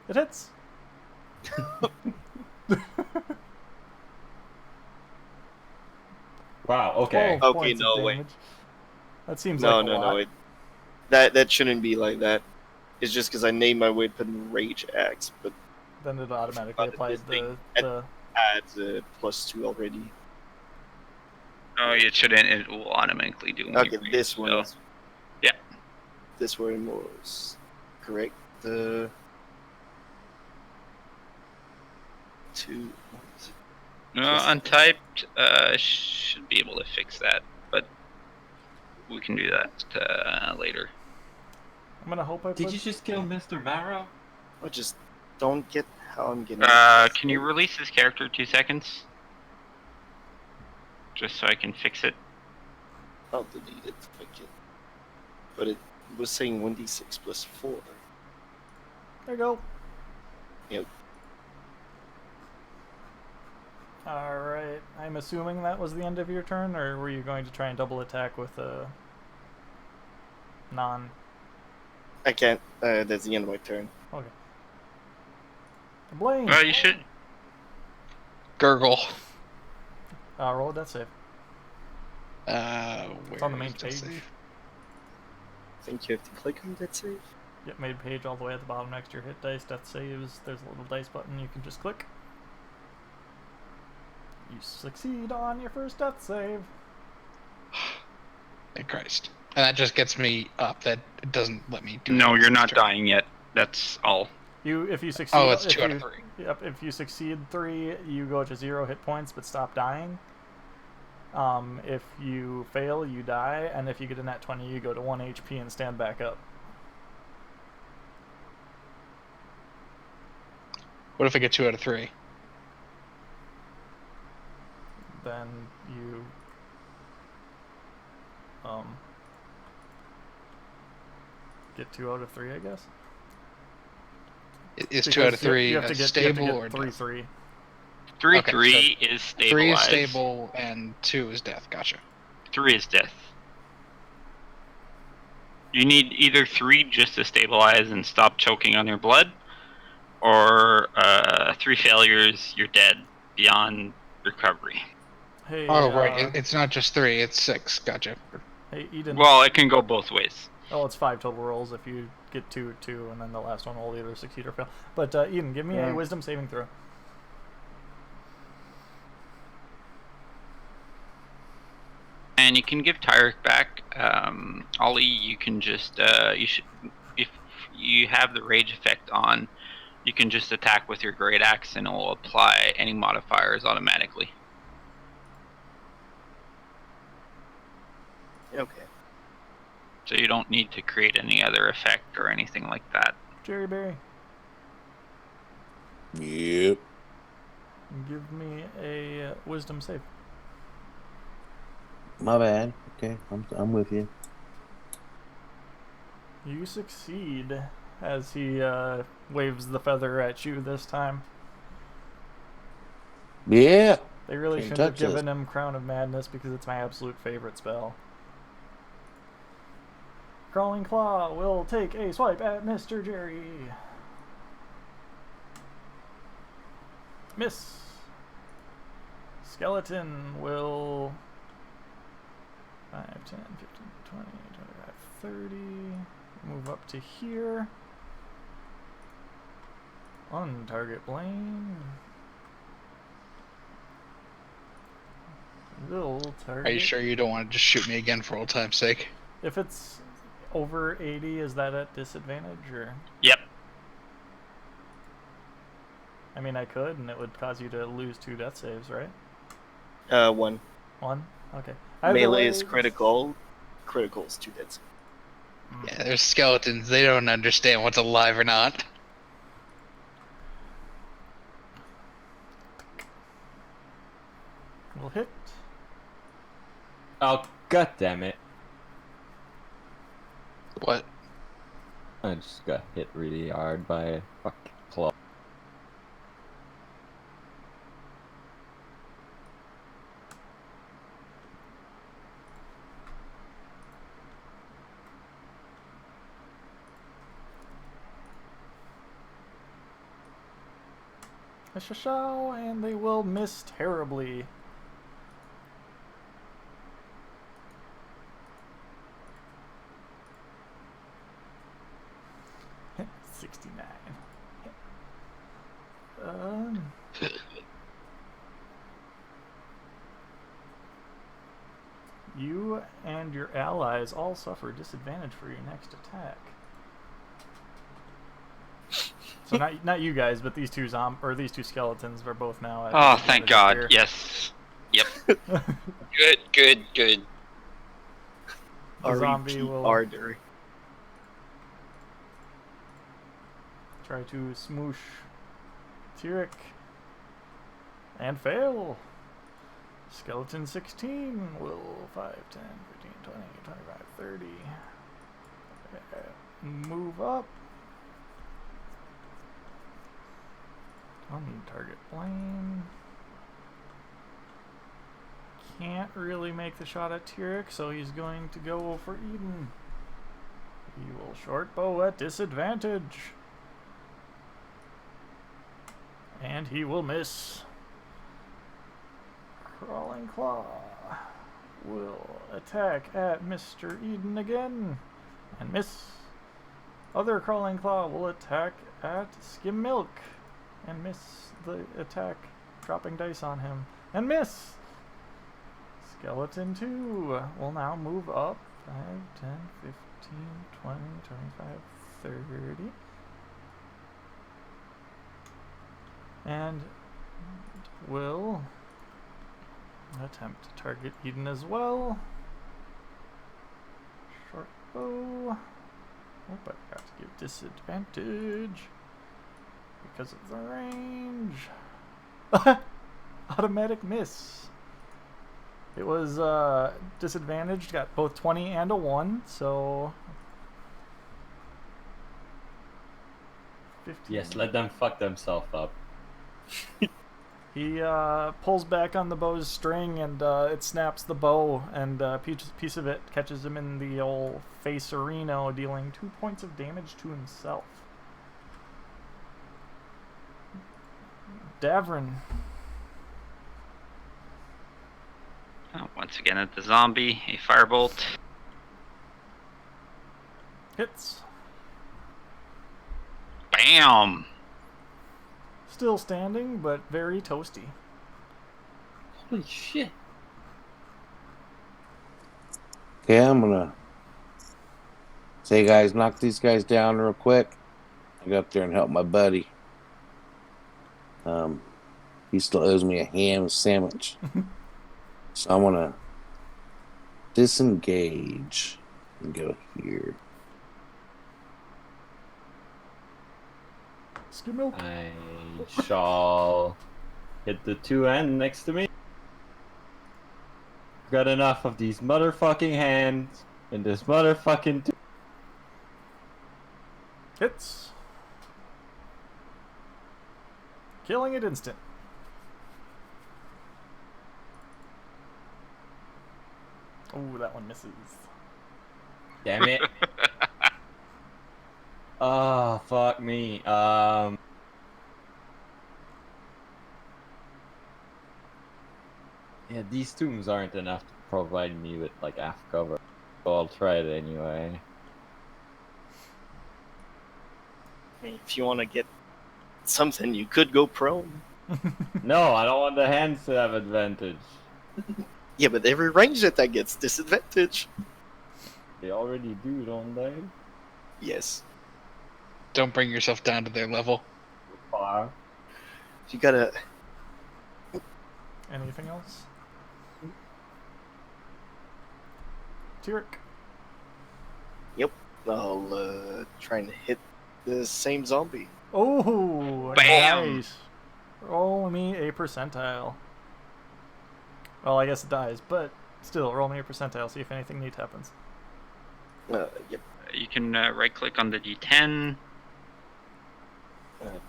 It hits. Wow, okay. 12 Okay, points no, of wait. damage. That seems No, like a no, lot. no. That shouldn't be like that. It's just because I named my weapon Rage Axe, but Then it automatically But applies this thing- the adds a +2 already. No, it shouldn't. It will automatically do. when Okay, you reach, this one. so- is- Yeah. This one was correct. The 2. what is it? No, untyped should be able to fix that, but we can do that later. I'm gonna hope I put. Did you just kill Mr. Marrow? I just don't get how I'm getting. Can you release this character 2 seconds? Just so I can fix it. I'll delete it if I can. But it was saying 1d6 plus 4. There you go. Yep. Alright. I'm assuming that was the end of your turn, or were you going to try and double attack with a non. I can't. That's the end of my turn. Okay. Blaine! Well, you should. Gurgle. Roll a death save. Where on the main is this page. save? I think you have to click on that save. Get made page all the way at the bottom next to your hit dice, death saves. There's a little dice button you can just click. You succeed on your first death save. Thank Christ. And that just gets me up. That doesn't let me do No, anything you're this not turn. dying yet. That's all. If you succeed, Oh, it's if 2 out you, of 3. Yep, if you succeed 3, you go to 0 hit points but stop dying. If you fail, you die, and if you get a nat 20, you go to 1 HP and stand back up. What if I get 2 out of 3? Then you get 2 out of 3, I guess. Is 2 out of 3 you have to get, stable you have or to get 3 death? 3. 3 Okay, 3 is stabilized. 3 is stable and 2 is death. Gotcha. 3 is death. You need either 3 just to stabilize and stop choking on your blood, or 3 failures, you're dead beyond recovery. Hey, Oh, right. It's not just 3, it's 6. Gotcha. hey, Eden. Well, it can go both ways. Oh, it's 5 total rolls. If you get 2, 2, and then the last one will either succeed or fail. But Eden, give me a wisdom saving throw. And you can give Tyrek back. Ollie, you can just if you have the rage effect on, you can just attack with your great axe and it will apply any modifiers automatically. Okay. So you don't need to create any other effect or anything like that. Jerry Berry, Yep. give me a wisdom save. My bad. Okay, I'm with you. You succeed as he waves the feather at you this time. Yeah. They really Can't shouldn't have touch this. given him Crown of Madness because it's my absolute favorite spell. Crawling Claw will take a swipe at Mr. Jerry. Miss. Skeleton will 5, 10, 15, 20, 25, 30. Move up to here. On target Blaine. Will target. Are you sure you don't want to just shoot me again for old time's sake? If it's over 80, is that at disadvantage or? Yep. I mean, I could, and it would cause you to lose 2 death saves, right? 1. 1? Okay. Melee is critical. Critical is 2 hits. Yeah, they're skeletons. They don't understand what's alive or not. Will hit. Oh, god damn it. What? I just got hit really hard by a fucking claw. And they will miss terribly. $69. You and your allies all suffer disadvantage for your next attack. So not you guys, but these two these two skeletons are both now at Oh, thank God. here. Yes. Yep. Good. The zombie will Arder. try to smoosh Tyrek and fail. Skeleton 16 will 5, 10, 15, 20, 25, 30. Move up. On target Blaine. Can't really make the shot at Tyrek, so he's going to go for Eden. He will short bow at disadvantage. And he will miss. Crawling Claw will attack at Mr. Eden again and miss. Other Crawling Claw will attack at Skim Milk and miss the attack. dropping dice on him. And miss! Skeleton 2 will now move up 5, 10, 15, 20, 25, 30. And will attempt to target Eden as well. Short bow. Oh, but I got to give disadvantage because of the range. Automatic miss. It was disadvantaged, got both 20 and a 1, so 15. Yes, let them fuck themselves up. He pulls back on the bow's string and it snaps the bow, and a piece of it catches him in the old face-erino, dealing 2 points of damage to himself. Davrin. Once again at the zombie, a firebolt. Hits. Bam! Still standing, but very toasty. Holy shit. Okay, I'm gonna say, guys, knock these guys down real quick. I go up there and help my buddy. He still owes me a ham sandwich. So I'm gonna disengage and go here. Skim milk. I shall hit the 2N next to me. Got enough of these motherfucking hands in this motherfucking. Hits. Killing it instant. Oh, that one misses. Damn it. Oh, fuck me. Yeah, these tombs aren't enough to provide me with like half cover. So I'll try it anyway. I mean, if you want to get something, you could go prone. No, I don't want the hands to have advantage. Yeah, but every ranged attack gets disadvantage. They already do, don't they? Yes. Don't bring yourself down to their level. Far. You gotta. Anything else? Tyrek. I'll trying to hit the same zombie. Oh, Bam! nice. Roll me a percentile. Well, I guess it dies, but still, roll me a percentile, see if anything neat happens. Yep. You can right click on the D10.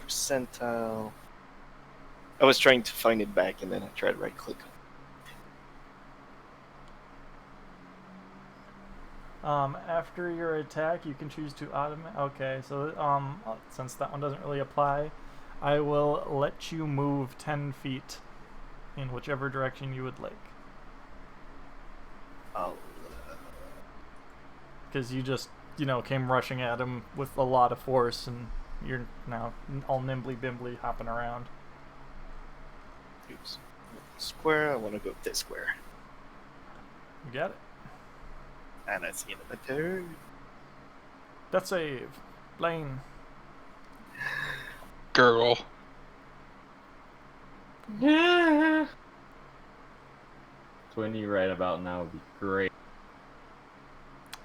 Percentile. I was trying to find it back, and then I tried right click. After your attack, you can choose to automate. Okay, so since that one doesn't really apply, I will let you move 10 feet in whichever direction you would like. I'll. Because you just, came rushing at him with a lot of force, and you're now all nimbly bimbly hopping around. Oops. Square. I want to go this square. You got it. And that's the end of my turn. Death save. Blaine. Girl. 20 right about now would be great.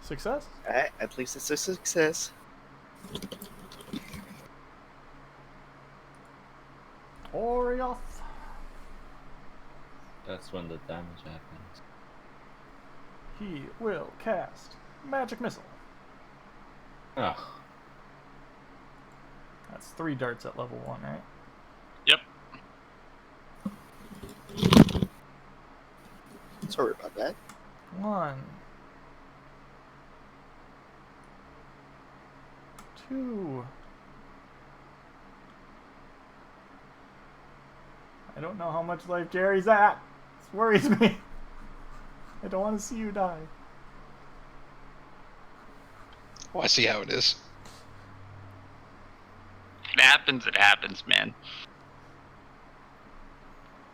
Success. Alright, at least it's a success. Orioth. That's when the damage happens. He will cast Magic Missile. Ugh. That's 3 darts at level 1, right? Yep. Sorry about that. 1, 2. I don't know how much life Jerry's at. This worries me. I don't want to see you die. Oh, I see how it is. It happens, man.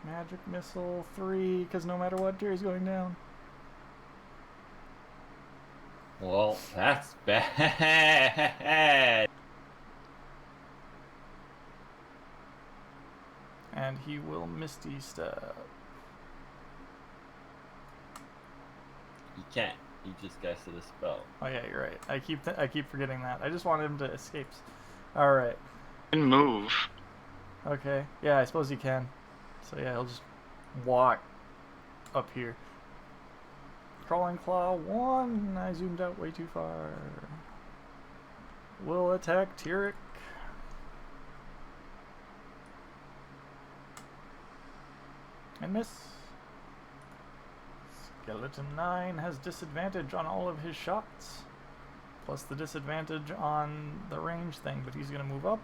Magic missile 3, because no matter what, Jerry's going down. Well, that's bad. And he will Misty Step. He can't. He just casted a spell. Oh yeah, you're right. I keep forgetting that. I just wanted him to escape. All right. Can move. Okay. Yeah, I suppose he can. So yeah, he'll just walk up here. Crawling Claw 1. I zoomed out way too far. Will attack Tyrek. And miss. Skeleton 9 has disadvantage on all of his shots. Plus the disadvantage on the range thing, but he's going to move up.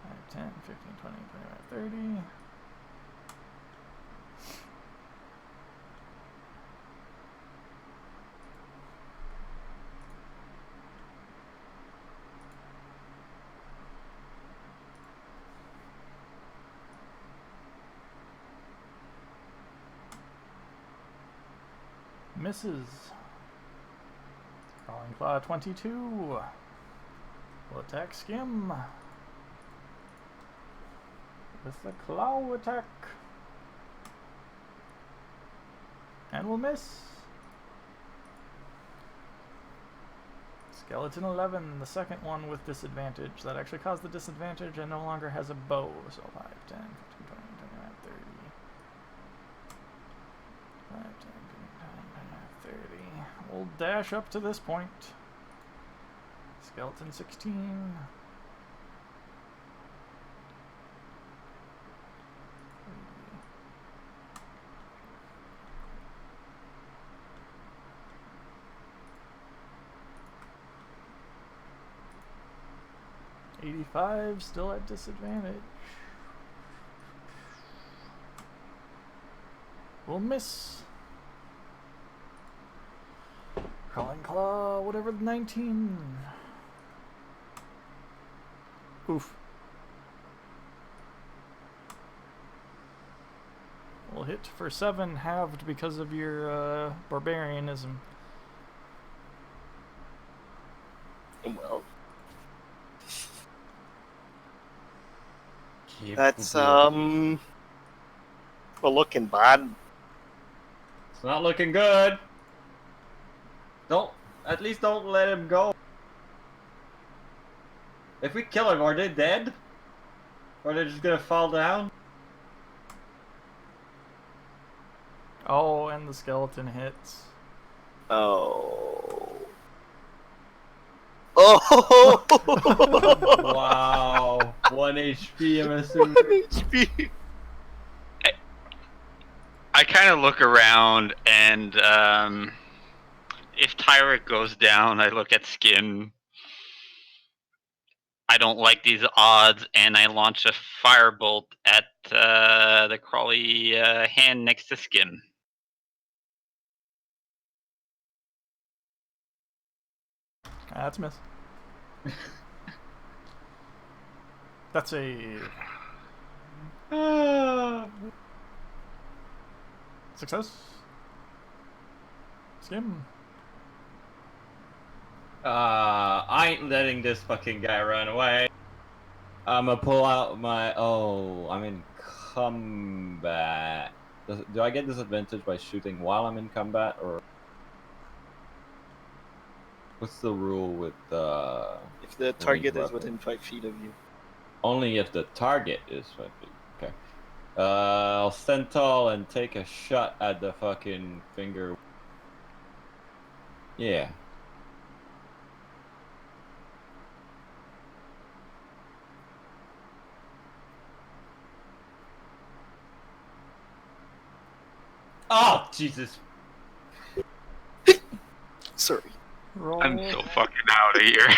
5, 10, 15, 20, 25, 30. Misses. Crawling Claw 22. Will attack Skim. With the claw attack. And will miss. Skeleton 11, the second one with disadvantage. That actually caused the disadvantage and no longer has a bow. So 5, 10, 15, 20, 25, 30. 5, 10, 15, 20, 25, 30. We'll dash up to this point. Skeleton 16. $85, still at disadvantage. We'll miss. Crawling Claw, whatever, 19. Oof. We'll hit for 7, halved because of your barbarianism. Well, Keep that's moving. well, looking bad. It's not looking good. At least don't let him go. If we kill him, are they dead? Or are they just gonna fall down? Oh, and the skeleton hits. Oh. Oh! Wow. 1 HP, I'm assuming. 1 HP. I kind of look around, and if Tyrek goes down, I look at Skim. I don't like these odds, and I launch a firebolt at the crawly hand next to Skim. That's a miss. That's a success. Skim. I ain't letting this fucking guy run away. I'ma pull out my... Oh, I'm in combat. Do I get disadvantage by shooting while I'm in combat, or... What's the rule with If the target is within 5 feet of you. Only if the target is 5 feet. Okay. I'll stand tall and take a shot at the fucking finger. Yeah. Oh, Jesus. Sorry. Roll. I'm so fucking out of here.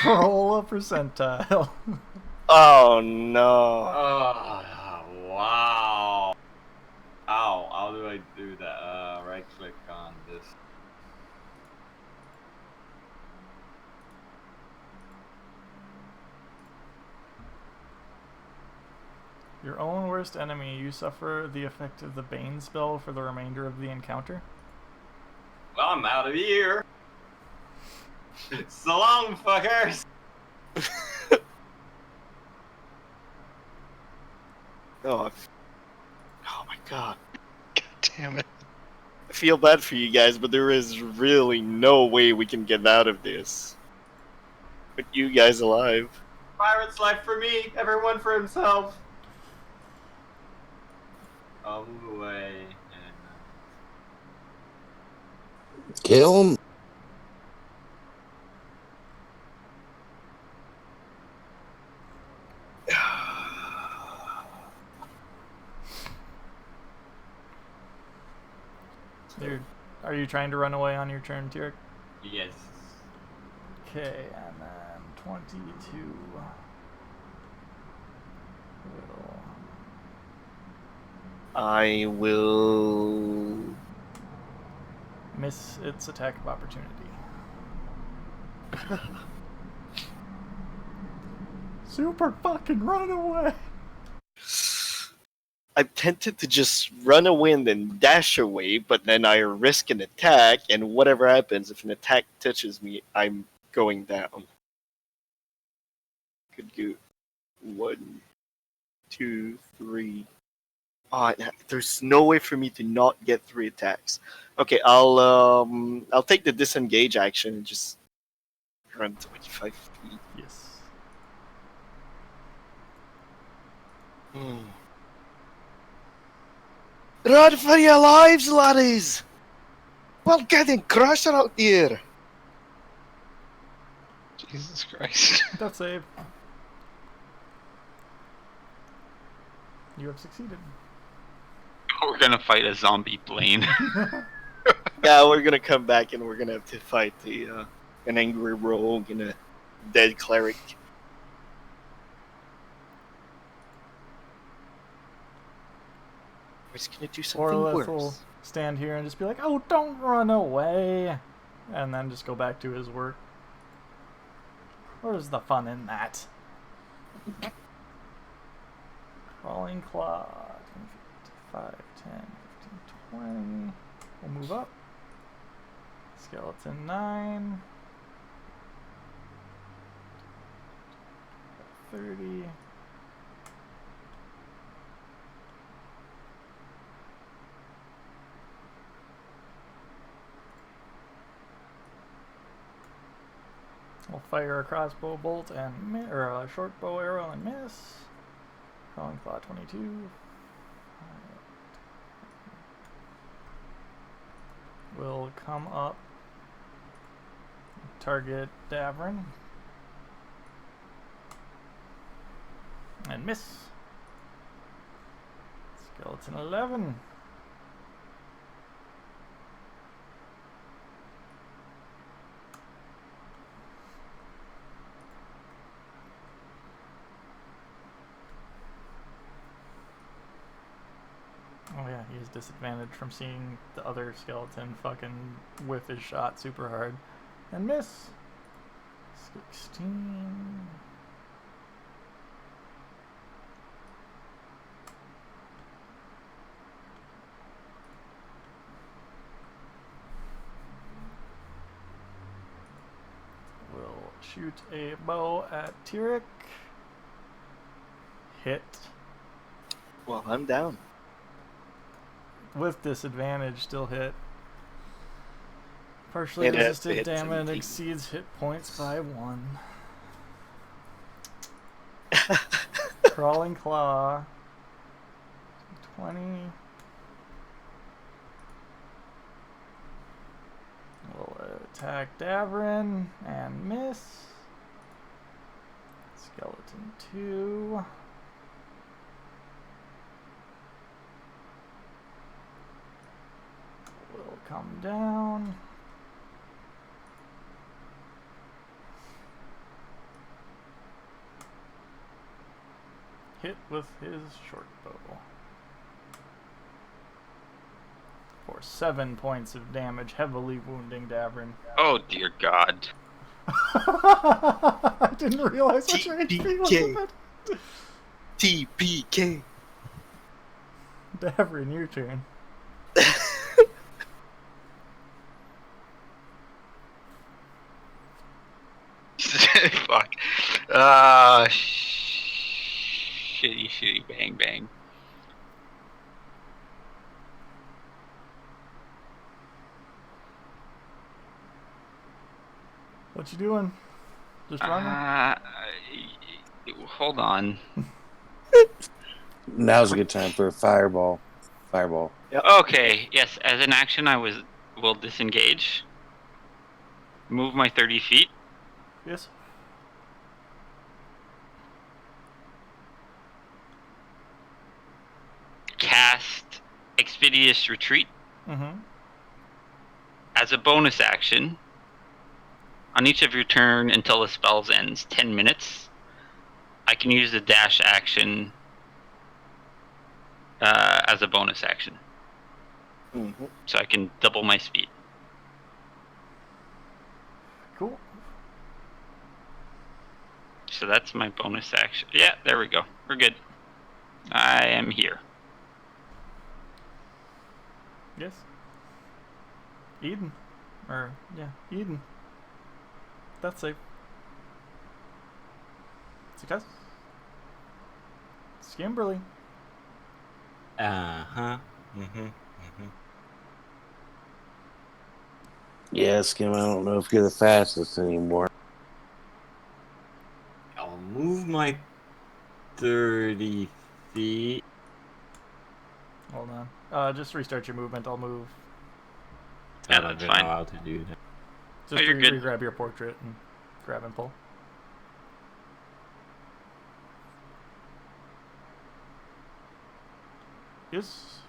Roll a percentile. Oh no. Oh, wow. Ow, how do I do that? Right click on this. Your own worst enemy. You suffer the effect of the Bane spell for the remainder of the encounter. Well, I'm out of here. So long, fuckers. Oh my god. Damn it. I feel bad for you guys, but there is really no way we can get out of this. With you guys alive. Pirate's life for me. Everyone for himself. I'll move away. Kill him. Are you trying to run away on your turn, Tyrek? Yes. Okay, and then 22 will... I will... miss its attack of opportunity. Super fucking run away! I'm tempted to just run away and then dash away, but then I risk an attack, and whatever happens, if an attack touches me, I'm going down. Could go 1, 2, 3. There's no way for me to not get 3 attacks. Okay, I'll take the disengage action and just run 25 feet. Yes. Run for your lives, laddies! We're getting crushed out here! Jesus Christ. Death save. You have succeeded. We're gonna fight a zombie Blaine. Yeah, we're gonna come back and we're gonna have to fight an angry rogue and a dead cleric. We're just gonna do something Orleth will worse. stand here and just be like, "Oh, don't run away," and then just go back to his work. Where's the fun in that? Crawling claw. 5, 10, 15, 20. We'll move up. Skeleton 9. 30. We'll fire a crossbow bolt and or a short bow arrow and miss. Crawling claw 22. We'll come up. Target Davrin. And miss. Skeleton 11. Oh yeah, he has disadvantage from seeing the other skeleton fucking whiff his shot super hard. And miss. 16. We'll shoot a bow at Tyrek. Hit. Well, I'm down. With disadvantage, still hit. Partially It has to resisted hit damage 17. exceeds hit points by 1. Crawling claw. 20. We'll attack Davrin and miss. Skeleton 2. Will come down. Hit with his short bow. For 7 points of damage, heavily wounding Davrin. Oh dear God. I didn't realize what your HP was with it. TPK. Davrin, your turn. Fuck. Shitty, bang, bang. What you doing? Just running? Hold on. Now's a good time for a fireball. Fireball. Okay, yes, as an action, will disengage. Move my 30 feet. Yes. Cast Expeditious Retreat. Mm-hmm. As a bonus action, on each of your turn until the spell ends, 10 minutes, I can use the dash action as a bonus action. Mm-hmm. So I can double my speed. Cool. So that's my bonus action. Yeah, there we go. We're good. I am here. Yes. Eden. Eden. That's safe. Success. Skimberly. Uh-huh. Yeah, Skim, I don't know if you're the fastest anymore. I'll move my 30 feet. Hold on. Just restart your movement. I'll move. Yeah, I don't that's even fine. know how to do that. Just you're good. re-grab your portrait and grab and pull. Yes.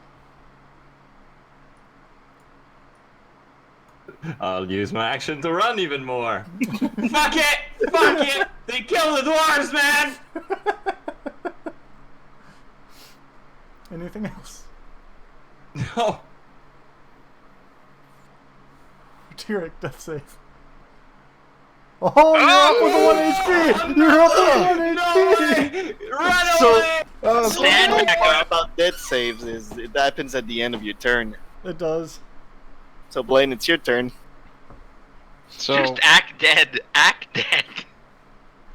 I'll use my action to run even more. Fuck it! Fuck it! They kill the dwarves, man! Anything else? No. Tyrek, death save. Oh, you're up with a 1 HP! You're up with 1 HP! Run So- away! So Stand the back part up. about death saves is it happens at the end of your turn. It does. So Blaine, it's your turn. So Just act dead. Act dead.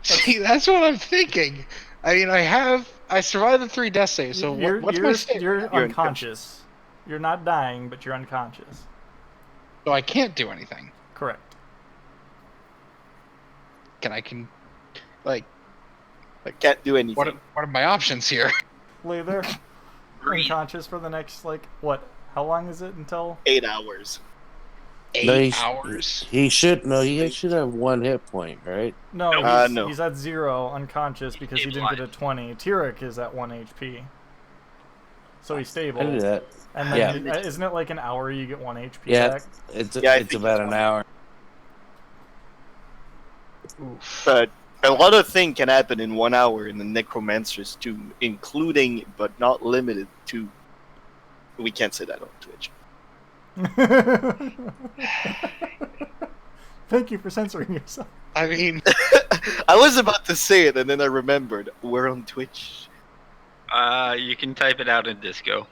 see, that's what I'm thinking. I mean, I survived the 3 death saves. So what's my state? You're You're unconscious. You're not dying, but you're unconscious. So I can't do anything. Correct. Like Can't do anything. what are my options here? Lay there, Breathe. unconscious for the next, what? How long is it until? 8 hours. 8 No, hours. He should have 1 hit point, right? No, No. he's at 0 unconscious because he didn't get a Stabilized. 20. Tyrek is at 1 HP. So he's stable. I do that. And then isn't it like an hour you get 1 HP Yeah, back? it's Yeah, I it's think about it's an 1. hour. But a lot of things can happen in 1 hour in the Necromancer's tomb, including but not limited to. We can't say that on Twitch. Thank you for censoring yourself. I mean, I was about to say it, and then I remembered we're on Twitch. You can type it out in Disco.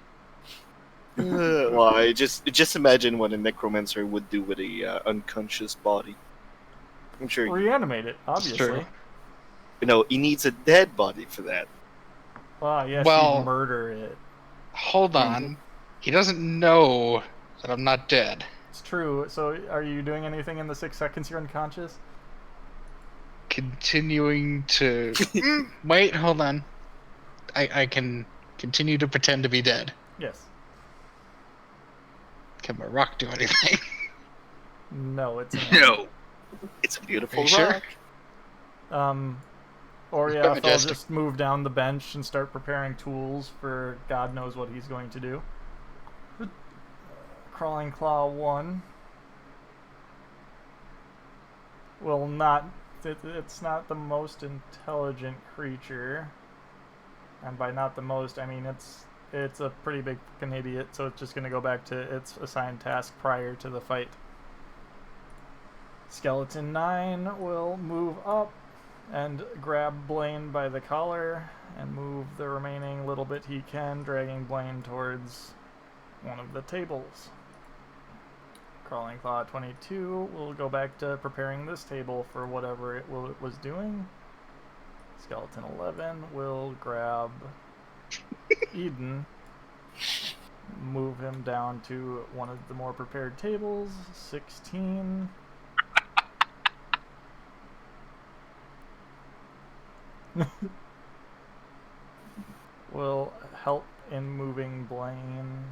Well, I just imagine what a necromancer would do with a unconscious body. I'm sure Reanimate it, obviously. true. he needs a dead body for that. Ah, yes, Well- you murder it. hold on. He doesn't know that I'm not dead. It's true. So, are you doing anything in the 6 seconds you're unconscious? Continuing to wait. Hold on. I can continue to pretend to be dead. Yes. Can my rock do anything? No, it's an No. It's a beautiful Are you sure? rock. Oriath will majestic. just move down the bench and start preparing tools for God knows what he's going to do. Crawling Claw 1 will not. It's not the most intelligent creature, and by not the most, I mean it's a pretty big fucking idiot. So it's just gonna go back to its assigned task prior to the fight. Skeleton 9 will move up and grab Blaine by the collar and move the remaining little bit he can, dragging Blaine towards one of the tables. Crawling Claw 22 will go back to preparing this table for whatever it was doing. Skeleton 11 will grab Eden, move him down to one of the more prepared tables. 16. Will help in moving Blaine.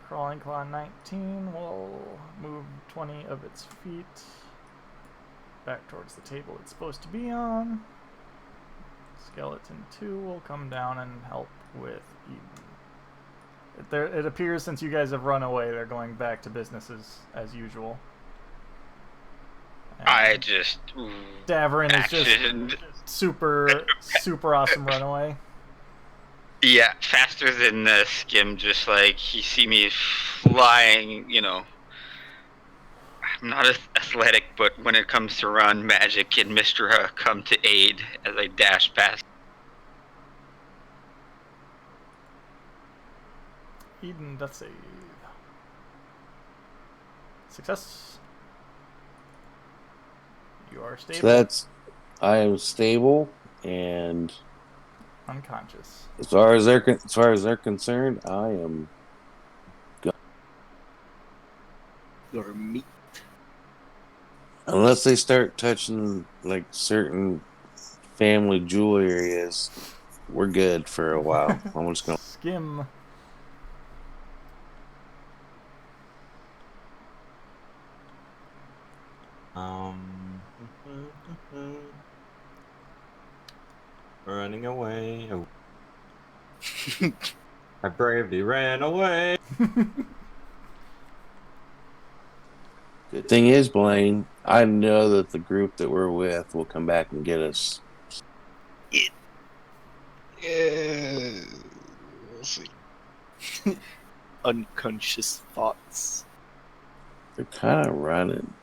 Crawling Claw 19 will move 20 of its feet back towards the table it's supposed to be on. Skeleton 2 will come down and help with Eden. It appears since you guys have run away, they're going back to business as usual. And I just Davrin is just actioned. super awesome runaway. Yeah, faster than Skim. Just like you see me flying, you know. I'm not as athletic, but when it comes to run, magic and Mystra come to aid as I dash past. Eden, death save. Success. You are stable. So I am stable, and unconscious. as far as they're concerned, I am. Your meat. Unless they start touching like certain family jewel areas, we're good for a while. I'm just gonna. Skim. Running away. Oh. I bravely ran away. Good thing is, Blaine, I know that the group that we're with will come back and get us. Yeah, we'll see. Unconscious thoughts. They're kind of running.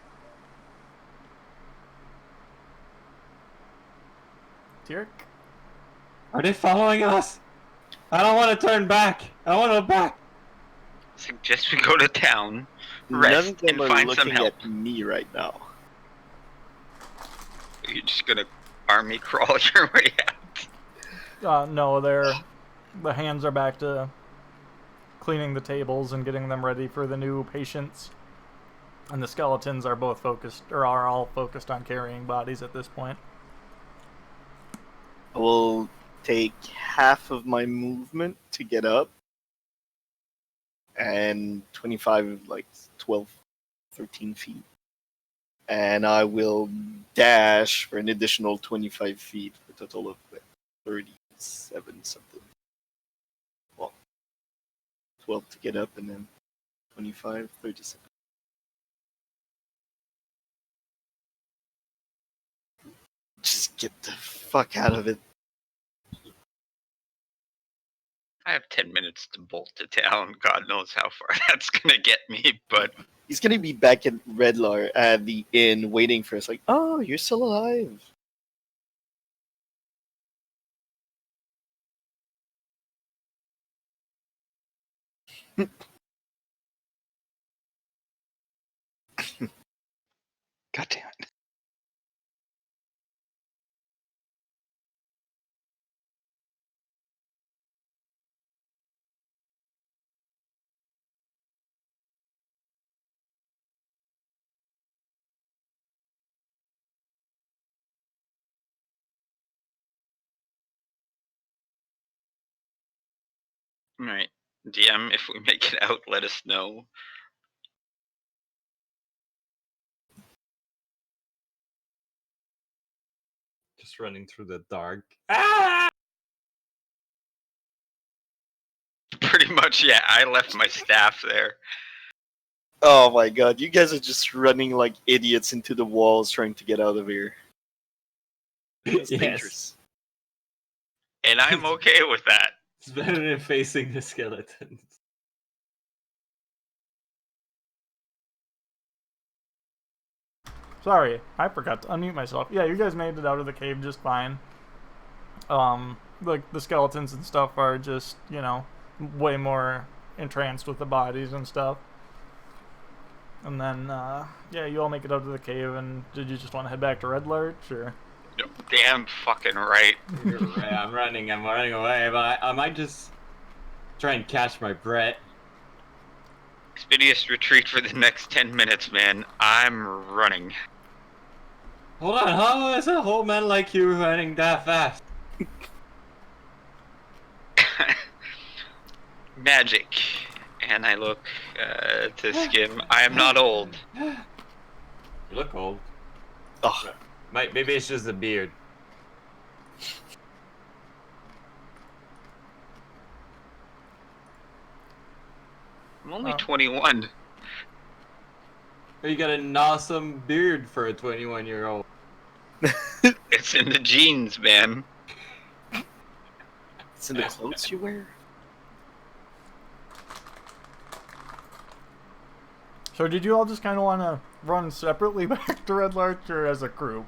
Tyrek. Are they following us? I don't want to turn back. I want to go back. Suggest we go to town, None rest, of them and are find some looking help. at me right now. You're just gonna army crawl your way out. No, the hands are back to cleaning the tables and getting them ready for the new patients. And the skeletons are are all focused on carrying bodies at this point. I will take half of my movement to get up. And 25, like 12, 13 feet. And I will dash for an additional 25 feet for a total of 37 something. Well, 12 to get up and then 25, 37. Just get the fuck out of it. I have 10 minutes to bolt to town. God knows how far that's gonna get me, but He's gonna be back at Redlar at the inn waiting for us, like, oh, you're still alive. God damn it. alright. DM, if we make it out, let us know. Just running through the dark. Ah! Pretty much, yeah, I left my staff there. Oh my god, you guys are just running like idiots into the walls trying to get out of here. It's Yes. dangerous. And I'm okay with that. It's better than facing the skeletons. Sorry, I forgot to unmute myself. Yeah, you guys made it out of the cave just fine. Like the skeletons and stuff are just, way more entranced with the bodies and stuff. And then, yeah, you all make it out to the cave, and did you just want to head back to Red Larch, or? Damn fucking right. You're right. I'm running away, but I might just try and catch my breath. Expeditious retreat for the next 10 minutes, man. I'm running. Hold on, how is a whole man like you running that fast? Magic. And I look to Skim. I am not old. You look old. Oh, Maybe it's just a beard. I'm only 21. You got an awesome beard for a 21-year-old. It's in the genes, man. it's in the clothes you wear? So did you all just kind of want to run separately back to Red Larch, or as a group?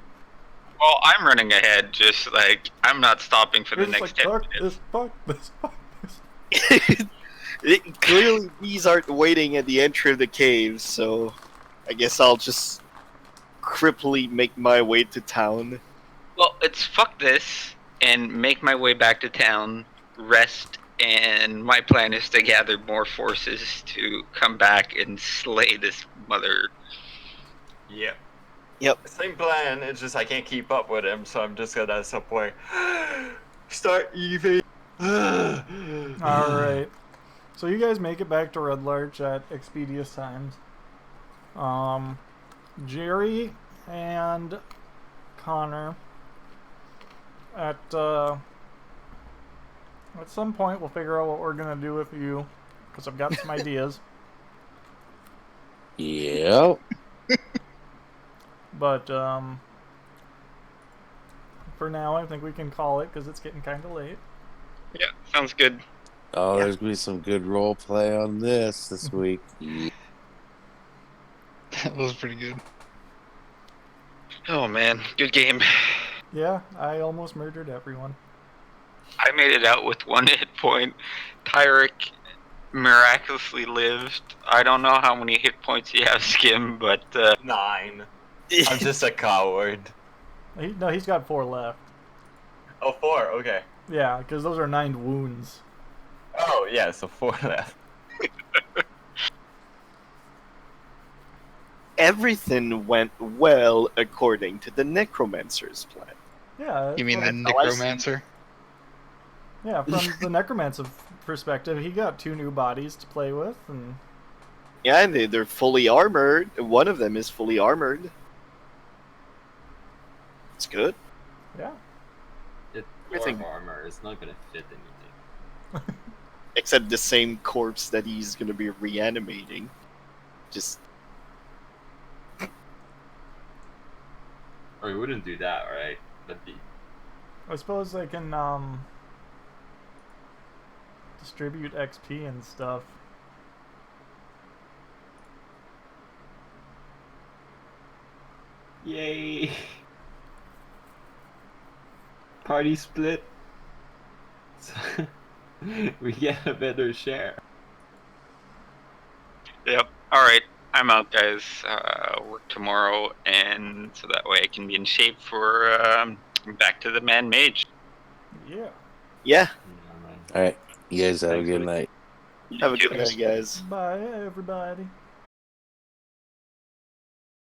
Well, I'm running ahead, just like, I'm not stopping for You're the just next like, 10 fuck minutes. this, fuck this, fuck this. Clearly, these aren't waiting at the entry of the cave, so I guess I'll just cripply make my way to town. Well, it's fuck this, and make my way back to town, rest, and my plan is to gather more forces to come back and slay this mother. Yep. Yep. Same plan, it's just I can't keep up with him, so I'm just gonna at some point start EV. Alright. So you guys make it back to Red Larch at expeditious times. Jerry and Connor at some point we'll figure out what we're gonna do with you, because I've got some ideas. Yep. But for now I think we can call it, because it's getting kind of late. Yeah, sounds good. Oh, Yeah. there's gonna be some good role play on this week. Yeah. That was pretty good. Oh man, good game. Yeah, I almost murdered everyone. I made it out with 1 hit point. Tyrick miraculously lived. I don't know how many hit points you have, Skim, but 9. I'm just a coward. He's got 4 left. Oh, 4, okay. Yeah, because those are 9 wounds. Oh, yeah, so 4 left. Everything went well according to the necromancer's plan. Yeah. You mean the from- necromancer? Yeah, from the necromancer perspective, he got 2 new bodies to play with, and Yeah, they're fully armored. One of them is fully armored. It's good. yeah. It's Everything- armor, it's not gonna fit anything. Except the same corpse that he's gonna be reanimating. Just Or we wouldn't do that, right? That'd be... I suppose they can distribute XP and stuff. Yay! Party split. We get a better share. yep. Alright, I'm out, guys. Work tomorrow, and so that way I can be in shape for back to the man mage. Yeah. yeah. All right. You guys have a Thanks, good buddy. night. Have a You good too. night, guys. Bye, everybody.